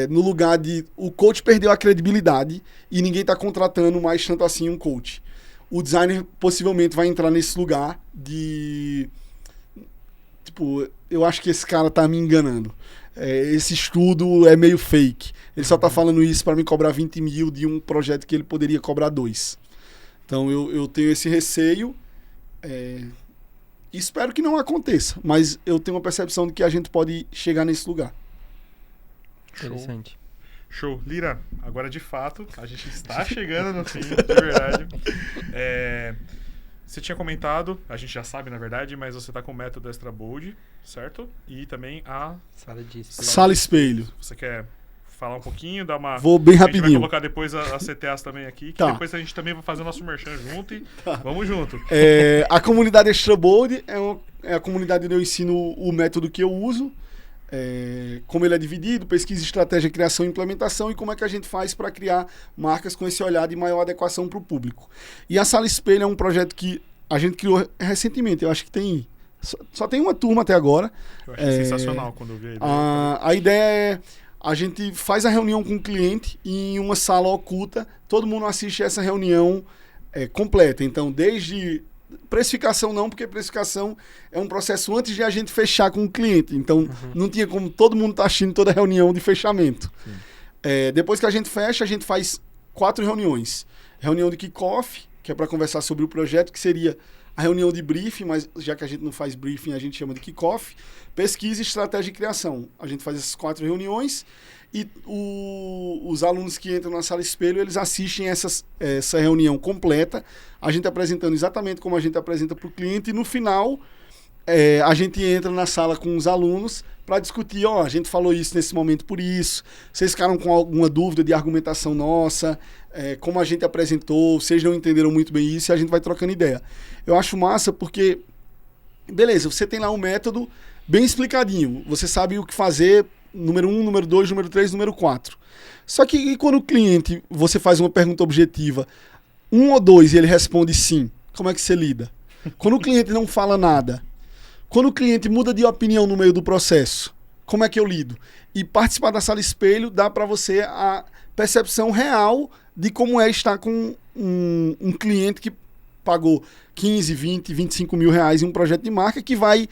[SPEAKER 3] No lugar de... O coach perdeu a credibilidade e ninguém está contratando mais tanto assim um coach. O designer possivelmente vai entrar nesse lugar de... Tipo, eu acho que esse cara tá me enganando. Esse estudo é meio fake. Ele só tá falando isso para me cobrar 20 mil de um projeto que ele poderia cobrar 2. Então eu tenho esse receio. Espero que não aconteça, mas eu tenho uma percepção de que a gente pode chegar nesse lugar.
[SPEAKER 2] Interessante.
[SPEAKER 1] Show. Lira, agora de fato, a gente está chegando no fim, de verdade. Você tinha comentado, a gente já sabe na verdade, mas você está com o método Extra Bold, certo? E também a
[SPEAKER 3] Sala Espelho.
[SPEAKER 1] Você quer falar um pouquinho, dar uma...
[SPEAKER 3] Vou bem rapidinho.
[SPEAKER 1] A gente vai colocar depois a CTAs também aqui, que depois a gente também vai fazer o nosso merchan junto e vamos junto.
[SPEAKER 3] A comunidade Extra Bold é a comunidade onde eu ensino o método que eu uso. Como ele é dividido, pesquisa, estratégia, criação e implementação, e como é que a gente faz para criar marcas com esse olhar de maior adequação para o público. E a Sala Espelho é um projeto que a gente criou recentemente, eu acho que tem... Só tem uma turma até agora.
[SPEAKER 1] Eu achei sensacional quando eu vi a ideia.
[SPEAKER 3] A ideia é... A gente faz a reunião com o cliente em uma sala oculta, todo mundo assiste essa reunião completa. Então, desde... Precificação não, porque precificação é um processo antes de a gente fechar com o cliente. Então, não tinha como todo mundo estar assistindo toda a reunião de fechamento. Depois que a gente fecha, a gente faz 4 reuniões. Reunião de kick-off, que é para conversar sobre o projeto, que seria a reunião de briefing, mas já que a gente não faz briefing, a gente chama de kick-off. Pesquisa, estratégia e criação. A gente faz essas 4 reuniões e os alunos que entram na Sala Espelho, eles assistem essa reunião completa, a gente apresentando exatamente como a gente apresenta para o cliente, e no final a gente entra na sala com os alunos para discutir, a gente falou isso nesse momento por isso, vocês ficaram com alguma dúvida de argumentação nossa, como a gente apresentou, vocês não entenderam muito bem isso, e a gente vai trocando ideia. Eu acho massa porque, beleza, você tem lá um método bem explicadinho, você sabe o que fazer, número 1, número 2, número 3, número 4. Só que quando o cliente, você faz uma pergunta objetiva, 1 ou 2 e ele responde sim, como é que você lida? Quando o cliente não fala nada, quando o cliente muda de opinião no meio do processo, como é que eu lido? E participar da Sala Espelho dá para você a percepção real de como é estar com um cliente que pagou 15, 20, 25 mil reais em um projeto de marca que vai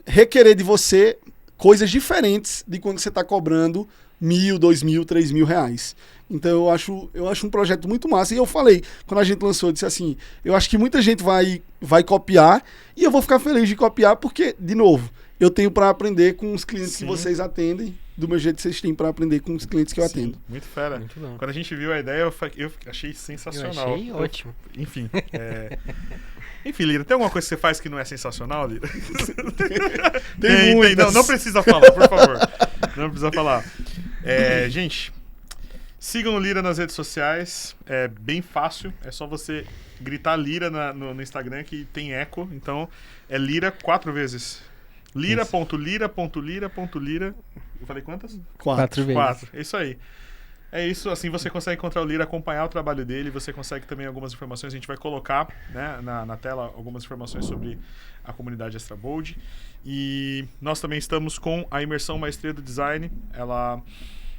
[SPEAKER 3] requerer de você coisas diferentes de quando você está cobrando 1.000, 2.000, 3.000 reais. Então eu acho um projeto muito massa. E eu falei, quando a gente lançou, eu disse assim, eu acho que muita gente vai copiar e eu vou ficar feliz de copiar porque, de novo, eu tenho para aprender com os clientes que vocês atendem, do meu jeito que vocês têm para aprender com os clientes que eu atendo.
[SPEAKER 1] Muito fera. Muito bom. Quando a gente viu a ideia, eu achei sensacional.
[SPEAKER 2] Eu achei ótimo.
[SPEAKER 1] Enfim, Enfim, Lira, tem alguma coisa que você faz que não é sensacional, Lira?
[SPEAKER 3] Tem muitas.
[SPEAKER 1] Não precisa falar, por favor. Não precisa falar. Gente, sigam o Lira nas redes sociais. É bem fácil. É só você gritar Lira no Instagram que tem eco. Então, é Lira 4 vezes. Lira.lira.lira.lira. Eu falei quantas?
[SPEAKER 2] 4 vezes.
[SPEAKER 1] 4. É isso aí. É isso, assim você consegue encontrar o Lira, acompanhar o trabalho dele, você consegue também algumas informações, a gente vai colocar, né, na tela algumas informações sobre a comunidade Extra Bold. E nós também estamos com a Imersão Maestria do Design, ela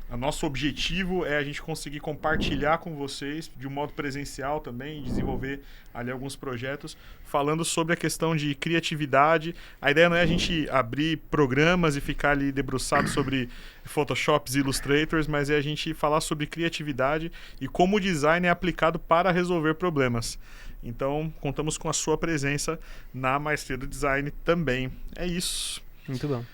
[SPEAKER 1] O nosso objetivo é a gente conseguir compartilhar com vocês de um modo presencial também, desenvolver ali alguns projetos falando sobre a questão de criatividade. A ideia não é a gente abrir programas e ficar ali debruçado sobre Photoshops e Illustrators, mas é a gente falar sobre criatividade e como o design é aplicado para resolver problemas. Então, contamos com a sua presença na Maestria do Design também. É isso.
[SPEAKER 2] Muito bom.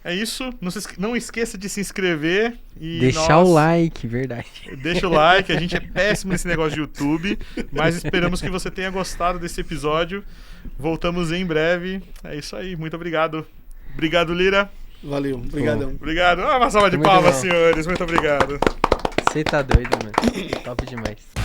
[SPEAKER 1] É isso. Não esqueça de se inscrever e
[SPEAKER 2] deixar o like, verdade.
[SPEAKER 1] Deixa o like. A gente é péssimo nesse negócio de YouTube, mas esperamos que você tenha gostado desse episódio. Voltamos em breve. É isso aí. Muito obrigado. Obrigado, Lira.
[SPEAKER 3] Valeu. Obrigadão.
[SPEAKER 1] Obrigado. Uma salva de palmas, senhores. Muito obrigado.
[SPEAKER 2] Você tá doido, mano. Top demais.